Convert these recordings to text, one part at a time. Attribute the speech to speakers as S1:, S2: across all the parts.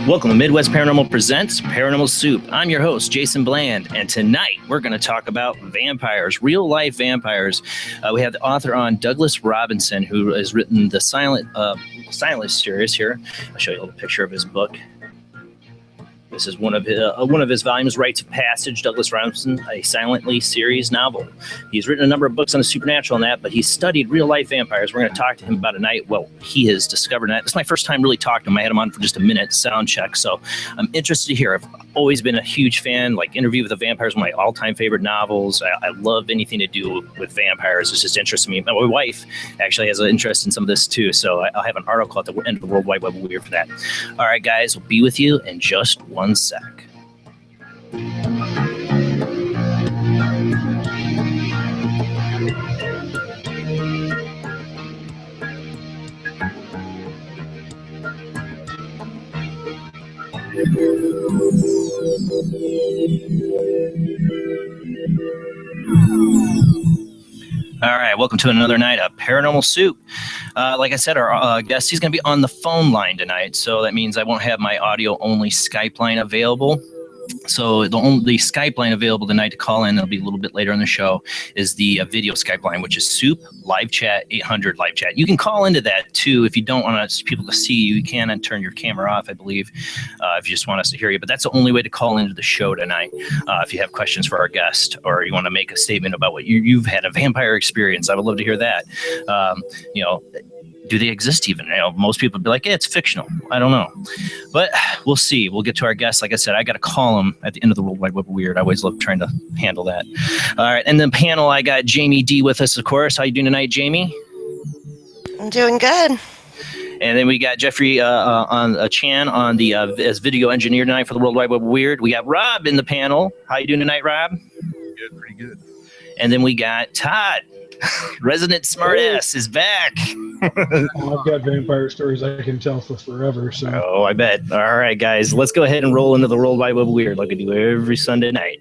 S1: Welcome to Midwest Paranormal Presents Paranormal Soup. I'm your host, Jason Bland, and tonight we're going to talk about vampires, real-life vampires. We have the author on, Douglas Robinson, who has written the Silent series here. I'll show you a little picture of his book. This is one of his volumes, Rites of Passage, Douglas Robinson, a Silently series novel. He's written a number of books on the supernatural and that, but he's studied real-life vampires. We're going to talk to him about a night, well, he has discovered that. It's my first time really talking to him. I had him on for just a minute, sound check, so I'm interested to hear. I've always been a huge fan, like Interview with the Vampires, one of my all-time favorite novels. I love anything to do with vampires. It's just interesting to me. My wife actually has an interest in some of this too, so I'll have an article at the end of the World Wide Web Weird for that. All right, guys, we'll be with you in just one sec. All right, welcome to another night of Paranormal Soup. Like I said, our guest, he's going to be on the phone line tonight, so that means I won't have my audio-only Skype line available. So the only Skype line available tonight to call in, it'll be a little bit later in the show, is the video Skype line, which is Soup Live Chat 800 Live Chat. You can call into that too if you don't want people to see you. You can turn your camera off, I believe, if you just want us to hear you. But that's the only way to call into the show tonight. If you have questions for our guest or you want to make a statement about what you've had a vampire experience, I would love to hear that. Do they exist even? Most people would be like, yeah, it's fictional. I don't know. But we'll see. We'll get to our guest. Like I said, I got to call him at the end of the World Wide Web Weird. I always love trying to handle that. All right. And then panel, I got Jamie D with us, of course. How you doing tonight, Jamie?
S2: I'm doing good.
S1: And then we got Jeffrey Chan on the as video engineer tonight for the World Wide Web Weird. We got Rob in the panel. How you doing tonight, Rob?
S3: Good, pretty good.
S1: And then we got Todd. Resident Smartass is back.
S3: I've got vampire stories I can tell for forever. So.
S1: Oh, I bet. All right, guys, let's go ahead and roll into the World Wide Web Weird like I do every Sunday night.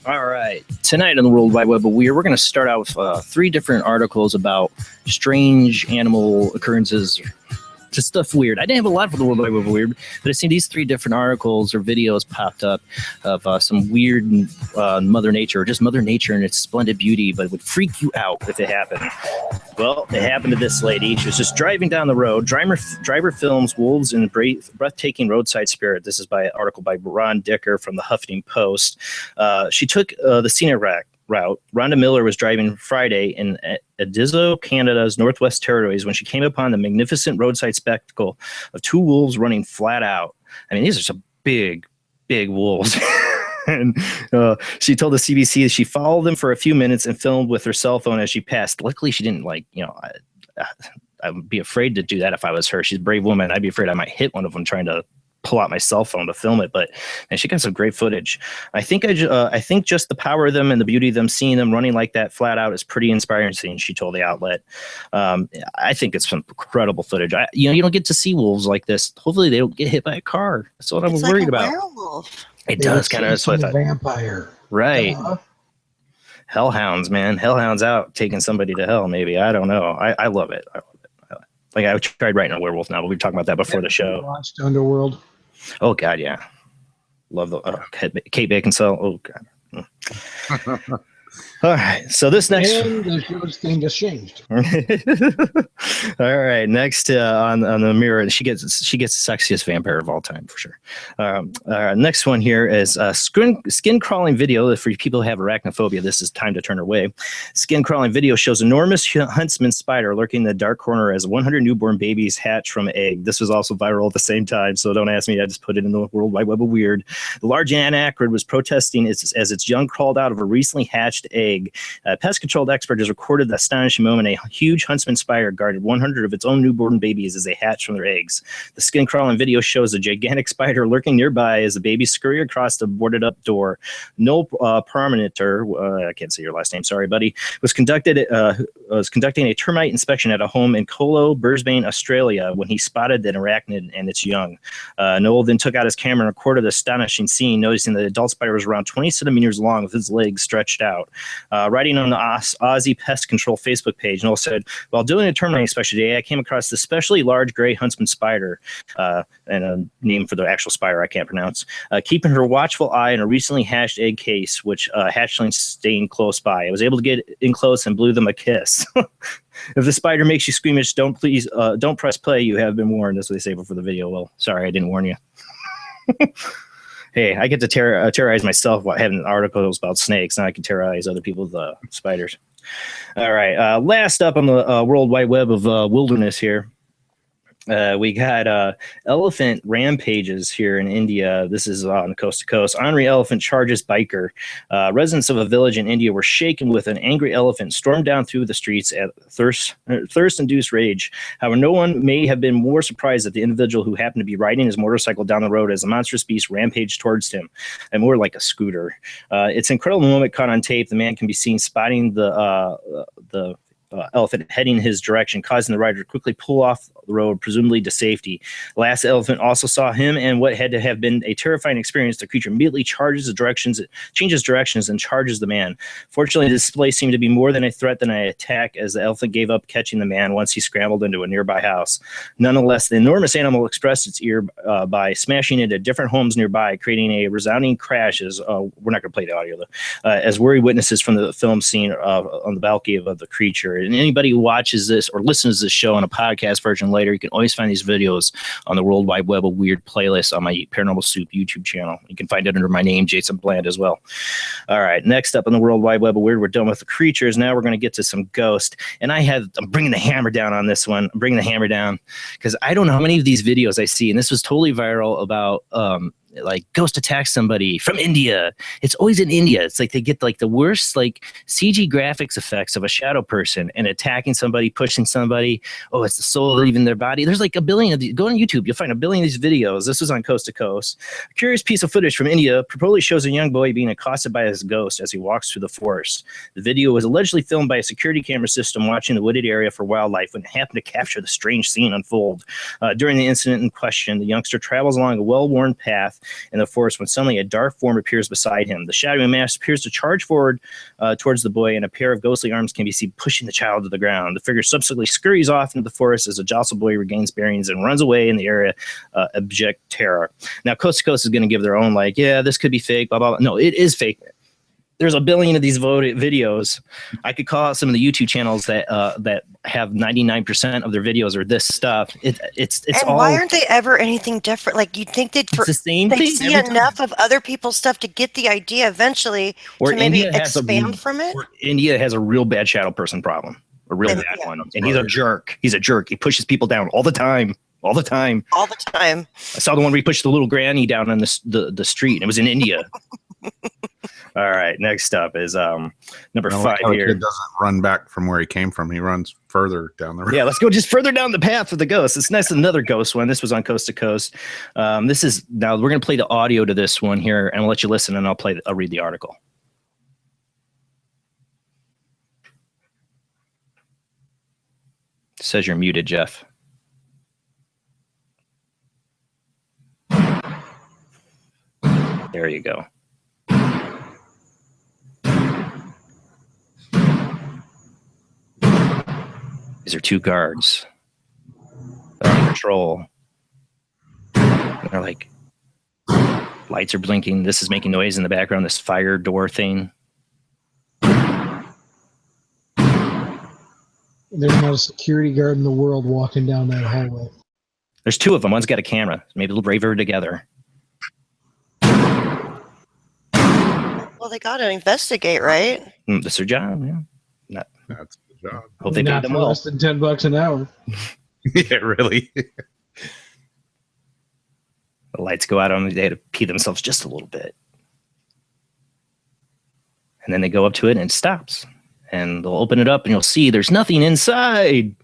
S1: All right. Tonight on the World Wide Web of Weird, we're going to start out with 3 different articles about strange animal occurrences, just stuff weird. I didn't have a lot for the World Wide Web of Weird, but I've seen these 3 different articles or videos popped up of some weird Mother Nature, or just Mother Nature in its splendid beauty, but it would freak you out if it happened. Well, it happened to this lady. She was just driving down the road. Driver films wolves in breathtaking roadside spirit. This is by an article by Ron Dicker from the Huffington Post. She took the scenic route. Rhonda Miller was driving Friday in Edizo, Canada's Northwest Territories, when she came upon the magnificent roadside spectacle of 2 wolves running flat out. I mean, these are some big wolves. And she told the CBC that she followed them for a few minutes and filmed with her cell phone as she passed. Luckily, she didn't I would be afraid to do that if I was her. She's a brave woman. I'd be afraid I might hit one of them trying to pull out my cell phone to film it. But man, she got some great footage. I think just the power of them and the beauty of them, seeing them running like that flat out, is pretty inspiring. She told the outlet. I think it's some incredible footage. You don't get to see wolves like this. Hopefully, they don't get hit by a car. That's what I was worried about.
S2: Werewolf.
S1: It does kind of.
S3: Like a vampire,
S1: right? Hellhounds, man. Hellhounds out taking somebody to hell. Maybe, I don't know. I love it. Like, I tried writing a werewolf novel. We were talking about that before the show.
S3: Watched Underworld.
S1: Oh God, yeah. Love the Kate Beckinsale. Oh God. All right. So this next.
S3: And the show's thing just changed.
S1: All right. Next on the mirror, she gets the sexiest vampire of all time for sure. Next one here is skin crawling video. For people who have arachnophobia, this is time to turn away. Skin crawling video shows enormous huntsman spider lurking in the dark corner as 100 newborn babies hatch from egg. This was also viral at the same time, so don't ask me. I just put it in the World Wide Web of Weird. The large anacrid was protesting as its young crawled out of a recently hatched egg. A pest control expert has recorded the astonishing moment. A huge huntsman spider guarded 100 of its own newborn babies as they hatch from their eggs. The skin crawling video shows a gigantic spider lurking nearby as the babies scurry across the boarded up door. Noel Parmenter, I can't say your last name, sorry, buddy, was conducting a termite inspection at a home in Colo, Brisbane, Australia, when he spotted an arachnid and its young. Noel then took out his camera and recorded the astonishing scene, noticing that the adult spider was around 20 centimeters long with its legs stretched out. Writing on the Aussie Pest Control Facebook page, Noel said, "While doing a termite inspection today, I came across this especially large gray huntsman spider," and a name for the actual spider I can't pronounce, "keeping her watchful eye on a recently hatched egg case, which hatchlings staying close by. I was able to get in close and blew them a kiss." If the spider makes you squeamish, don't press play. You have been warned. That's what they say before the video. Well, sorry, I didn't warn you. Hey, I get to terrorize myself while having articles about snakes. Now I can terrorize other people with spiders. All right. Last up on the World Wide Web of wilderness here. We got elephant rampages here in India. This is on coast to coast. Ornery elephant charges biker. Residents of a village in India were shaken with an angry elephant stormed down through the streets at thirst-induced rage. However, no one may have been more surprised that the individual who happened to be riding his motorcycle down the road as the monstrous beast rampaged towards him, and more like a scooter. It's an incredible moment caught on tape. The man can be seen spotting the elephant heading his direction, causing the rider to quickly pull off the road, presumably to safety. The last elephant also saw him, and what had to have been a terrifying experience, the creature immediately changes directions, and charges the man. Fortunately, this display seemed to be more than a threat than an attack, as the elephant gave up catching the man once he scrambled into a nearby house. Nonetheless, the enormous animal expressed its ear by smashing into different homes nearby, creating a resounding crash. We're not going to play the audio, though, as worried witnesses from the film scene on the balcony of the creature. And anybody who watches this or listens to this show on a podcast version later, you can always find these videos on the World Wide Web of Weird playlist on my Paranormal Soup YouTube channel. You can find it under my name, Jason Bland, as well. All right, next up on the World Wide Web of Weird, we're done with the creatures. Now we're going to get to some ghosts. And I'm bringing the hammer down on this one. I'm bringing the hammer down because I don't know how many of these videos I see, and this was totally viral about like ghost attacks somebody from India. It's always in India. It's like they get like the worst like CG graphics effects of a shadow person and attacking somebody, pushing somebody. Oh, it's the soul leaving their body. There's like a billion of these. Go on YouTube, you'll find a billion of these videos. This was on Coast to Coast. A curious piece of footage from India purportedly shows a young boy being accosted by his ghost as he walks through the forest. The video was allegedly filmed by a security camera system watching the wooded area for wildlife when it happened to capture the strange scene unfold. During the incident in question, the youngster travels along a well-worn path in the forest when suddenly a dark form appears beside him. The shadowy mass appears to charge forward towards the boy, and a pair of ghostly arms can be seen pushing the child to the ground. The figure subsequently scurries off into the forest as the jostled boy regains bearings and runs away in the area, abject terror. Now, Coast to Coast is going to give their own, like, yeah, this could be fake, blah, blah, blah. No, it is fake. There's a billion of these videos. I could call out some of the YouTube channels that have 99% of their videos are this stuff. It's
S2: and
S1: all.
S2: Why aren't they ever anything different? Like you'd think they'd
S1: It's the same
S2: they'd
S1: thing
S2: see
S1: every
S2: enough of other people's stuff to get the idea eventually
S1: Or
S2: to maybe
S1: India has
S2: expand from it.
S1: Or India has a real bad shadow person problem, a real bad one, and he's a jerk. He's a jerk. He pushes people down all the time. All the time.
S2: I
S1: saw the one where he pushed the little granny down on the street, and it was in India. All right, next up is number 5 here.
S4: He doesn't run back from where he came from. He runs further down the road.
S1: Yeah, let's go just further down the path of the ghost. It's nice, another ghost one. This was on Coast to Coast. This is now we're going to play the audio to this one here, and I'll let you listen, and I'll read the article. It says you're muted, Jeff. There you go. These are 2 guards. They're on patrol. They're like, lights are blinking. This is making noise in the background, this fire door thing.
S3: There's not a security guard in the world walking down that hallway.
S1: There's two of them. One's got a camera. Maybe they'll braver together.
S2: Well, they got to investigate, right?
S1: That's their job. Yeah.
S4: That's the job.
S1: Hope they pay
S3: Not
S1: them
S3: for
S1: well.
S3: less than $10 an hour.
S4: Yeah, really.
S1: The lights go out on the day to pee themselves just a little bit. And then they go up to it and it stops. And they'll open it up and you'll see there's nothing inside.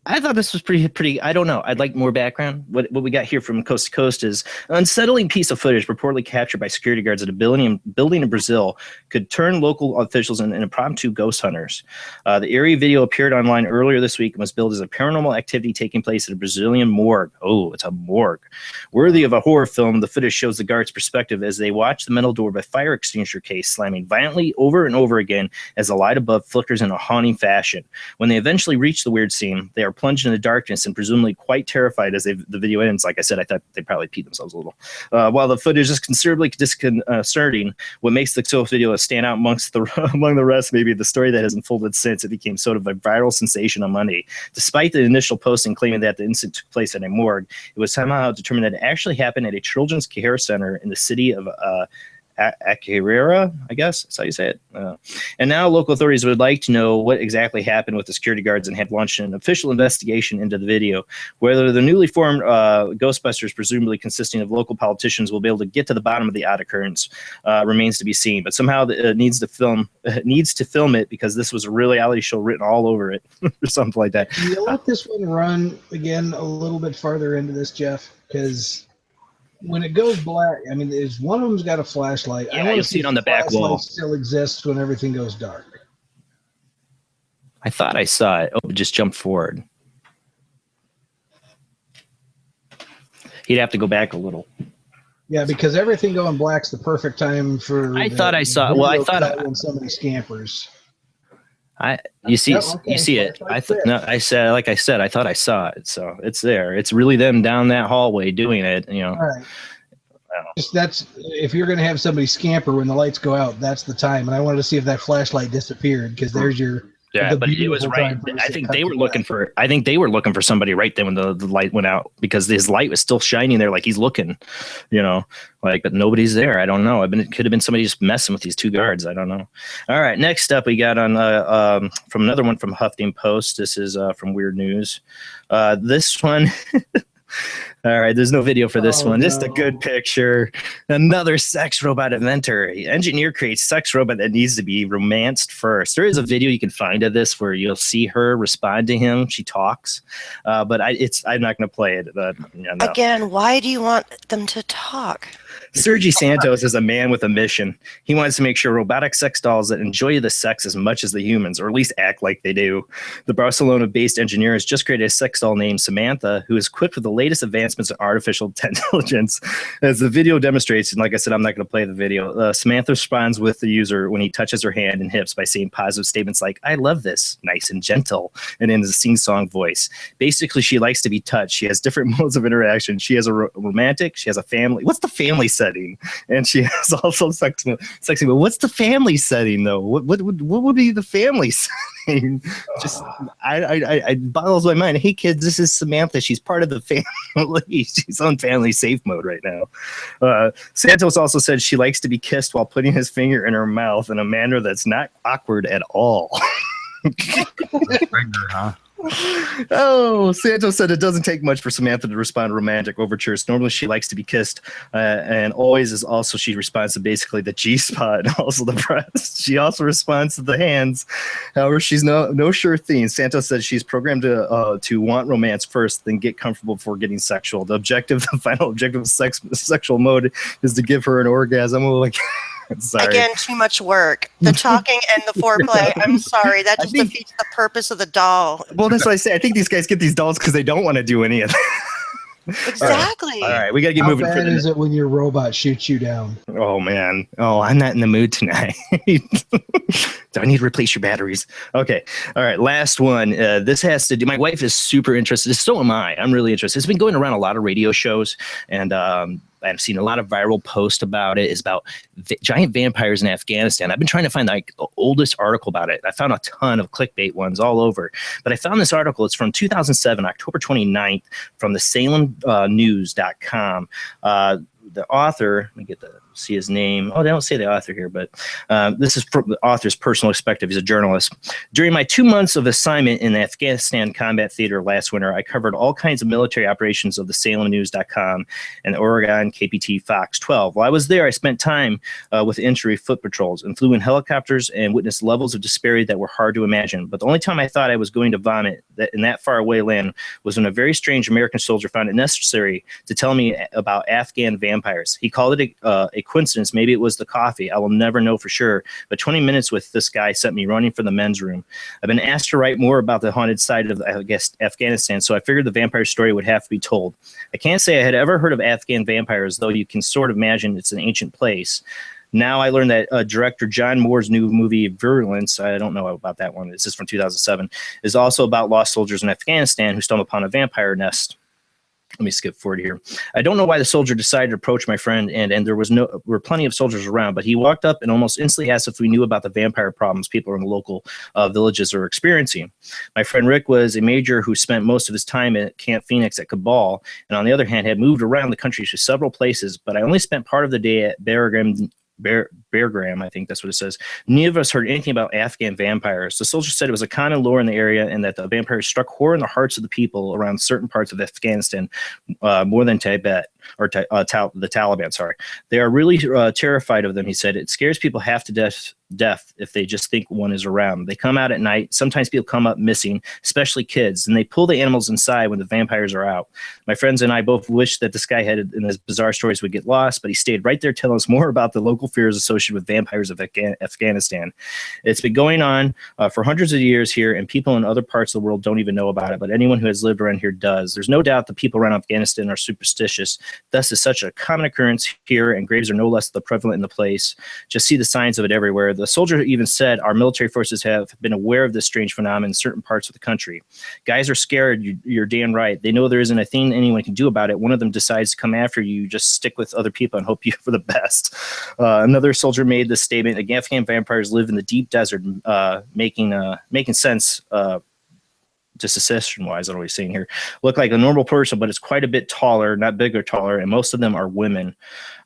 S1: I thought this was pretty. I don't know. I'd like more background. What we got here from Coast to Coast is an unsettling piece of footage reportedly captured by security guards at a building in Brazil could turn local officials into impromptu ghost hunters. The eerie video appeared online earlier this week and was billed as a paranormal activity taking place at a Brazilian morgue. Oh, it's a morgue. Worthy of a horror film, the footage shows the guards' perspective as they watch the metal door by fire extinguisher case slamming violently over and over again as the light above flickers in a haunting fashion. When they eventually reach the weird scene, they are plunged into darkness and presumably quite terrified as the video ends. Like I said, I thought they probably peed themselves a little. While the footage is considerably disconcerting, what makes the Soap video stand out among the rest maybe the story that has unfolded since it became sort of a viral sensation on Monday. Despite the initial posting claiming that the incident took place at a morgue, it was somehow determined that it actually happened at a children's care center in the city of Acarera, I guess that's how you say it. And now local authorities would like to know what exactly happened with the security guards and have launched an official investigation into the video. Whether the newly formed Ghostbusters, presumably consisting of local politicians, will be able to get to the bottom of the odd occurrence remains to be seen. But somehow it needs to film it because this was a reality show written all over it or something like that.
S3: Can you let this one run again a little bit farther into this, Jeff? Because when it goes black, I mean, is one of them's got a flashlight.
S1: Yeah, you'll see it on the back wall.
S3: Still exists when everything goes dark.
S1: I thought I saw it. Oh, it just jumped forward. He'd have to go back a little.
S3: Yeah, because everything going black's the perfect time for.
S1: I thought I saw. Well, I thought
S3: when somebody scampers.
S1: You see,
S3: Yeah, okay.
S1: you see it.
S3: Right
S1: I said, like I said, I thought I saw it. So it's there. It's really them down that hallway doing it. You know.
S3: All right. That's if you're going to have somebody scamper when the lights go out, that's the time. And I wanted to see if that flashlight disappeared because there's your.
S1: Yeah, but it was right. I think they were looking for. I think they were looking for somebody right then when the light went out because his light was still shining there, like he's looking, you know, like but nobody's there. I don't know. It could have been somebody just messing with these two guards. I don't know. All right, next up we got on from another one from Huffington Post. This is from Weird News. This one. All right, there's no video for this one. Just a good picture. Another sex robot inventor. Engineer creates sex robot that needs to be romanced first. There is a video you can find of this where you'll see her respond to him. She talks, but I'm not going to play it. No.
S2: Again, why do you want them to talk?
S1: Sergi Santos is a man with a mission. He wants to make sure robotic sex dolls that enjoy the sex as much as the humans, or at least act like they do. The Barcelona-based engineer has just created a sex doll named Samantha, who is equipped with the latest advancements in artificial intelligence. As the video demonstrates, and like I said, I'm not going to play the video, Samantha responds with the user when he touches her hand and hips by saying positive statements like, "I love this," nice and gentle, and in a sing-song voice. Basically, she likes to be touched. She has different modes of interaction. She has a romantic, she has a family. What's the family setting? And she has also sexy. But what's the family setting though? What would be the family setting? Just it boggles my mind. Hey kids, this is Samantha. She's part of the family. She's on family safe mode right now. Santos also said she likes to be kissed while putting his finger in her mouth in a manner that's not awkward at all.
S4: Finger, huh?
S1: Oh, Santos said it doesn't take much for Samantha to respond to romantic overtures. Normally, she likes to be kissed, and always is also she responds to basically the G spot and also the breast. She also responds to the hands. However, she's no sure thing. Santos said she's programmed to want romance first, then get comfortable before getting sexual. The final objective of sexual mode is to give her an orgasm. Like. Sorry.
S2: Again, too much work. The talking and the foreplay. I'm sorry. That just defeats the purpose of the doll.
S1: Well, that's what I say. I think these guys get these dolls because they don't want to do any of that.
S2: Exactly.
S1: All right, we got to get moving.
S3: How bad is it when your robot shoots you down?
S1: Oh, man. Oh, I'm not in the mood tonight. Do I need to replace your batteries? Okay. All right, last one. This has to do, my wife is super interested. So am I. I'm really interested. It's been going around a lot of radio shows, and I've seen a lot of viral posts about it. It's about giant vampires in Afghanistan. I've been trying to find like the oldest article about it. I found a ton of clickbait ones all over, but I found this article. It's from 2007, October 29th, from the SalemNews.com. The author, let me get see his name. Oh, they don't say the author here, but this is the author's personal perspective. He's a journalist. During my 2 months of assignment in the Afghanistan combat theater last winter, I covered all kinds of military operations of the SalemNews.com and the Oregon KPT Fox 12. While I was there, I spent time with infantry foot patrols and flew in helicopters and witnessed levels of disparity that were hard to imagine. But the only time I thought I was going to vomit in that faraway land was when a very strange American soldier found it necessary to tell me about Afghan vampires. He called it a coincidence. Maybe it was the coffee. I will never know for sure. But 20 minutes with this guy sent me running for the men's room. I've been asked to write more about the haunted side of, I guess, Afghanistan, so I figured the vampire story would have to be told. I can't say I had ever heard of Afghan vampires, though you can sort of imagine it's an ancient place. Now I learned that director John Moore's new movie Virulence, I don't know about that one, this is from 2007, is also about lost soldiers in Afghanistan who stumble upon a vampire nest. Let me skip forward here. I don't know why the soldier decided to approach my friend, and there were plenty of soldiers around, but he walked up and almost instantly asked if we knew about the vampire problems people in the local villages are experiencing. My friend Rick was a major who spent most of his time at Camp Phoenix at Kabul, and on the other hand had moved around the country to several places, but I only spent part of the day at Beargram, I think that's what it says. Neither of us heard anything about Afghan vampires. The soldier said it was a common lore in the area and that the vampires struck horror in the hearts of the people around certain parts of Afghanistan, more than Tibet or the Taliban. Sorry, they are really terrified of them. He said it scares people half to death if they just think one is around. They come out at night. Sometimes people come up missing, especially kids, and they pull the animals inside when the vampires are out. My friends and I both wish that this guy had in his bizarre stories would get lost, but he stayed right there telling us more about the local fears associated with vampires of Afghanistan. It's been going on for hundreds of years here, and people in other parts of the world don't even know about it, but anyone who has lived around here does. There's no doubt the people around Afghanistan are superstitious. Thus, it's such a common occurrence here, and graves are no less prevalent in the place. Just see the signs of it everywhere. The soldier even said our military forces have been aware of this strange phenomenon in certain parts of the country. Guys are scared. You're damn right. They know there isn't a thing anyone can do about it. One of them decides to come after you. Just stick with other people and hope you for the best. Another soldier made this statement: Afghan vampires live in the deep desert, making sense. Just secession-wise, I don't know what he's saying here. Look like a normal person, but it's quite a bit taller, not bigger, taller, and most of them are women.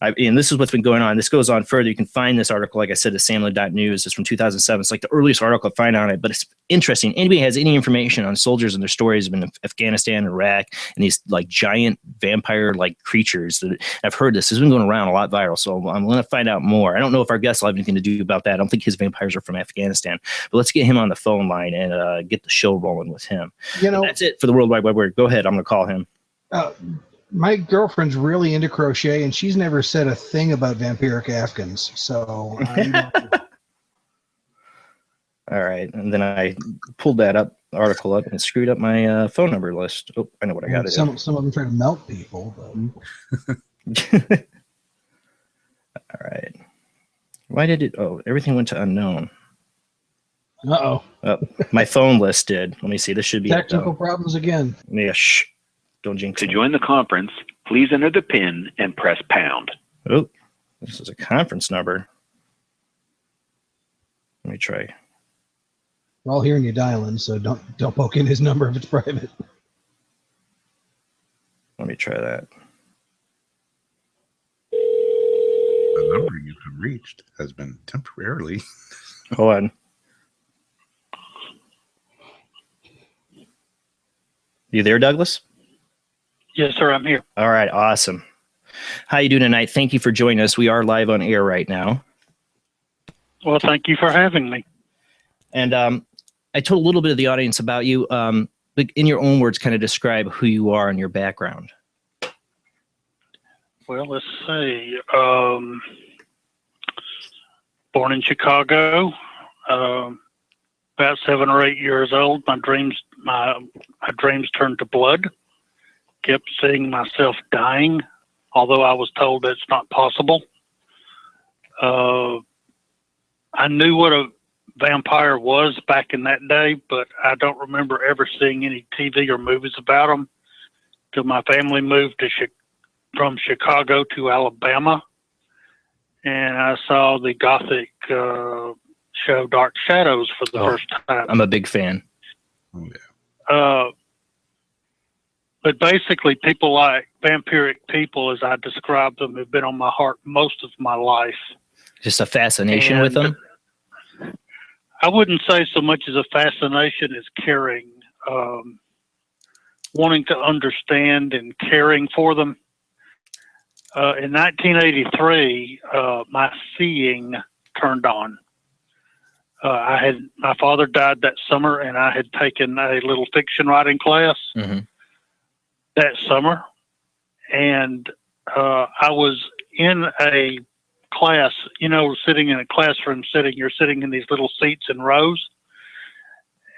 S1: And this is what's been going on. This goes on further. You can find this article, like I said, at SalemNews. It's from 2007. It's like the earliest article I find on it, but it's interesting. Anybody has any information on soldiers and their stories in Afghanistan, Iraq, and these like giant vampire-like creatures that I've heard this has been going around a lot viral. So I'm going to find out more. I don't know if our guest will have anything to do about that. I don't think his vampires are from Afghanistan, but let's get him on the phone line and get the show rolling with him.
S3: You know,
S1: that's it for the World Wide Web. Go ahead. I'm going to call him.
S3: My girlfriend's really into crochet, and she's never said a thing about vampiric Afghans. So,
S1: all right. And then I pulled that article up and screwed up my phone number list. Oh, I know what I got to do.
S3: Some of them try to melt people. But...
S1: All right. Why did it? Oh, everything went to unknown.
S3: Uh-oh.
S1: Oh, my phone list did. Let me see. This should be
S3: technical problems again.
S1: Yeah, shh. Don't jinx
S5: To
S1: me.
S5: join the conference, please enter the PIN and press pound.
S1: Oh, this is a conference number. Let me try.
S3: We're all hearing you dialing, so don't poke in his number if it's private.
S1: Let me try that.
S4: The number you have reached has been temporarily.
S1: Hold on. You there, Douglas?
S6: Yes, sir. I'm here.
S1: All right. Awesome. How you doing tonight? Thank you for joining us. We are live on air right now.
S6: Well, thank you for having me.
S1: And I told a little bit of the audience about you. But in your own words, kind of describe who you are and your background.
S6: Well, let's see. Born in Chicago, about 7 or 8 years old. My dreams turned to blood. Kept seeing myself dying, although I was told that's not possible. I knew what a vampire was back in that day, but I don't remember ever seeing any TV or movies about them till my family moved to from Chicago to Alabama, and I saw the Gothic show Dark Shadows for the first time.
S1: I'm a big fan.
S4: Oh, yeah.
S6: But basically, people like vampiric people, as I describe them, have been on my heart most of my life.
S1: Just a fascination with them?
S6: I wouldn't say so much as a fascination as caring, wanting to understand and caring for them. In 1983, my seeing turned on. My father died that summer, and I had taken a little fiction writing class that summer, and I was in a class, sitting in a classroom you're sitting in these little seats in rows,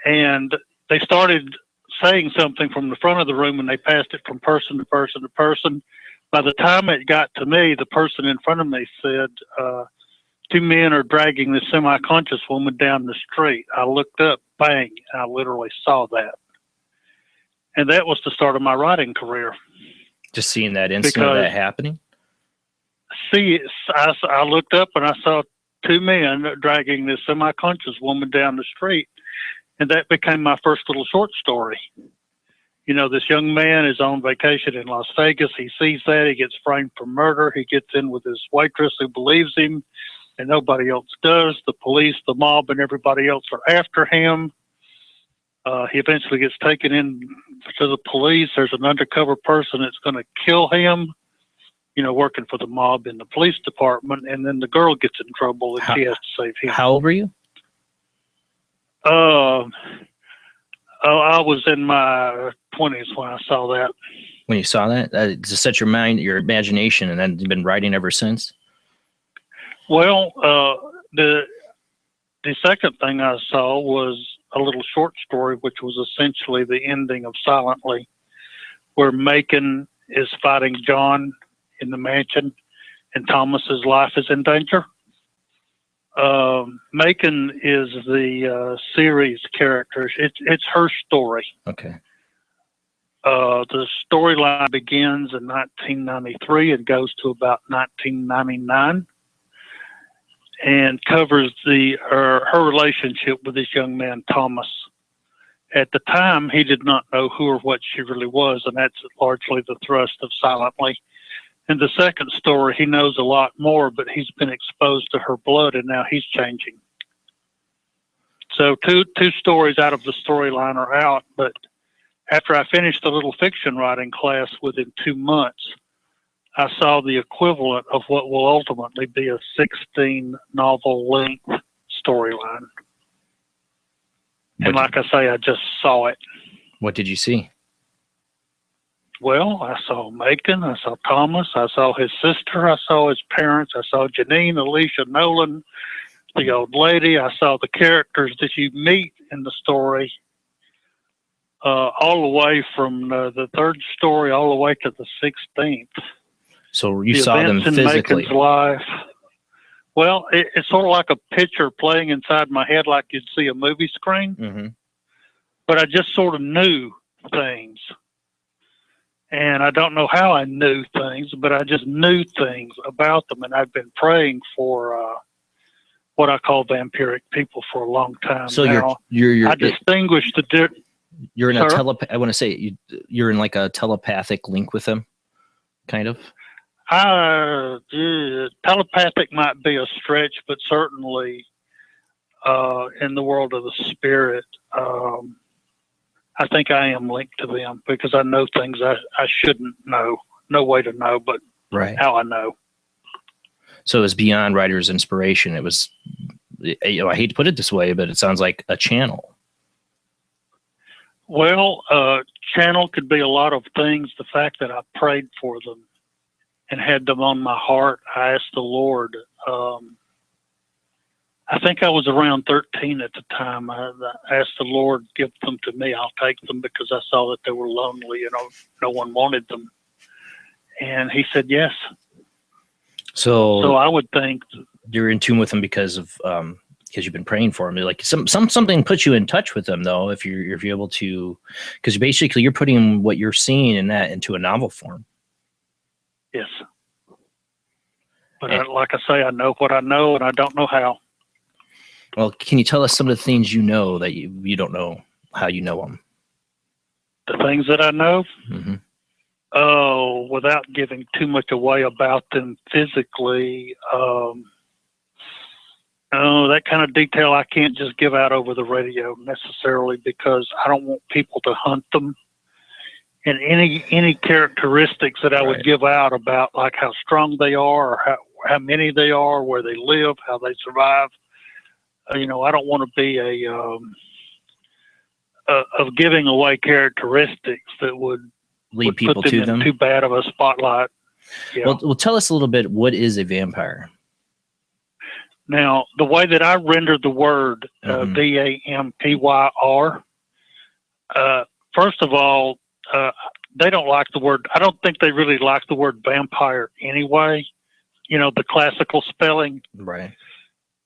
S6: and they started saying something from the front of the room, and they passed it from person to person to person. By the time it got to me, the person in front of me said, 2 men are dragging this semi-conscious woman down the street. I looked up, bang, and I literally saw that. And that was the start of my writing career.
S1: Just seeing that instant of that happening?
S6: I looked up and I saw 2 men dragging this semi-conscious woman down the street. And that became my first little short story. This young man is on vacation in Las Vegas. He sees that. He gets framed for murder. He gets in with his waitress who believes him, and nobody else does. The police, the mob, and everybody else are after him. He eventually gets taken in to the police. There's an undercover person that's going to kill him, working for the mob in the police department. And then the girl gets in trouble and she has to save him.
S1: How old were you?
S6: I was in my 20s when I saw that.
S1: When you saw that? Just set your mind, your imagination, and then you've been writing ever since?
S6: Well, the second thing I saw was a little short story, which was essentially the ending of Silently, where Macon is fighting John in the mansion and Thomas's life is in danger. Macon is the series character. It's her story.
S1: Okay.
S6: The storyline begins in 1993 and goes to about 1999. And covers her relationship with this young man, Thomas. At the time, he did not know who or what she really was, and that's largely the thrust of Silently. In the second story, he knows a lot more, but he's been exposed to her blood, and now he's changing. So two stories out of the storyline are out, but after I finished the little fiction writing class within 2 months, I saw the equivalent of what will ultimately be a 16-novel length storyline. And like I say, I just saw it.
S1: What did you see?
S6: Well, I saw Macon, I saw Thomas, I saw his sister, I saw his parents, I saw Janine, Alicia, Nolan, the old lady. I saw the characters that you meet in the story, all the way from the third story all the way to the 16th.
S1: So you saw them physically?
S6: Macon's life. Well, it's sort of like a picture playing inside my head, like you'd see a movie screen.
S1: Mm-hmm.
S6: But I just sort of knew things. And I don't know how I knew things, but I just knew things about them. And I've been praying for what I call vampiric people for a long time.
S1: So
S6: now. I distinguish the
S1: you're in a I want to say you're in like a telepathic link with them, kind of.
S6: Telepathic might be a stretch, but certainly in the world of the spirit, I think I am linked to them because I know things I shouldn't know. No way to know, but how I know.
S1: So it was beyond writer's inspiration. It was, I hate to put it this way, but it sounds like a channel.
S6: Well, channel could be a lot of things. The fact that I prayed for them and had them on my heart, I asked the Lord. I think I was around 13 at the time. I asked the Lord, give them to me. I'll take them because I saw that they were lonely and no one wanted them. And he said yes. So I would think
S1: you're in tune with them because you've been praying for them. Like something puts you in touch with them, though. If you're able to, because basically you're putting what you're seeing in that into a novel form.
S6: Yes. But like I say, I know what I know, and I don't know how.
S1: Well, can you tell us some of the things you know that you don't know how you know them?
S6: The things that I know,
S1: Mm-hmm.
S6: oh, without giving too much away about them physically, that kind of detail I can't just give out over the radio necessarily, because I don't want people to hunt them. And any characteristics that I would give out about, like how strong they are, or how many they are, where they live, how they survive, I don't want to be of giving away characteristics that would
S1: Lead people
S6: put them
S1: to them.
S6: in too bad of a spotlight. Yeah.
S1: Well, tell us a little bit. What is a vampire?
S6: Now, the way that I render the word Vampyr, first of all, they don't like the word. I don't think they really like the word vampire anyway. The classical spelling.
S1: Right.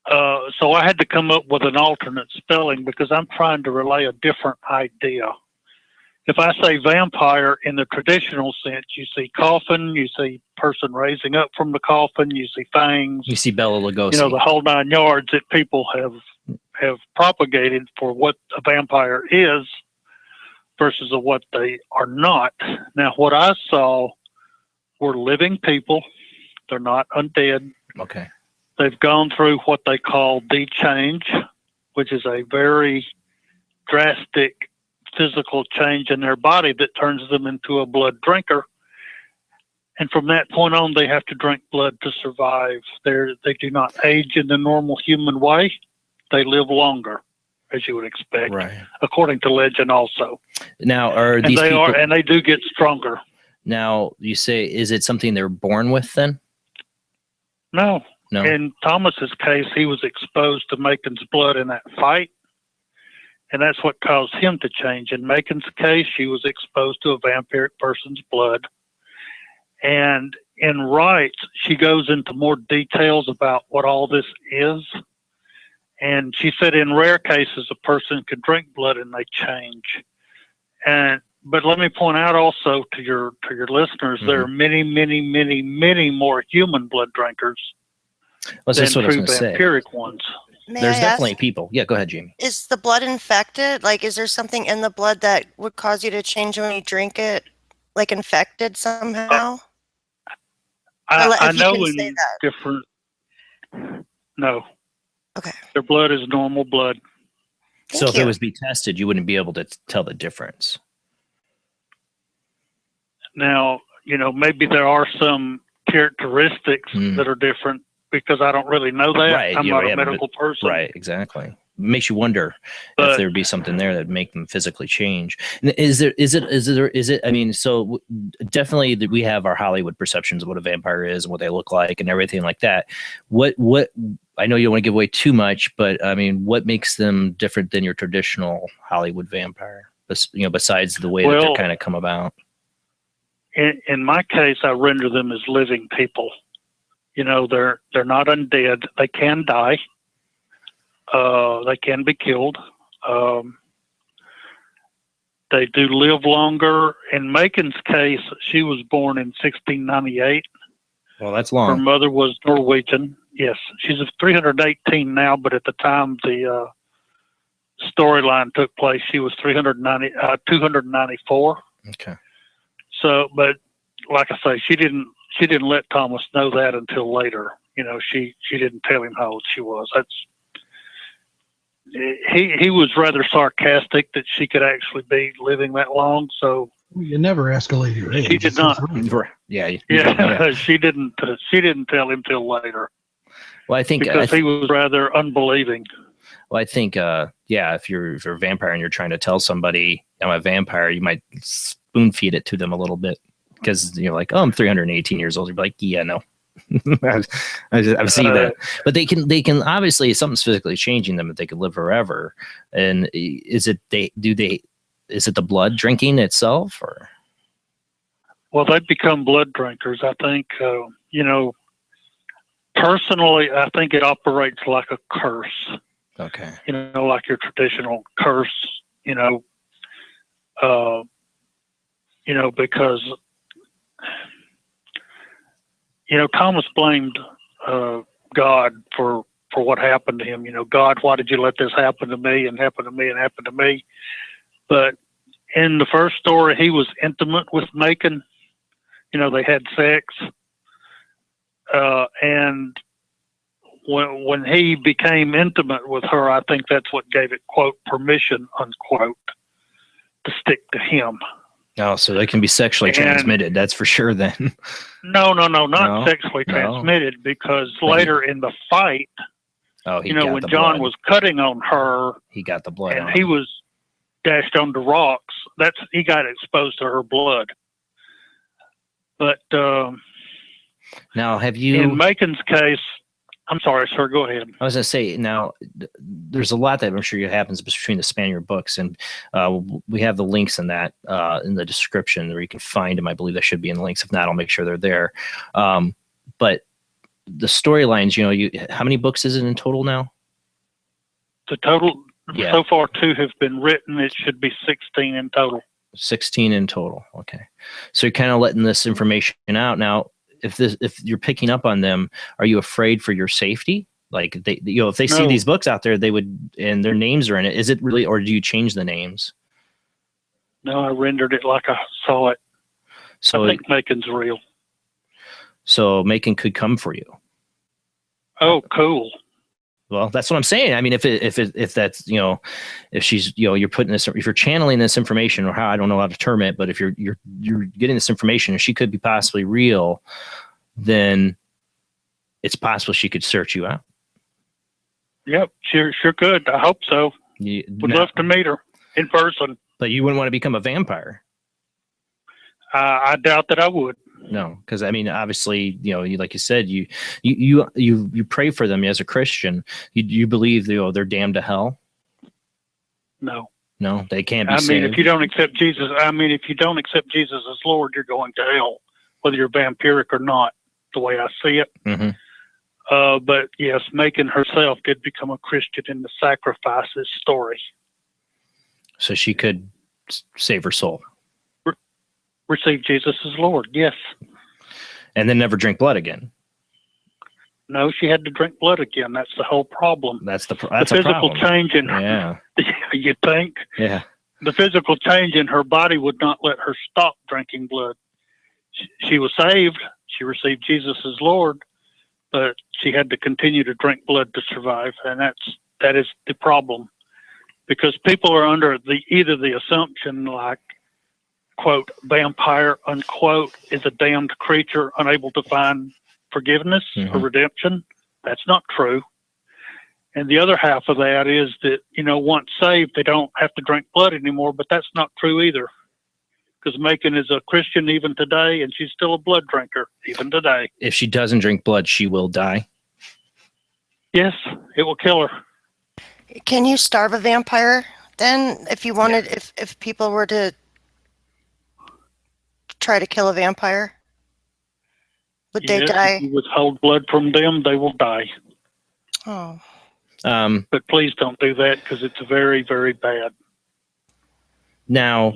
S6: So I had to come up with an alternate spelling, because I'm trying to relay a different idea. If I say vampire in the traditional sense, you see coffin, you see person raising up from the coffin, you see fangs.
S1: You see Bela Lugosi.
S6: The whole 9 yards that people have propagated for what a vampire is versus what they are not. Now, what I saw were living people. They're not undead.
S1: Okay.
S6: They've gone through what they call de-change, which is a very drastic physical change in their body that turns them into a blood drinker. And from that point on, they have to drink blood to survive. They do not age in the normal human way. They live longer, as you would expect,
S1: right,
S6: according to legend also.
S1: Now, are these people...
S6: and they do get stronger.
S1: Now, you say, is it something they're born with then?
S6: No.
S1: No.
S6: In Thomas's case, he was exposed to Macon's blood in that fight, and that's what caused him to change. In Macon's case, she was exposed to a vampiric person's blood. And in Wright, she goes into more details about what all this is. And she said in rare cases, a person could drink blood and they change. But let me point out also to your listeners, there are many, many, many, many more human blood drinkers than true vampiric ones.
S1: There's definitely people. Yeah, go ahead, Jamie.
S2: Is the blood infected? Like, is there something in the blood that would cause you to change when you drink it? Like infected somehow?
S6: I know in different... No.
S2: Okay.
S6: Their blood is normal blood.
S1: So if it was be tested, you wouldn't be able to tell the difference.
S6: Now, maybe there are some characteristics that are different, because I don't really know that.
S1: Right.
S6: I'm not a medical person.
S1: Right, exactly. It makes you wonder if there would be something there that would make them physically change. Is it? I mean, so definitely we have our Hollywood perceptions of what a vampire is and what they look like and everything like that. What I know you don't want to give away too much, but I mean, what makes them different than your traditional Hollywood vampire? Besides the way that they're kind of come about.
S6: In my case, I render them as living people. They're not undead. They can die. They can be killed. They do live longer. In Macon's case, she was born in 1698.
S1: Well, that's long.
S6: Her mother was Norwegian. Yes, she's 318 now, but at the time the storyline took place, she was 294.
S1: Okay.
S6: So, but like I say, she didn't let Thomas know that until later. She didn't tell him how old she was. He was rather sarcastic that she could actually be living that long. So
S3: you never ask a lady her age.
S6: She did not.
S1: Yeah.
S6: She didn't tell him till later.
S1: Well, I think
S6: because he was rather unbelieving.
S1: Well, I think if you're a vampire and you're trying to tell somebody I'm a vampire, you might spoon feed it to them a little bit, because you're like, oh, I'm 318 years old. You're like, yeah, no. I've seen that, but they can obviously, something's physically changing them that they could live forever. And is it the blood drinking itself, or?
S6: Well, they become blood drinkers. I think, personally, I think it operates like a curse.
S1: Okay.
S6: Like your traditional curse, because Thomas blamed God for what happened to him. God, why did you let this happen to me and happen to me and happen to me? But in the first story, he was intimate with Macon. They had sex. And when he became intimate with her, I think that's what gave it, quote, permission, unquote, to stick to him.
S1: Oh, so they can be sexually transmitted. That's for sure then.
S6: No, not sexually transmitted, because later in the fight, when John was cutting on her,
S1: he got the blood
S6: and he was dashed onto rocks, he got exposed to her blood. But
S1: now, have you...
S6: In Macon's case... I'm sorry, sir. Go ahead.
S1: I was going to say, now, there's a lot that I'm sure happens between the span of your books, and we have the links in that in the description where you can find them. I believe that should be in the links. If not, I'll make sure they're there. But the storylines, how many books is it in total now?
S6: The total, so far 2 have been written. It should be 16 in total. 16
S1: in total. Okay. So you're kind of letting this information out now. If you're picking up on them, are you afraid for your safety? Like if they see these books out there, they would, and their names are in it. Is it really, or do you change the names?
S6: No, I rendered it like I saw it. So I think Macon's real.
S1: So Macon could come for you.
S6: Oh, cool.
S1: Well, that's what I'm saying. I mean, if that's, if she's, you're putting this, if you're channeling this information, or how, I don't know how to term it, but if you're getting this information and she could be possibly real, then it's possible she could search you out.
S6: Yep. Sure could. I hope so. Would love to meet her in person.
S1: But you wouldn't want to become a vampire.
S6: I doubt that I would.
S1: No, because I mean, obviously, like you said, you pray for them as a Christian. You believe they're damned to hell.
S6: No,
S1: they can't be.
S6: I mean, if you don't accept Jesus, as Lord, you're going to hell, whether you're vampiric or not. The way I see it.
S1: Mm-hmm.
S6: But yes, Macon herself did become a Christian in the sacrifices story.
S1: So she could save her soul.
S6: Receive Jesus as Lord, yes.
S1: And then never drink blood again.
S6: No, she had to drink blood again. That's the whole problem.
S1: That's the
S6: physical change in her.
S1: Yeah.
S6: You think?
S1: Yeah.
S6: The physical change in her body would not let her stop drinking blood. She was saved. She received Jesus as Lord, but she had to continue to drink blood to survive, and that is the problem, because people are under either the assumption like, quote, vampire, unquote, is a damned creature unable to find forgiveness or redemption. That's not true. And the other half of that is that, once saved, they don't have to drink blood anymore, but that's not true either. Because Macon is a Christian even today, and she's still a blood drinker even today.
S1: If she doesn't drink blood, she will die?
S6: Yes, it will kill her.
S2: Can you starve a vampire then, if you wanted, if people were to try to kill a vampire? Would they die?
S6: If you withhold blood from them, they will die.
S2: Oh.
S6: But please don't do that, because it's very, very bad.
S1: Now,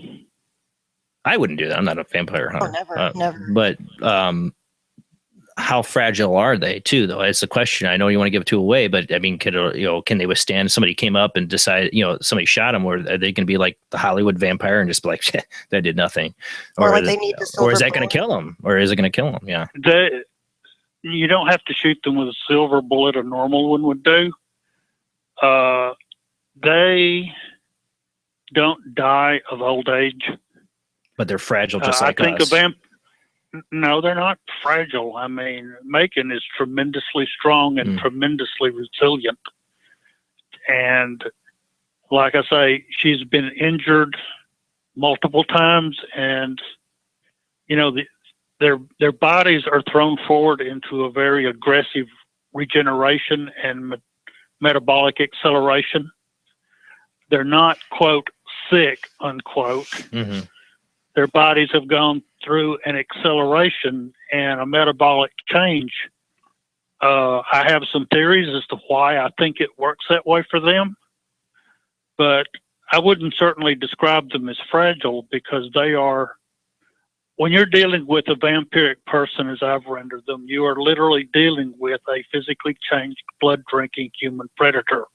S1: I wouldn't do that. I'm not a vampire hunter.
S2: Oh, never.
S1: But how fragile are they, too, though? It's a question. I know you want to give two away, but I mean, can they withstand? Somebody came up and decided, somebody shot them, or are they going to be like the Hollywood vampire and just be like, that did nothing?
S2: Or like they need the silver
S1: Or is that going to kill them? Or is it going to kill them? Yeah.
S6: You don't have to shoot them with a silver bullet. A normal one would do. They don't die of old age.
S1: But they're fragile, just like us.
S6: No, they're not fragile. I mean, Macon is tremendously strong and tremendously resilient. And like I say, she's been injured multiple times, and their bodies are thrown forward into a very aggressive regeneration and metabolic acceleration. They're not, quote, sick, unquote.
S1: Mm-hmm.
S6: Their bodies have gone through an acceleration and a metabolic change. I have some theories as to why I think it works that way for them, but I wouldn't certainly describe them as fragile, because they are when you're dealing with a vampiric person, as I've rendered them, you are literally dealing with a physically changed, blood-drinking human predator.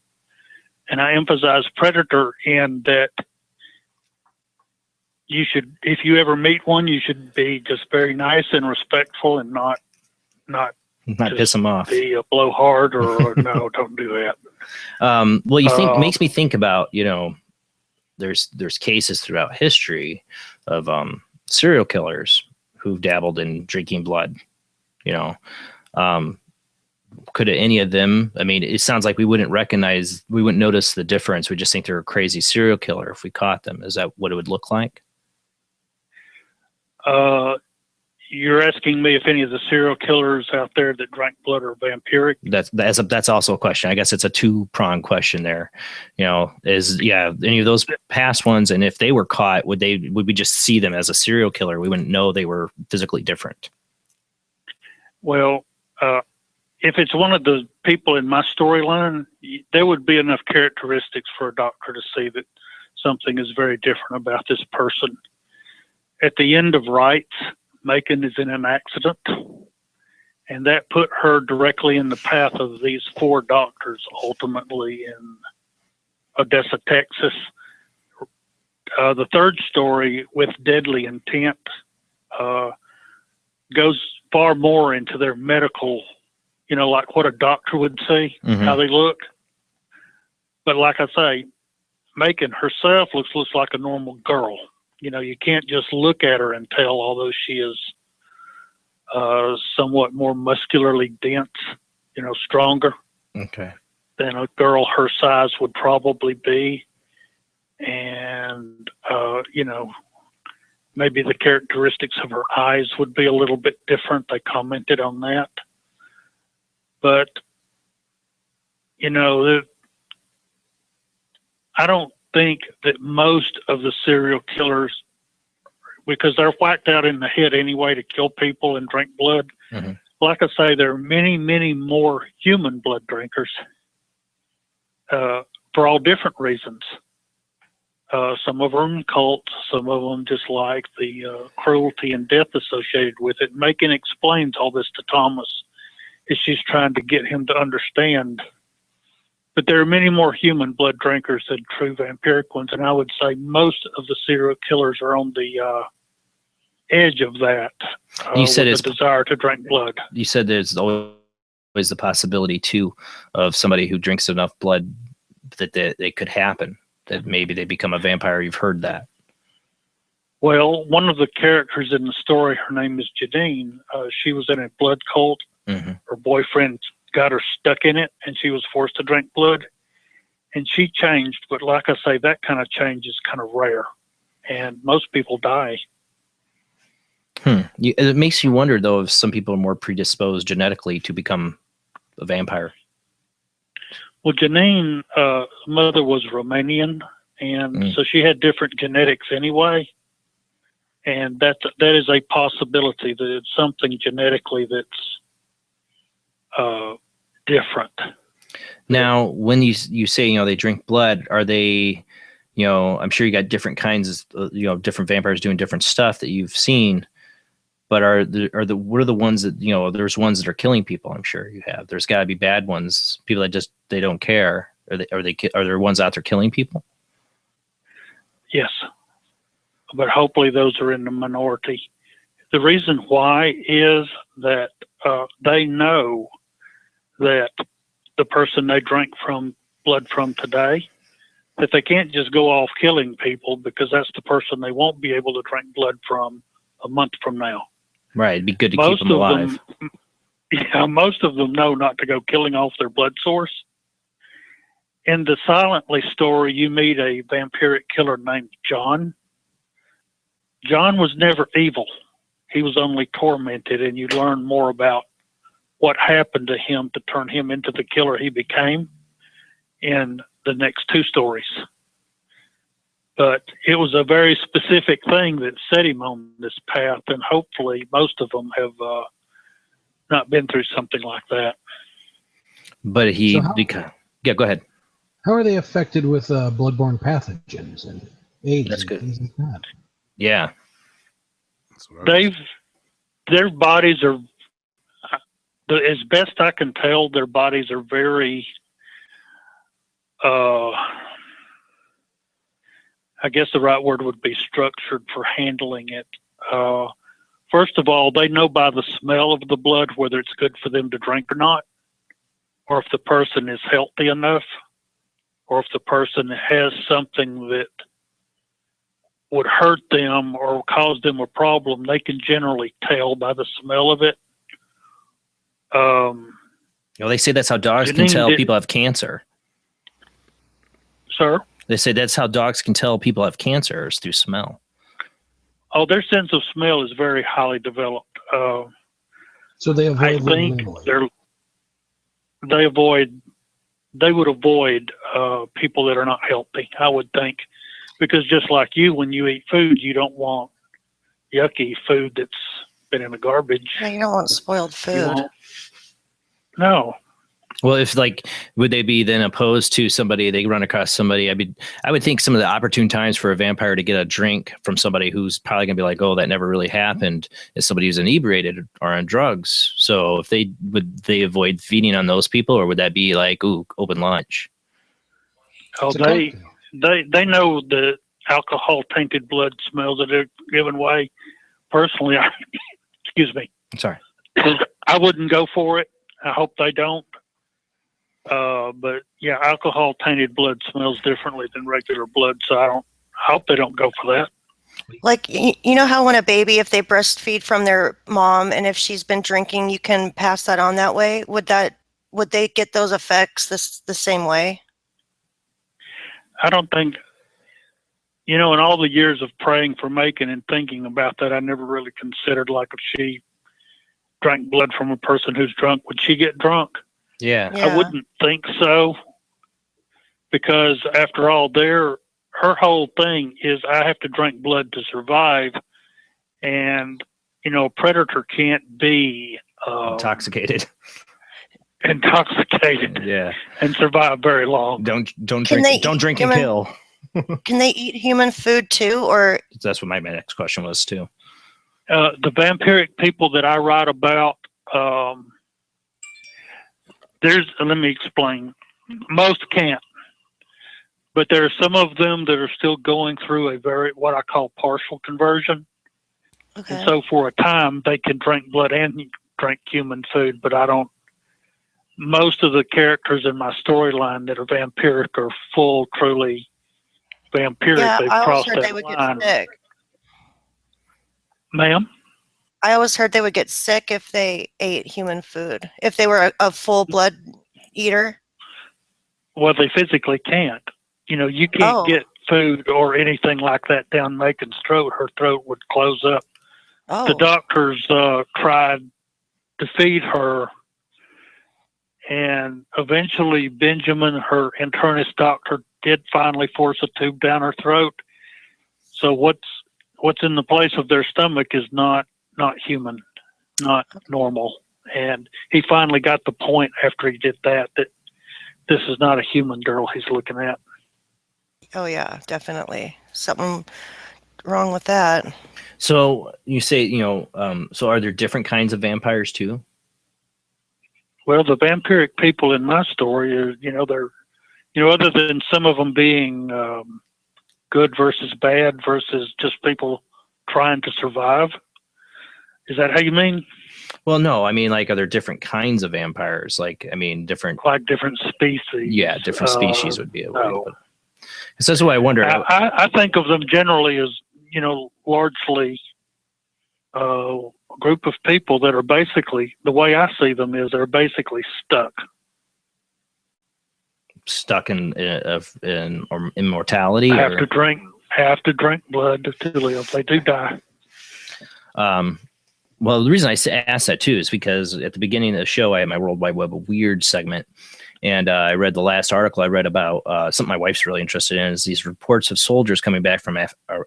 S6: And I emphasize predator in that you should, if you ever meet one, you should be just very nice and respectful and not
S1: piss them off.
S6: Be a blowhard or no, don't do that.
S1: Well, you think makes me think about, there's cases throughout history of serial killers who've dabbled in drinking blood. Could any of them? I mean, it sounds like we wouldn't notice the difference. We just think they're a crazy serial killer if we caught them. Is that what it would look like?
S6: You're asking me if any of the serial killers out there that drank blood are vampiric?
S1: That's also a question. I guess it's a two-pronged question there. Any of those past ones, and if they were caught, would we just see them as a serial killer? We wouldn't know they were physically different.
S6: Well, if it's one of the people in my storyline, there would be enough characteristics for a doctor to see that something is very different about this person. At the end of Rights, Macon is in an accident, and that put her directly in the path of these 4 doctors, ultimately in Odessa, Texas. The third story, With Deadly Intent, goes far more into their medical, like what a doctor would see, how they look. But like I say, Macon herself looks like a normal girl. You can't just look at her and tell, although she is somewhat more muscularly dense, stronger than a girl her size would probably be. And, maybe the characteristics of her eyes would be a little bit different. They commented on that. But, I don't think that most of the serial killers, because they're whacked out in the head anyway to kill people and drink blood. Like I say, there are many, many more human blood drinkers for all different reasons. Some of them cults, some of them just like the cruelty and death associated with it. Macon explains all this to Thomas as she's trying to get him to understand. But there are many more human blood drinkers than true vampiric ones, and I would say most of the serial killers are on the edge of that.
S1: You said it's
S6: the desire to drink blood.
S1: You said there's always the possibility too of somebody who drinks enough blood that it could happen, that maybe they become a vampire. You've heard that.
S6: Well, one of the characters in the story, her name is Janine. She was in a blood cult. Her boyfriend got her stuck in it, and she was forced to drink blood, and she changed. But like I say, that kind of change is kind of rare, and most people die.
S1: It makes you wonder, though, if some people are more predisposed genetically to become a vampire.
S6: Well, Janine, mother was Romanian, and so she had different genetics anyway, and that is a possibility that it's something genetically that's different.
S1: Now, when you say they drink blood, are they, I'm sure you got different kinds of different vampires doing different stuff that you've seen, but what are the ones that there's ones that are killing people? I'm sure you have. There's got to be bad ones, people that just they don't care. Are there ones out there killing people?
S6: Yes, but hopefully those are in the minority. The reason why is that they know that the person they drank blood from today, that they can't just go off killing people, because that's the person they won't be able to drink blood from a month from now.
S1: Right. It'd be good to keep them alive.
S6: Most of them know not to go killing off their blood source. In the Silently story, you meet a vampiric killer named John. John was never evil. He was only tormented, and you learn more about what happened to him to turn him into the killer he became in the next 2 stories. But it was a very specific thing that set him on this path, and hopefully most of them have not been through something like that.
S1: But go ahead.
S3: How are they affected with bloodborne pathogens and AIDS?
S1: That's
S3: and
S1: good.
S3: things like that?
S1: Yeah.
S6: Their bodies are, as best I can tell, their bodies are very, I guess the right word would be structured for handling it. First of all, they know by the smell of the blood whether it's good for them to drink or not, or if the person is healthy enough, or if the person has something that would hurt them or cause them a problem. They can generally tell by the smell of it.
S1: They say that's how dogs can tell people have cancer.
S6: Sir?
S1: They say that's how dogs can tell people have cancer is through smell.
S6: Oh, their sense of smell is very highly developed.
S3: So they avoid
S6: I think they would avoid people that are not healthy, I would think. Because just like you, when you eat food, you don't want yucky food that's been in the garbage.
S2: No, you don't want spoiled food.
S6: No.
S1: Well, if would they be then opposed to somebody, they run across somebody? I would think some of the opportune times for a vampire to get a drink from somebody who's probably going to be like, oh, that never really happened, is somebody who's inebriated or on drugs. So if would they avoid feeding on those people, or would that be like, ooh, open lunch?
S6: Oh, they know that alcohol tainted blood smells that are given away. Personally, excuse me.
S1: Sorry.
S6: I wouldn't go for it. I hope they don't. But yeah, alcohol tainted blood smells differently than regular blood, so I hope they don't go for that.
S2: Like, you know how when a baby, if they breastfeed from their mom and if she's been drinking, you can pass that on that way? Would they get those effects the same way?
S6: I don't think, in all the years of praying for Macon and thinking about that, I never really considered if she drank blood from a person who's drunk, would she get drunk?
S1: Yeah.
S6: I wouldn't think so, because after all, her whole thing is I have to drink blood to survive, and a predator can't be
S1: intoxicated,
S6: yeah, and survive very long.
S1: Don't drink and kill.
S2: Can they eat human food too, or
S1: that's what my next question was too.
S6: The vampiric people that I write about. Let me explain. Most can't, but there are some of them that are still going through what I call partial conversion.
S2: Okay.
S6: And so for a time they can drink blood and drink human food, but I don't. Most of the characters in my storyline that are vampiric are full, truly vampiric.
S2: Yeah,
S6: They've
S2: I always
S6: crossed
S2: heard
S6: that
S2: they would
S6: line.
S2: get sick.
S6: Ma'am?
S2: I always heard they would get sick if they ate human food, if they were a full blood eater.
S6: Well, they physically can't. You can't get food or anything like that down Macon's throat. Her throat would close up.
S2: Oh.
S6: The doctors tried to feed her, and eventually Benjamin, her internist doctor, did finally force a tube down her throat. So what's in the place of their stomach is not human, not normal. And he finally got the point after he did that this is not a human girl he's looking at.
S2: Oh yeah, definitely. Something wrong with that.
S1: So you say, so are there different kinds of vampires too?
S6: Well, the vampiric people in my story are, they're, other than some of them being good versus bad versus just people trying to survive. Is that how you mean?
S1: Well, no, I mean, are there different kinds of vampires? Different
S6: species.
S1: Yeah, different species would be a way to put it. So that's what I wonder.
S6: I think of them generally as, largely a group of people that are basically, the way I see them is they're basically stuck in immortality.
S1: Have
S6: to drink blood to live. They do die.
S1: Well, the reason I asked that too is because at the beginning of the show, I had my World Wide Web of Weird segment, and I read the last article I read about something my wife's really interested in is these reports of soldiers coming back from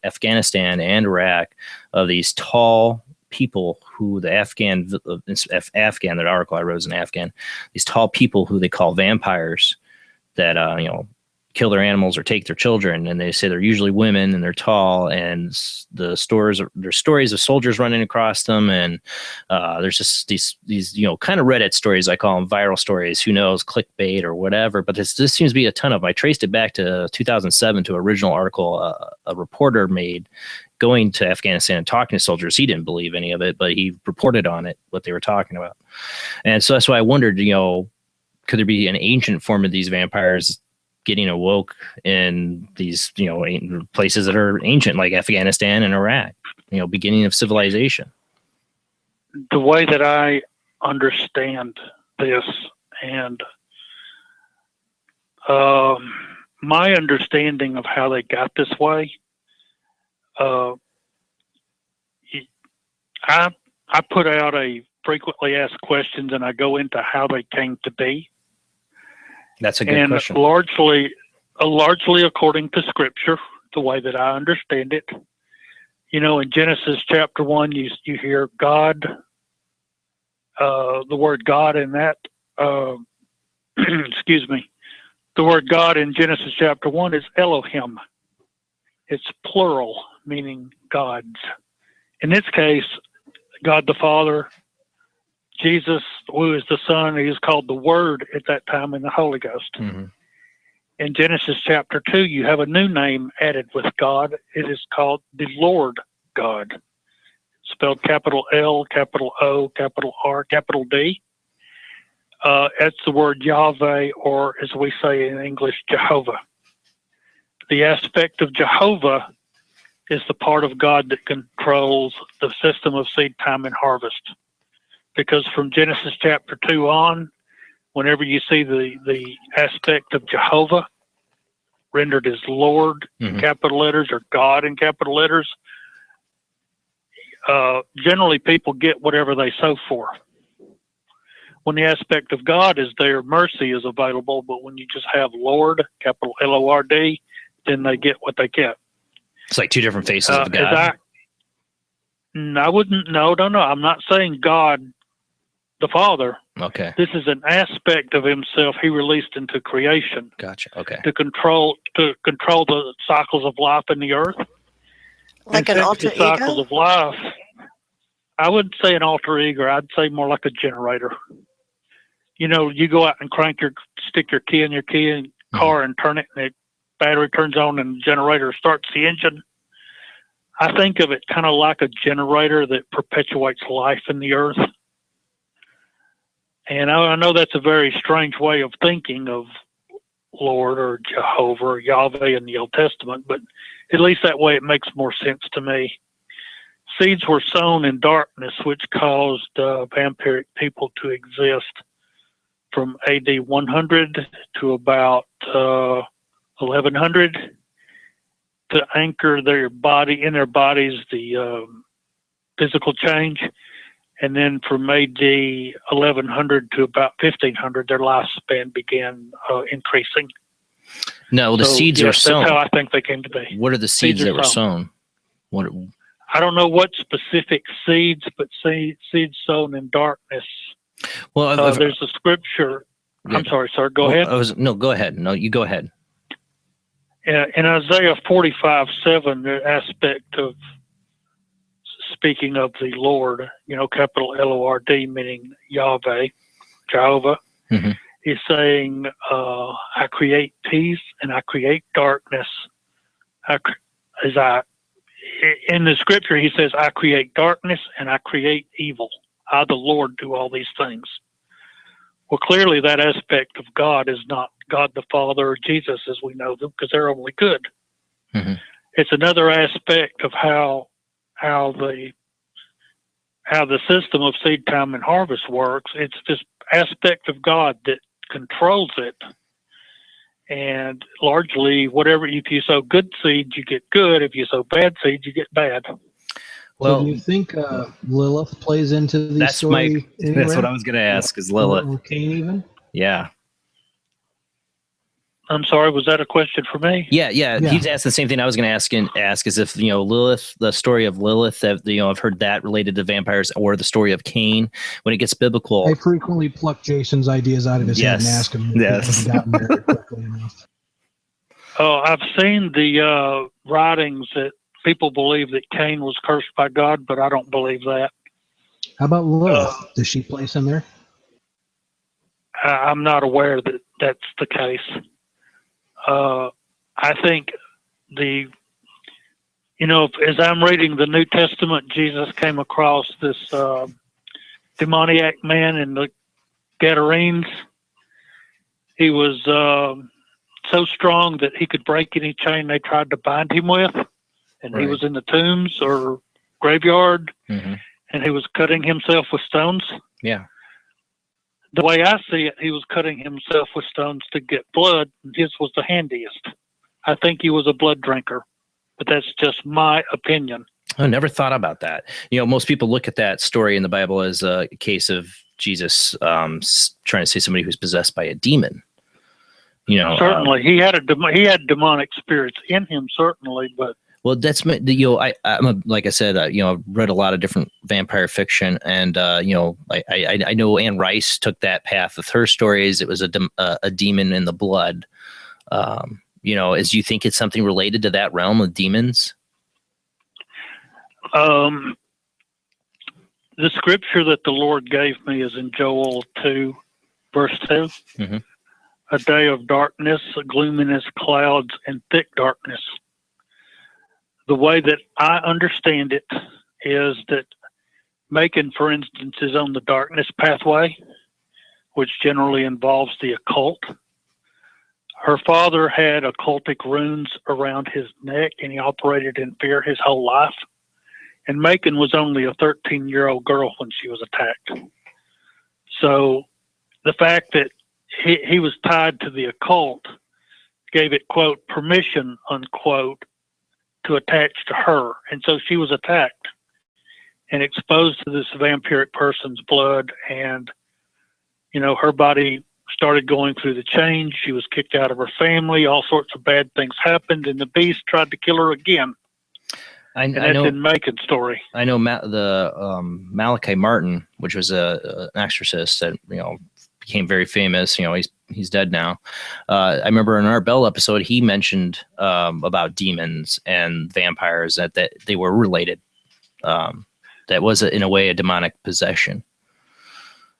S1: Afghanistan and Iraq of these tall people who the Afghan, that article I wrote was in Afghan, these tall people who they call vampires that, kill their animals or take their children, and they say they're usually women and they're tall, and there's stories of soldiers running across them, and there's just these kind of Reddit stories, I call them viral stories, who knows, clickbait or whatever, but this seems to be a ton of them. I traced it back to 2007 to an original article a reporter made going to Afghanistan and talking to soldiers. He didn't believe any of it, but he reported on it, what they were talking about. And so that's why I wondered, could there be an ancient form of these vampires getting awoke in these, places that are ancient, like Afghanistan and Iraq, beginning of civilization?
S6: The way that I understand this, and my understanding of how they got this way, I put out a frequently asked questions, and I go into how they came to be.
S1: That's a good question.
S6: Largely according to Scripture, the way that I understand it. In Genesis chapter 1, you hear God, the word God in that, excuse me, the word God in Genesis chapter 1 is Elohim. It's plural, meaning gods. In this case, God the Father, Jesus, who is the Son, he is called the Word at that time, and the Holy Ghost.
S1: Mm-hmm.
S6: In Genesis chapter 2, you have a new name added with God. It is called the Lord God, spelled capital L, capital O, capital R, capital D. That's the word Yahweh, or as we say in English, Jehovah. The aspect of Jehovah is the part of God that controls the system of seed time and harvest. Because from Genesis chapter 2 on, whenever you see the aspect of Jehovah rendered as Lord in capital letters or God in capital letters, generally people get whatever they sow for. When the aspect of God is there, mercy is available, but when you just have Lord, capital Lord, then they get what they get.
S1: It's like two different faces of God.
S6: I wouldn't, no, I'm not saying God the Father.
S1: Okay.
S6: This is an aspect of himself he released into creation.
S1: Gotcha. Okay.
S6: To control the cycles of life in the earth.
S2: Like an alter ego?
S6: Cycles of life. I wouldn't say an alter ego. I'd say more like a generator. You go out and stick your key in your car and turn it, and the battery turns on and the generator starts the engine. I think of it kind of like a generator that perpetuates life in the earth. And I know that's a very strange way of thinking of Lord or Jehovah or Yahweh in the Old Testament, but at least that way it makes more sense to me. Seeds were sown in darkness, which caused vampiric people to exist from AD 100 to about 1100 to anchor their bodies, the physical change. And then from AD 1100 to about 1500, their lifespan began increasing.
S1: No, the seeds were sown.
S6: That's how I think they came to be.
S1: What are the seeds that were sown?
S6: I don't know what specific seeds, but seeds sown in darkness.
S1: Well,
S6: there's a scripture. Yeah. I'm sorry, sir. Go ahead.
S1: Go ahead. No, you go ahead.
S6: In Isaiah 45:7, the aspect of speaking of the Lord, capital Lord, meaning Yahweh, Jehovah, he's saying, I create peace and I create darkness. In the scripture, he says, I create darkness and I create evil. I, the Lord, do all these things. Well, clearly that aspect of God is not God the Father or Jesus as we know them, because they're only good. It's another aspect of how the system of seed time and harvest works. It's this aspect of God that controls it. And largely, if you sow good seeds, you get good. If you sow bad seeds, you get bad.
S3: Well, do you think Lilith plays into the story?
S1: That's what I was going to ask. Is Lilith
S3: or Cain even?
S1: Yeah.
S6: I'm sorry, was that a question for me?
S1: Yeah. He's asked the same thing I was going to ask is if, Lilith, the story of Lilith, that, I've heard that related to vampires, or the story of Cain, when it gets biblical.
S3: I frequently pluck Jason's ideas out of his head and ask him if he hasn't gotten there quickly enough.
S6: I've seen the writings that people believe that Cain was cursed by God, but I don't believe that.
S3: How about Lilith? Does she place in there?
S6: I'm not aware that that's the case. I think as I'm reading the New Testament, Jesus came across this demoniac man in the Gadarenes. He was so strong that he could break any chain they tried to bind him with, and he
S1: Right.
S6: was in the tombs or graveyard,
S1: Mm-hmm.
S6: and he was cutting himself with stones.
S1: Yeah.
S6: The way I see it, he was cutting himself with stones to get blood, and his was the handiest. I think he was a blood drinker, but that's just my opinion.
S1: I never thought about that. Most people look at that story in the Bible as a case of Jesus trying to say somebody who's possessed by a demon.
S6: Certainly, he had demonic spirits in him. Certainly, but
S1: well, that's like I said, I've read a lot of different vampire fiction, and I know Anne Rice took that path with her stories. It was a demon in the blood. As you think it's something related to that realm of demons.
S6: the scripture that the Lord gave me is in Joel 2, verse 2.
S1: Mm-hmm.
S6: A day of darkness, a gloominess, clouds, and thick darkness. The way that I understand it is that Macon, for instance, is on the darkness pathway, which generally involves the occult. Her father had occultic runes around his neck, and he operated in fear his whole life. And Macon was only a 13-year-old girl when she was attacked. So the fact that he was tied to the occult gave it, quote, permission, unquote, to attach to her. And so she was attacked and exposed to this vampiric person's blood. And, her body started going through the change. She was kicked out of her family. All sorts of bad things happened. And the beast tried to kill her again.
S1: I
S6: that's
S1: know
S6: in Macon's story.
S1: I know Malachi Martin, which was an exorcist that, became very famous. He's dead now. I remember in our Bell episode, he mentioned about demons and vampires, that they were related. That was in a way a demonic possession.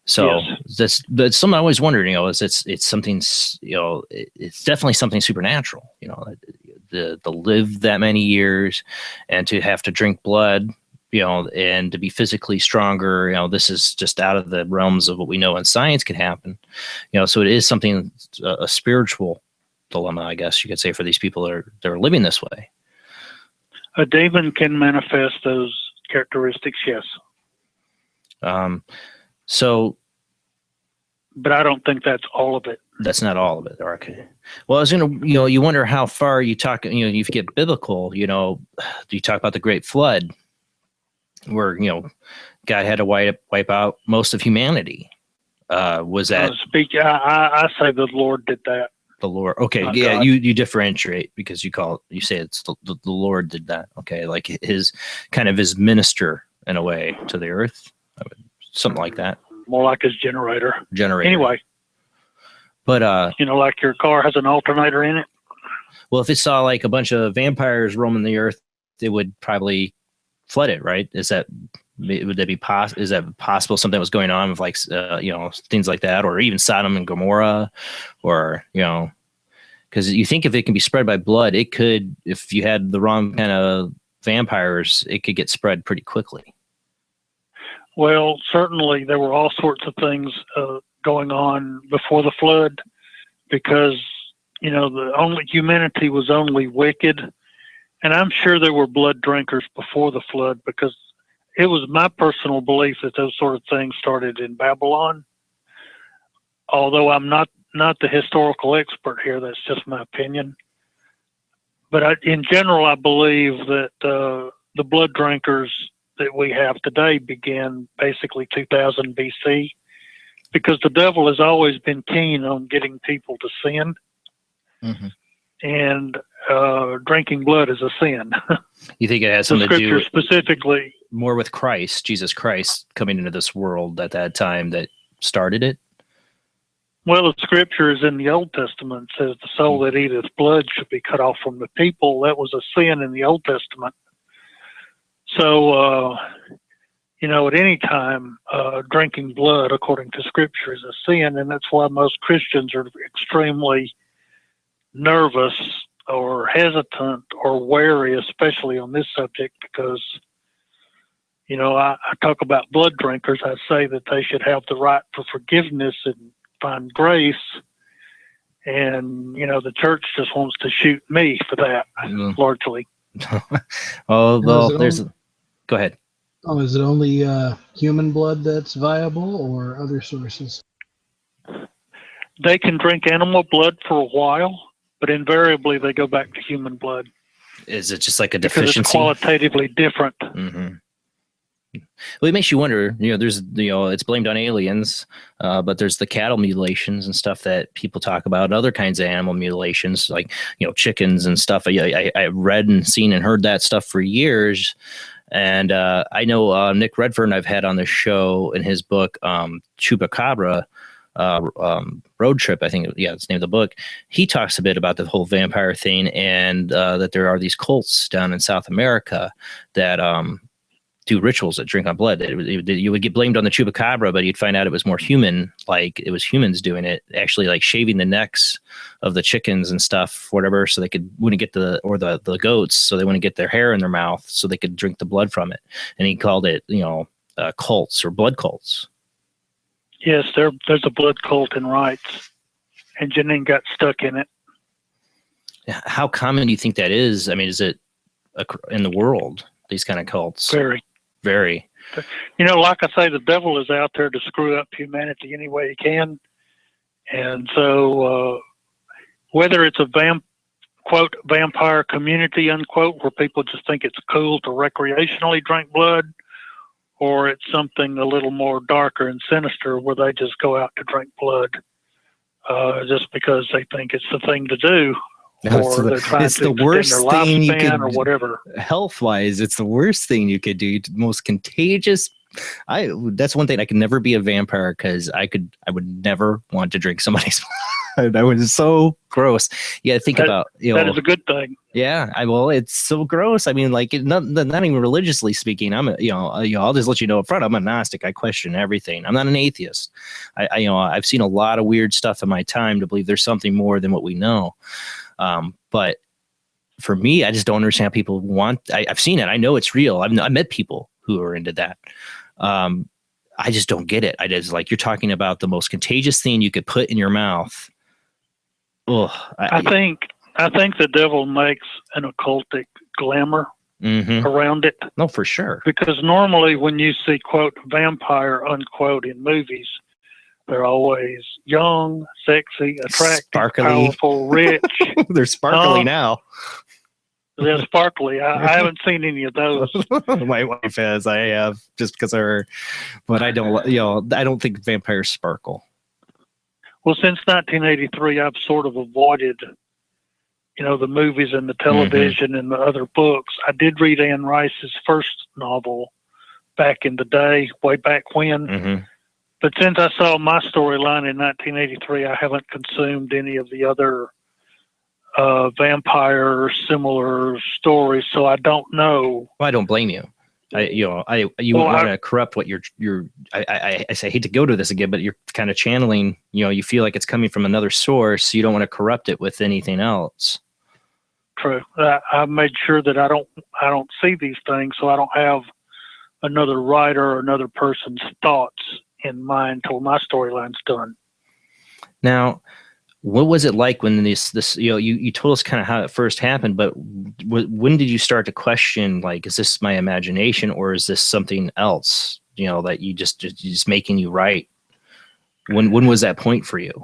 S1: So yes. That's something I always wondered. It's something. It's definitely something supernatural. To live that many years and to have to drink blood. And to be physically stronger, this is just out of the realms of what we know in science can happen. So it is something, a spiritual dilemma, I guess you could say, for these people that are living this way.
S6: A demon can manifest those characteristics, yes. But I don't think that's all of it.
S1: That's not all of it. Okay. Well, I was going to, you wonder how far you talk, you get biblical, do you talk about the Great Flood, where God had to wipe out most of humanity? Was that?
S6: I say the Lord did that.
S1: The Lord. Okay, yeah, God. You differentiate because you say it's the Lord did that. Okay, like his minister in a way to the earth, something like that.
S6: More like his generator.
S1: Anyway, but
S6: like your car has an alternator in it.
S1: Well, if it saw like a bunch of vampires roaming the earth, it would probably flood it, right? Is that possible? Something was going on with things like that, or even Sodom and Gomorrah, or because you think if it can be spread by blood, it could. If you had the wrong kind of vampires, it could get spread pretty quickly.
S6: Well, certainly there were all sorts of things going on before the flood, because humanity was only wicked. And I'm sure there were blood drinkers before the flood, because it was my personal belief that those sort of things started in Babylon. Although I'm not the historical expert here, that's just my opinion. But in general, I believe that the blood drinkers that we have today began basically 2000 BC, because the devil has always been keen on getting people to sin. Mm-hmm. And drinking blood is a sin.
S1: You think it has something to do
S6: specifically
S1: more with Christ, Jesus Christ coming into this world at that time that started it?
S6: Well, the scriptures in the Old Testament says the soul that eateth blood should be cut off from the people. That was a sin in the Old Testament. So, at any time, drinking blood, according to scripture, is a sin. And that's why most Christians are extremely nervous or hesitant or wary, especially on this subject, because, I talk about blood drinkers. I say that they should have the right for forgiveness and find grace. And, the church just wants to shoot me for that, largely.
S1: Oh, well, go ahead.
S3: Oh, is it only human blood that's viable, or other sources?
S6: They can drink animal blood for a while, but invariably they go back to human blood.
S1: Is it just like a
S6: Because
S1: deficiency?
S6: it's qualitatively different.
S1: Mm-hmm. Well, it makes you wonder, there's, it's blamed on aliens, but there's the cattle mutilations and stuff that people talk about, and other kinds of animal mutilations, like, chickens and stuff. I've read and seen and heard that stuff for years. And I know Nick Redfern I've had on the show in his book, Chupacabra, Road Trip, I think, it's the name of the book. He talks a bit about the whole vampire thing, and that there are these cults down in South America that do rituals that drink on blood. You would get blamed on the chupacabra, but you'd find out it was more human, like it was humans doing it, actually, like shaving the necks of the chickens and stuff, whatever, so they wouldn't get the goats, so they wouldn't get their hair in their mouth, so they could drink the blood from it. And he called it, cults or blood cults.
S6: Yes, there's a blood cult in rights, and Janine got stuck in it.
S1: How common do you think that is? I mean, is it in the world, these kind of cults?
S6: Very. Like I say, the devil is out there to screw up humanity any way he can. And so whether it's a quote, vampire community, unquote, where people just think it's cool to recreationally drink blood, or it's something a little more darker and sinister where they just go out to drink blood just because they think it's the thing to do.
S1: No,
S6: or they're trying
S1: it's
S6: to
S1: the worst
S6: extend their
S1: thing you
S6: lifespan
S1: could,
S6: or whatever.
S1: Health-wise, it's the worst thing you could do. Most contagious. That's one thing. I could never be a vampire because I would never want to drink somebody's blood. That was so gross. Yeah, think about
S6: that is a good thing.
S1: Yeah, it's so gross. I mean, like, not even religiously speaking. I'll just let you know up front. I'm a Gnostic. I question everything. I'm not an atheist. I've seen a lot of weird stuff in my time to believe there's something more than what we know. But for me, I just don't understand how people want. I've seen it. I know it's real. I met people who are into that. I just don't get it. I just, like, you're talking about the most contagious thing you could put in your mouth. Oh,
S6: I think the devil makes an occultic glamour around it.
S1: No, for sure.
S6: Because normally when you see, quote, vampire, unquote, in movies, they're always young, sexy, attractive,
S1: sparkly,
S6: powerful, rich.
S1: They're sparkly now.
S6: They're sparkly. I haven't seen any of those.
S1: My wife has. I have, just because of her. But I don't. I don't think vampires sparkle.
S6: Well, since 1983, I've sort of avoided, the movies and the television and the other books. I did read Anne Rice's first novel back in the day, way back when. But since I saw my storyline in 1983, I haven't consumed any of the other vampire similar stories, so I don't know.
S1: Well, I don't blame you. You want to corrupt what I hate to go to this again, but you're kind of channeling. You feel like it's coming from another source. You don't want to corrupt it with anything else.
S6: True. I've made sure that I don't see these things, so I don't have another writer or another person's thoughts in mind until my storyline's done.
S1: Now, what was it like when this you told us kind of how it first happened, but when did you start to question, like, is this my imagination or is this something else, that you just making you write? When was that point for you?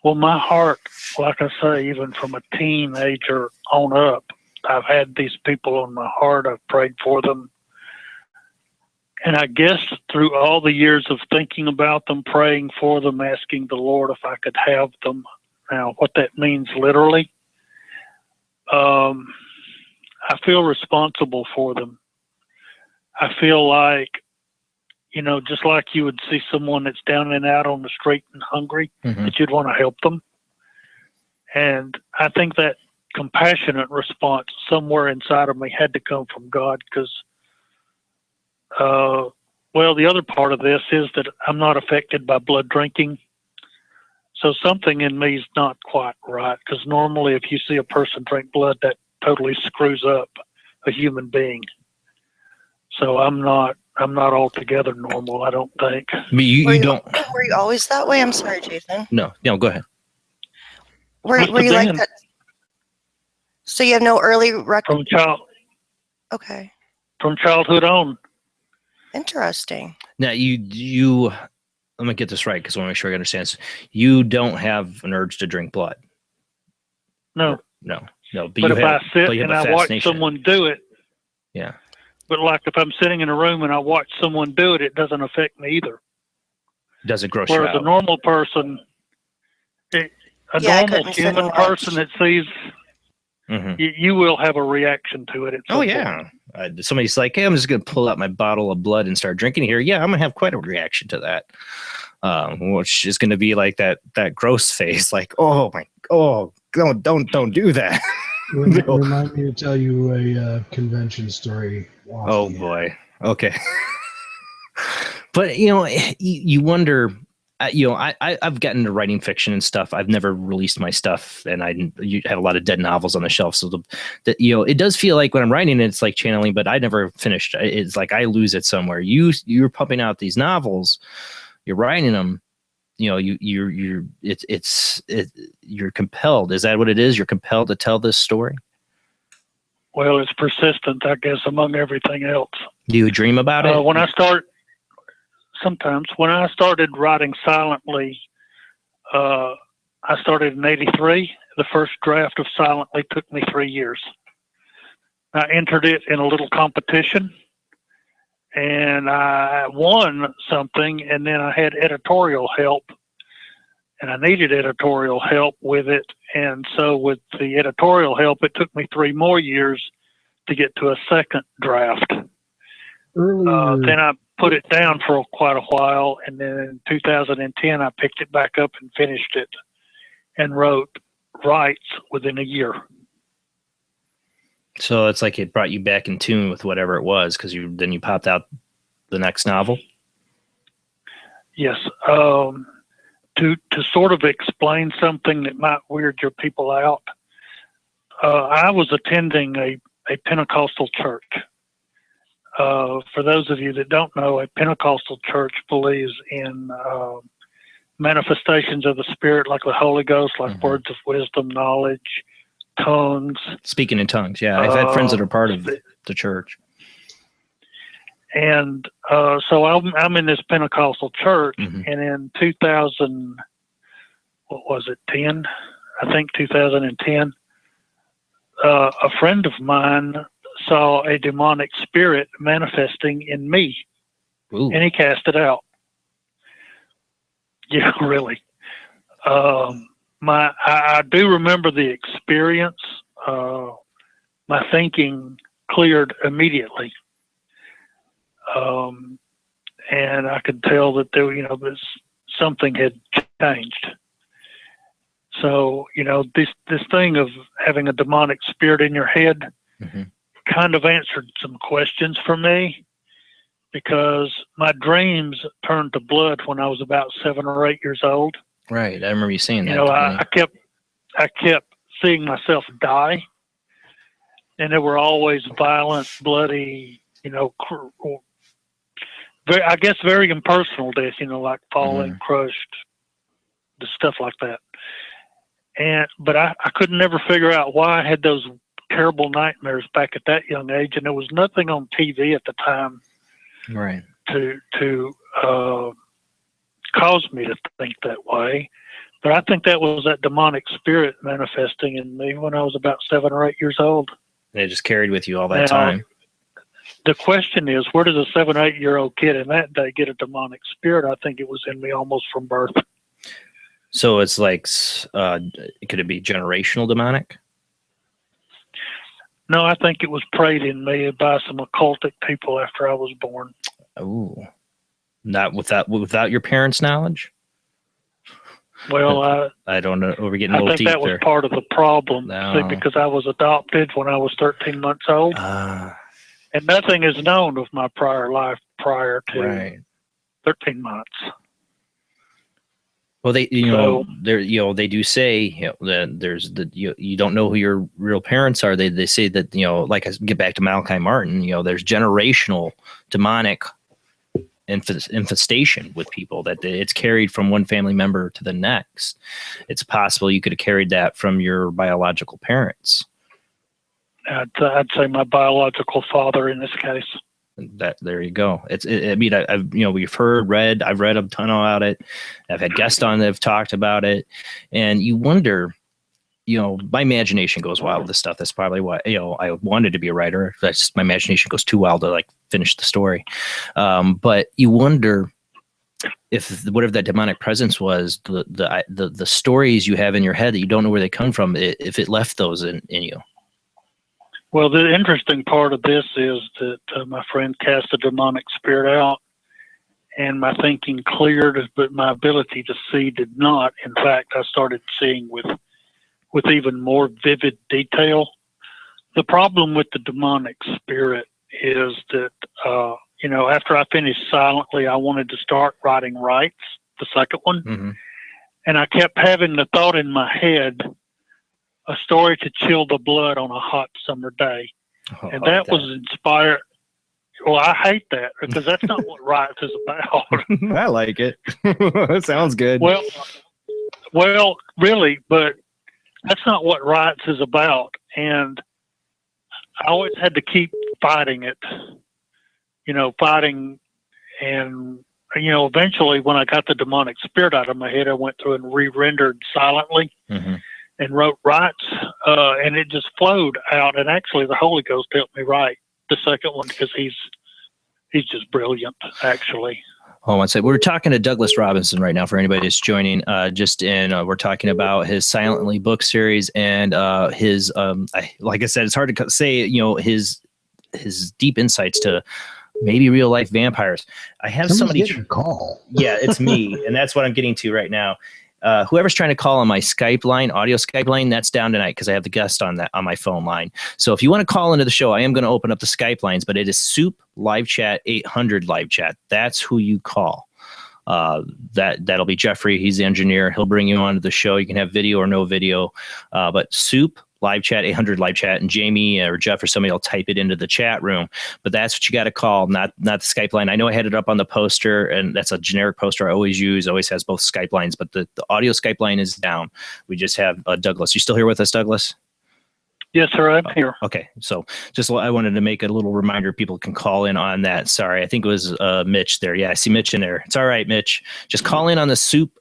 S6: Well, my heart, like I say, even from a teenager on up, I've had these people on my heart. I've prayed for them. And I guess through all the years of thinking about them, praying for them, asking the Lord if I could have them. Now, what that means literally, I feel responsible for them. I feel like, just like you would see someone that's down and out on the street and hungry,
S1: Mhm.
S6: that you'd want to help them. And I think that compassionate response somewhere inside of me had to come from God, because, the other part of this is that I'm not affected by blood drinking. So something in me is not quite right, because normally if you see a person drink blood, that totally screws up a human being. So I'm not altogether normal, I don't think.
S1: I mean, you don't.
S2: Were you always that way? I'm sorry, Jason.
S1: No, go ahead.
S2: Were
S6: Must
S2: you
S6: have
S2: like
S6: been.
S2: that? So you have no early Okay,
S6: From childhood on.
S2: interesting.
S1: Now you. Let me get this right, because I want to make sure I understand this. You don't have an urge to drink blood.
S6: No.
S1: No. But
S6: But if I sit
S1: but you have
S6: and
S1: a
S6: I watch
S1: fascination.
S6: someone do it,
S1: Yeah.
S6: but like if I'm sitting in a room and I watch someone do it, it doesn't affect me either.
S1: Does it gross you
S6: Whereas a
S1: out?
S6: normal person,
S2: I
S6: normal
S2: couldn't sit and
S6: human
S2: watch.
S6: person that sees,
S1: Mhm.
S6: you will have a reaction to it at some
S1: Oh,
S6: point.
S1: yeah. Somebody's like, hey, I'm just going to pull out my bottle of blood and start drinking here. Yeah, I'm going to have quite a reaction to that, which is going to be like that gross face, like, don't do that.
S3: Remind me to tell you a convention story.
S1: Oh, boy. Okay. But, you wonder, I've gotten into writing fiction and stuff. I've never released my stuff, and you have a lot of dead novels on the shelf. So it does feel like when I'm writing it, it's like channeling, but I never finished. It's like I lose it somewhere. You're pumping out these novels, you're writing them. You're compelled. Is that what it is? You're compelled to tell this story.
S6: Well, it's persistent, I guess, among everything else.
S1: Do you dream about it?
S6: Sometimes when I started writing silently, I started in '83. The first draft of Silently took me 3 years. I entered it in a little competition, and I won something, and then I had editorial help, and I needed editorial help with it. And so with the editorial help, it took me 3 more years to get to a second draft. Then I put it down for quite a while, and then in 2010 I picked it back up and finished it and wrote rights within a year.
S1: So it's like it brought you back in tune with whatever it was, because then you popped out the next novel.
S6: Yes. To sort of explain something that might weird your people out, I was attending a Pentecostal church. For those of you that don't know, a Pentecostal church believes in manifestations of the Spirit, like the Holy Ghost, like words of wisdom, knowledge, tongues.
S1: Speaking in tongues, yeah. I've had friends that are part of the church.
S6: And so I'm in this Pentecostal church,
S1: Mm-hmm.
S6: and in 2000, what was it, 10? I think 2010, a friend of mine saw a demonic spirit manifesting in me.
S1: Ooh.
S6: And he cast it out. Yeah, really. I do remember the experience. My thinking cleared immediately. And I could tell that something had changed. So, this thing of having a demonic spirit in your head kind of answered some questions for me, because my dreams turned to blood when I was about 7 or 8 years old.
S1: Right. I remember you saying that.
S6: I kept seeing myself die, and they were always violent, bloody, I guess very impersonal death, like falling, crushed, the stuff like that. But I could never figure out why I had those terrible nightmares back at that young age, and there was nothing on TV at the time,
S1: right,
S6: to cause me to think that way. But I think that was that demonic spirit manifesting in me when I was about 7 or 8 years old.
S1: And it just carried with you all that time.
S6: The question is, where does a 7 or 8 year old kid in that day get a demonic spirit? I think it was in me almost from birth.
S1: So it's like, could it be generational demonic?
S6: No, I think it was preyed in me by some occultic people after I was born.
S1: Ooh. Not without your parents' knowledge.
S6: Well,
S1: I don't know. We're getting a
S6: I
S1: little
S6: think
S1: deep
S6: that was
S1: there.
S6: part of the problem.
S1: No.
S6: See, because I was adopted when I was 13 months old, and nothing is known of my prior life prior to
S1: Right.
S6: 13 months.
S1: Well, they they do say that there's you don't know who your real parents are. They say that like I get back to Malachi Martin. There's generational demonic infestation with people, that it's carried from one family member to the next. It's possible you could have carried that from your biological parents.
S6: I'd say my biological father in this case.
S1: That there you go. We've read a ton about it. I've had guests on that have talked about it, and you wonder. My imagination goes wild with this stuff. That's probably why I wanted to be a writer. That's my imagination goes too wild to like finish the story. But you wonder if whatever that demonic presence was, the stories you have in your head that you don't know where they come from, if it left those in you.
S6: Well, the interesting part of this is that my friend cast a demonic spirit out, and my thinking cleared, but my ability to see did not. In fact, I started seeing with even more vivid detail. The problem with the demonic spirit is that, after I finished Silently, I wanted to start writing Rights, the second one.
S1: Mm-hmm.
S6: And I kept having the thought in my head, a story to chill the blood on a hot summer day. And that was inspired. Well, I hate that because that's not what Rights is about.
S1: I like it. That sounds good.
S6: Well, really, but that's not what Rights is about. And I always had to keep fighting it, and, eventually when I got the demonic spirit out of my head, I went through and re-rendered Silently and wrote Rights, and it just flowed out. And actually the Holy Ghost helped me write the second one because he's just brilliant, actually.
S1: Hold on one second. We're talking to Douglas Robinson right now for anybody that's joining. We're talking about his Silently book series and his, like I said, it's hard to say, his deep insights to maybe real life vampires. I have somebody
S3: getting a call.
S1: Yeah, it's me, and that's what I'm getting to right now. Whoever's trying to call on my Skype line, audio Skype line, that's down tonight because I have the guest on my phone line. So if you want to call into the show, I am going to open up the Skype lines, but it is Soup Live Chat 800 Live Chat. That's who you call. That'll be Jeffrey. He's the engineer. He'll bring you onto the show. You can have video or no video, but Soup Live Chat 800 Live Chat, and Jamie or Jeff or somebody will type it into the chat room. But that's what you got to call, not the Skype line. I know I had it up on the poster, and that's a generic poster I always use. Always has both Skype lines, but the audio Skype line is down. We just have Douglas. You still here with us, Douglas?
S6: Yes, sir. I'm here.
S1: Okay, so I wanted to make a little reminder. People can call in on that. Sorry, I think it was Mitch there. Yeah, I see Mitch in there. It's all right, Mitch. Just call in on the Soup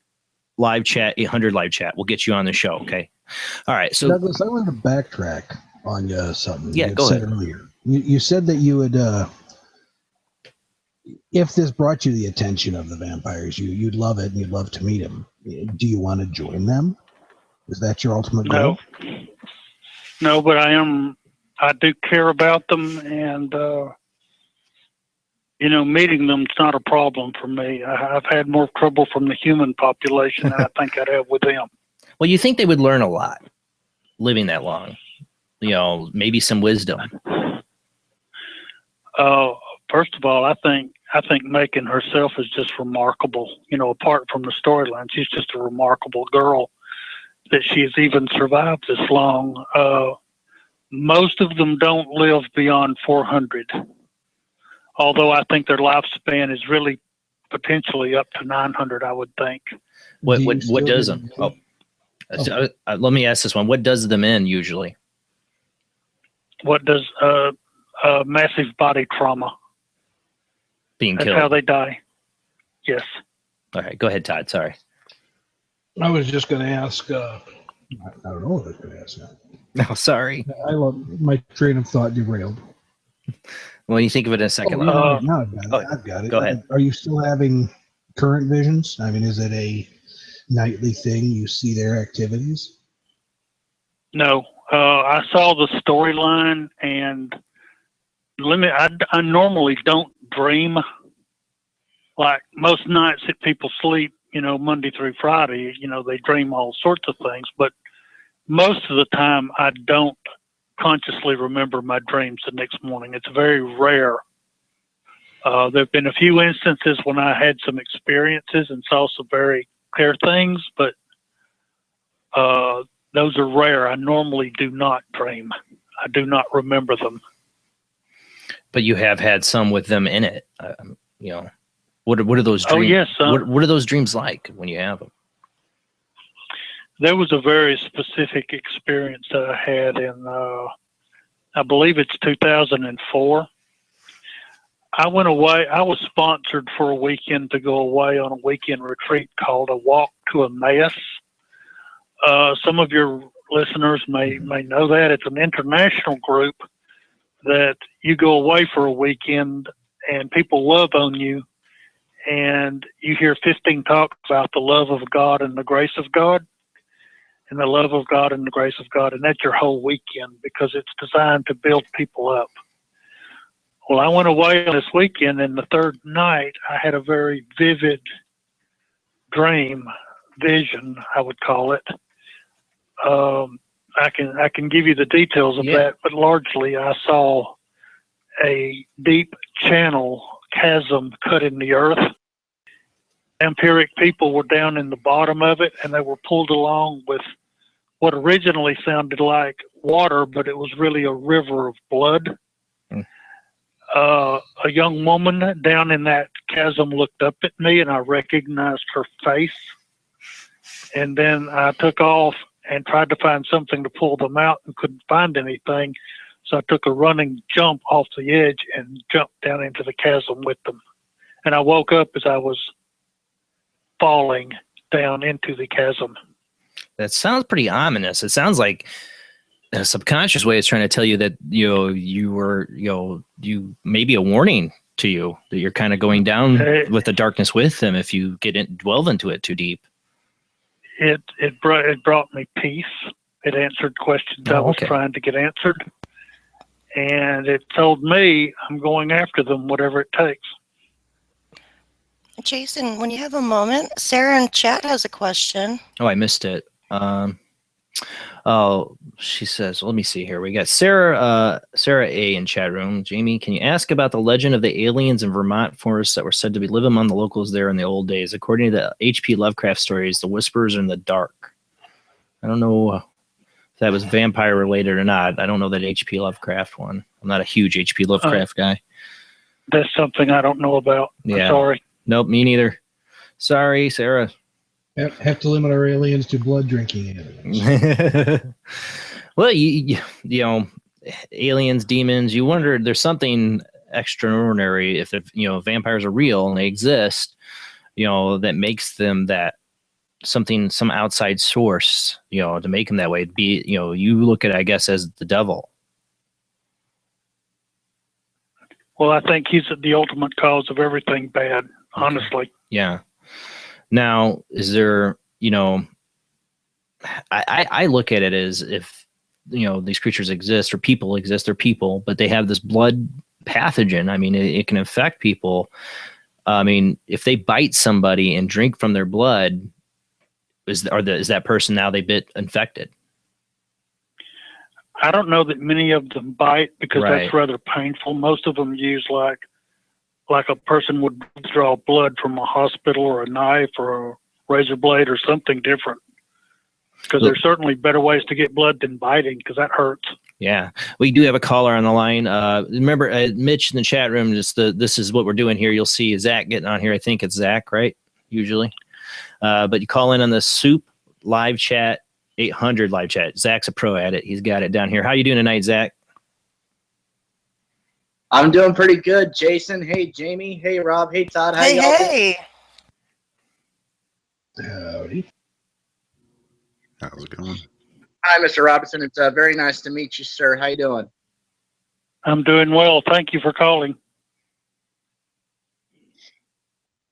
S1: Live Chat 800 Live Chat. We'll get you on the show. Okay. All right. So
S3: Douglas, I wanted to backtrack on you something.
S1: Yeah,
S3: you
S1: go
S3: said
S1: ahead.
S3: Earlier. You said that you would, if this brought you the attention of the vampires, you'd love it and you'd love to meet them. Do you want to join them? Is that your ultimate goal?
S6: No, but I do care about them, and meeting them's not a problem for me. I've had more trouble from the human population than I think I'd have with them.
S1: well, you think they would learn a lot living that long? Maybe some wisdom.
S6: First of all, I think Macon herself is just remarkable. Apart from the storyline, she's just a remarkable girl that she's even survived this long. Most of them don't live beyond 400, although I think their lifespan is really potentially up to 900, I would think.
S1: What does them? Let me ask this one. What does them in usually?
S6: What does massive body trauma?
S1: Being
S6: That's
S1: killed.
S6: how they die. Yes.
S1: All right, go ahead, Todd. Sorry.
S3: I was just going to ask. I don't know what I was going to ask now.
S1: No, sorry.
S3: I love my train of thought derailed.
S1: When you think of it in a second.
S3: Now I've got it.
S1: Go ahead.
S3: Are you still having current visions? I mean, is it a nightly thing? You see their activities?
S6: No. I saw the storyline, and I normally don't dream like most nights that people sleep, Monday through Friday, they dream all sorts of things, but most of the time I don't consciously remember my dreams the next morning. It's very rare. There have been a few instances when I had some experiences and saw some very clear things, but those are rare. I normally do not dream. I do not remember them.
S1: But you have had some with them in it. What are those dreams?
S6: Oh, yes.
S1: What are those dreams like when you have them?
S6: There was a very specific experience that I had in, I believe it's 2004. I went away. I was sponsored for a weekend to go away on a weekend retreat called A Walk to Emmaus. Some of your listeners may know that. It's an international group that you go away for a weekend and people love on you, and you hear 15 talks about the love of God and the grace of God, and the love of God and the grace of God, and that's your whole weekend because it's designed to build people up. Well, I went away on this weekend, and the third night I had a very vivid vision, I would call it. I can give you the details of that, but largely I saw a deep chasm cut in the earth. Vampyric people were down in the bottom of it, and they were pulled along with what originally sounded like water, but it was really a river of blood. A young woman down in that chasm looked up at me, and I recognized her face. And then I took off and tried to find something to pull them out and couldn't find anything. So I took a running jump off the edge and jumped down into the chasm with them. And I woke up as I was falling down into the chasm.
S1: That sounds pretty ominous. It sounds like a subconscious way is trying to tell you that you maybe a warning to you that you're kind of going down with the darkness with them if you delve into it too deep.
S6: It brought me peace. It answered questions I was trying to get answered, and it told me I'm going after them, whatever it takes.
S2: Jason, when you have a moment, Sarah in chat has a question.
S1: Oh, I missed it. She says, let me see here. We got Sarah A in chat room. Jamie, can you ask about the legend of the aliens in Vermont forests that were said to be living among the locals there in the old days? According to the H.P. Lovecraft stories, the whispers are in the dark. I don't know if that was vampire related or not. I don't know that H.P. Lovecraft one. I'm not a huge H.P. Lovecraft guy.
S6: That's something I don't know about.
S1: Yeah.
S6: I'm sorry.
S1: Nope, me neither. Sorry, Sarah.
S3: Have to limit our aliens to blood drinking aliens.
S1: Well, you know, aliens, demons. You wonder there's something extraordinary if vampires are real and they exist. That makes them some outside source. To make them that way. You look at it, I guess, as the devil.
S6: Well, I think he's the ultimate cause of everything bad. Honestly.
S1: Yeah. Now, is there, I look at it as if, these creatures exist or people exist, they're people, but they have this blood pathogen. I mean, it can affect people. I mean, if they bite somebody and drink from their blood, is that person now they bit infected?
S6: I don't know that many of them bite because
S1: Right.
S6: that's rather painful. Most of them use like a person would draw blood from a hospital or a knife or a razor blade or something different. Because there's certainly better ways to get blood than biting because that hurts.
S1: Yeah, we do have a caller on the line. Remember, Mitch in the chat room, this is what we're doing here. You'll see Zach getting on here. I think it's Zach, right? Usually. But you call in on the Soup live chat, 800 live chat. Zach's a pro at it. He's got it down here. How you doing tonight, Zach?
S7: I'm doing pretty good, Jason. Hey, Jamie. Hey, Rob. Hey, Todd. How y'all doing?
S3: Howdy.
S4: How's it going?
S7: Hi, Mr. Robinson. It's very nice to meet you, sir. How you doing?
S6: I'm doing well. Thank you for calling.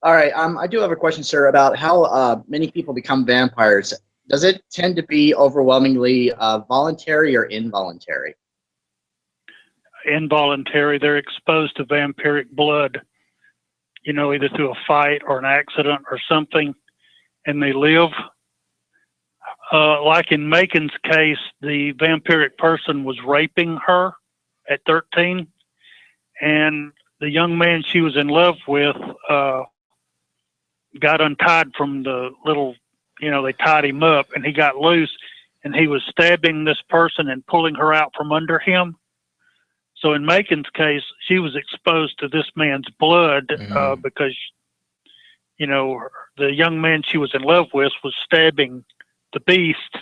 S7: All right. I do have a question, sir, about how many people become vampires. Does it tend to be overwhelmingly voluntary or involuntary?
S6: Involuntary. They're exposed to vampiric blood. either through a fight or an accident or something, and they live. Like in Macon's case, the vampiric person was raping her at 13, and the young man she was in love with got untied from the little, they tied him up, and he got loose, and he was stabbing this person and pulling her out from under him. So in Macon's case, she was exposed to this man's blood because, the young man she was in love with was stabbing the beast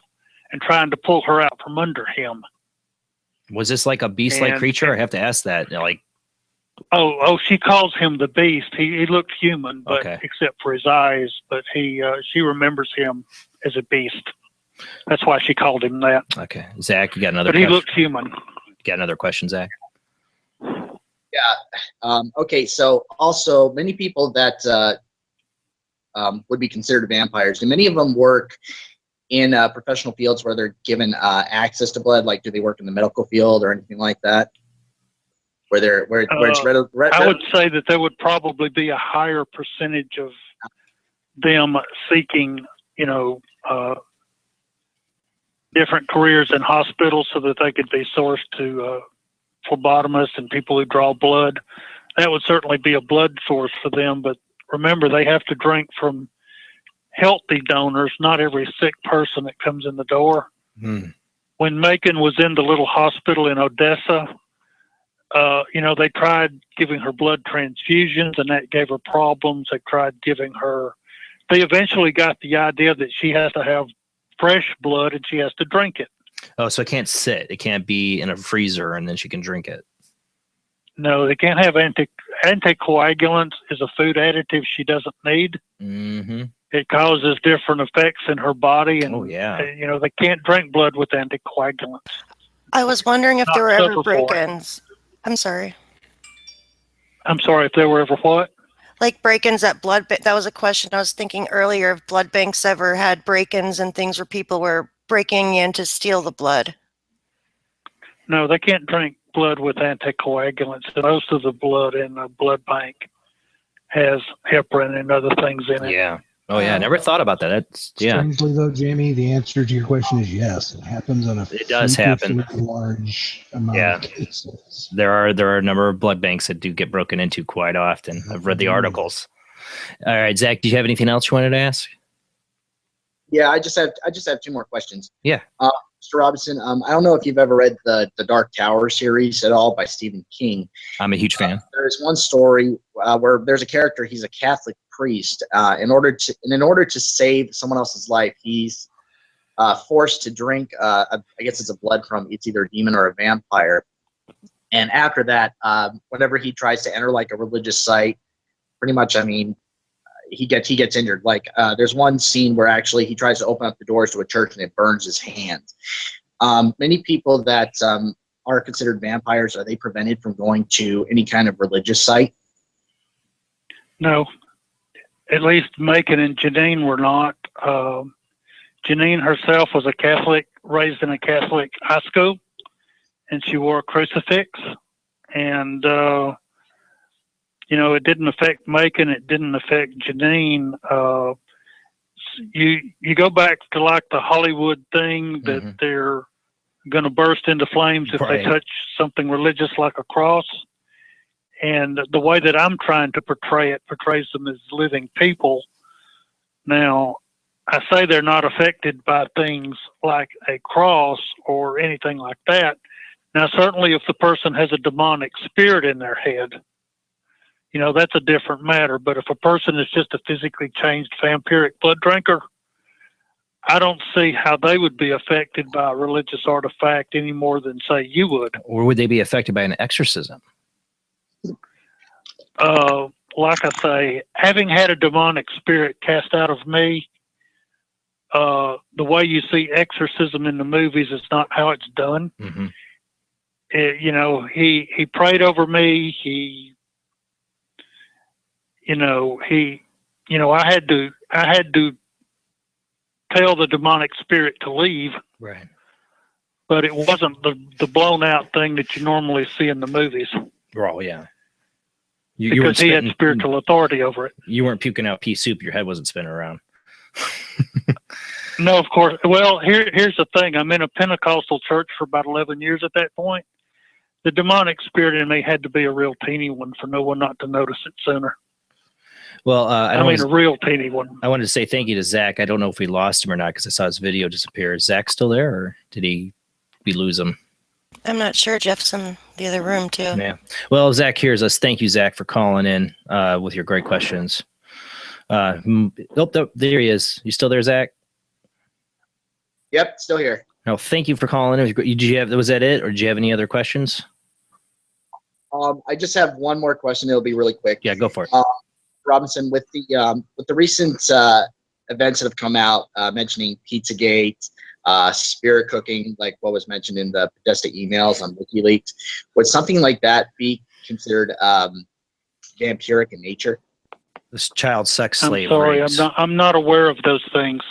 S6: and trying to pull her out from under him.
S1: Was this like a beast-like creature? I have to ask that.
S6: Oh, she calls him the beast. He looked human, but
S1: Okay.
S6: except for his eyes. But she remembers him as a beast. That's why she called him that.
S1: Okay, Zach, you got another?
S6: But he
S1: question?
S6: looked human.
S1: Got another question, Zach?
S7: Yeah. Okay. So also, many people that would be considered vampires, do many of them work in professional fields where they're given access to blood? Like, do they work in the medical field or anything like that? Where it's
S6: I would say that there would probably be a higher percentage of them seeking, different careers in hospitals so that they could be sourced to phlebotomists and people who draw blood. That would certainly be a blood source for them. But remember, they have to drink from healthy donors, not every sick person that comes in the door. When Macon was in the little hospital in Odessa, they tried giving her blood transfusions, and that gave her problems. They eventually got the idea that she has to have fresh blood and she has to drink it.
S1: Oh, so it can't sit. It can't be in a freezer and then she can drink it.
S6: No, they can't have anticoagulants is a food additive she doesn't need.
S1: Mm-hmm.
S6: It causes different effects in her body, and they can't drink blood with anticoagulants.
S2: I was wondering if
S6: Not
S2: there were ever
S6: suffer for it.
S2: break-ins. I'm sorry.
S6: If there were ever what?
S2: Like break-ins at blood bank. That was a question I was thinking earlier. If blood banks ever had break-ins and things where people were breaking in to steal the blood.
S6: No, they can't drink blood with anticoagulants. Most of the blood in a blood bank has heparin and other things in it.
S1: Yeah. Oh, yeah. I never thought about that. That's
S3: Strangely, though, Jamie, the answer to your question is yes. It happens on
S1: It does happen.
S3: Large amount of cases.
S1: There are a number of blood banks that do get broken into quite often. I've read the articles. All right, Zach, do you have anything else you wanted to ask?
S7: Yeah, I just have two more questions.
S1: Yeah.
S7: Mr. Robinson, I don't know if you've ever read the Dark Tower series at all by Stephen King.
S1: I'm a huge fan.
S7: There's one story where there's a character. He's a Catholic priest. In order to save someone else's life, he's forced to drink. I guess it's a blood from. It's either a demon or a vampire. And after that, whenever he tries to enter like a religious site, pretty much, he gets injured. Like there's one scene where actually he tries to open up the doors to a church and it burns his hand. Many people that are considered vampires, are they prevented from going to any kind of religious site?
S6: No, at least Macon and Janine were not. Janine herself was a Catholic, raised in a Catholic high school, and she wore a crucifix. And it didn't affect Macon. It didn't affect Janine. You go back to like the Hollywood thing that they're going to burst into flames if they touch something religious like a cross. And the way that I'm trying to portrays them as living people. Now, I say they're not affected by things like a cross or anything like that. Now, certainly if the person has a demonic spirit in their head, that's a different matter. But if a person is just a physically changed vampiric blood drinker, I don't see how they would be affected by a religious artifact any more than, say, you would.
S1: Or would they be affected by an exorcism?
S6: Like I say, having had a demonic spirit cast out of me, the way you see exorcism in the movies is not how it's done.
S1: Mm-hmm.
S6: He prayed over me. I had to tell the demonic spirit to leave.
S1: Right.
S6: But it wasn't the blown out thing that you normally see in the movies.
S1: Oh, yeah. You weren't
S6: because he had
S1: spitting-
S6: spiritual authority over it.
S1: You weren't puking out pea soup. Your head wasn't spinning around.
S6: No, of course. Well, here's the thing. I'm in a Pentecostal church for about 11 years at that point. The demonic spirit in me had to be a real teeny one for no one not to notice it sooner.
S1: Well,
S6: I mean, a real teeny one.
S1: I wanted to say thank you to Zach. I don't know if we lost him or not because I saw his video disappear. Is Zach still there, or did we lose him?
S2: I'm not sure. Jeff's in the other room too.
S1: Yeah. Well, Zach hears us. Thank you, Zach, for calling in with your great questions. There he is. You still there, Zach?
S7: Yep, still here.
S1: No, thank you for calling in. Was that it, or did you have any other questions?
S7: I just have one more question. It'll be really quick.
S1: Yeah, go for it.
S7: Robinson, with the recent events that have come out mentioning Pizzagate, spirit cooking, like what was mentioned in the Podesta emails on WikiLeaks, would something like that be considered vampiric in nature?
S1: This child sex
S6: I'm
S1: slave.
S6: sorry,
S1: rings.
S6: I'm not aware of those things.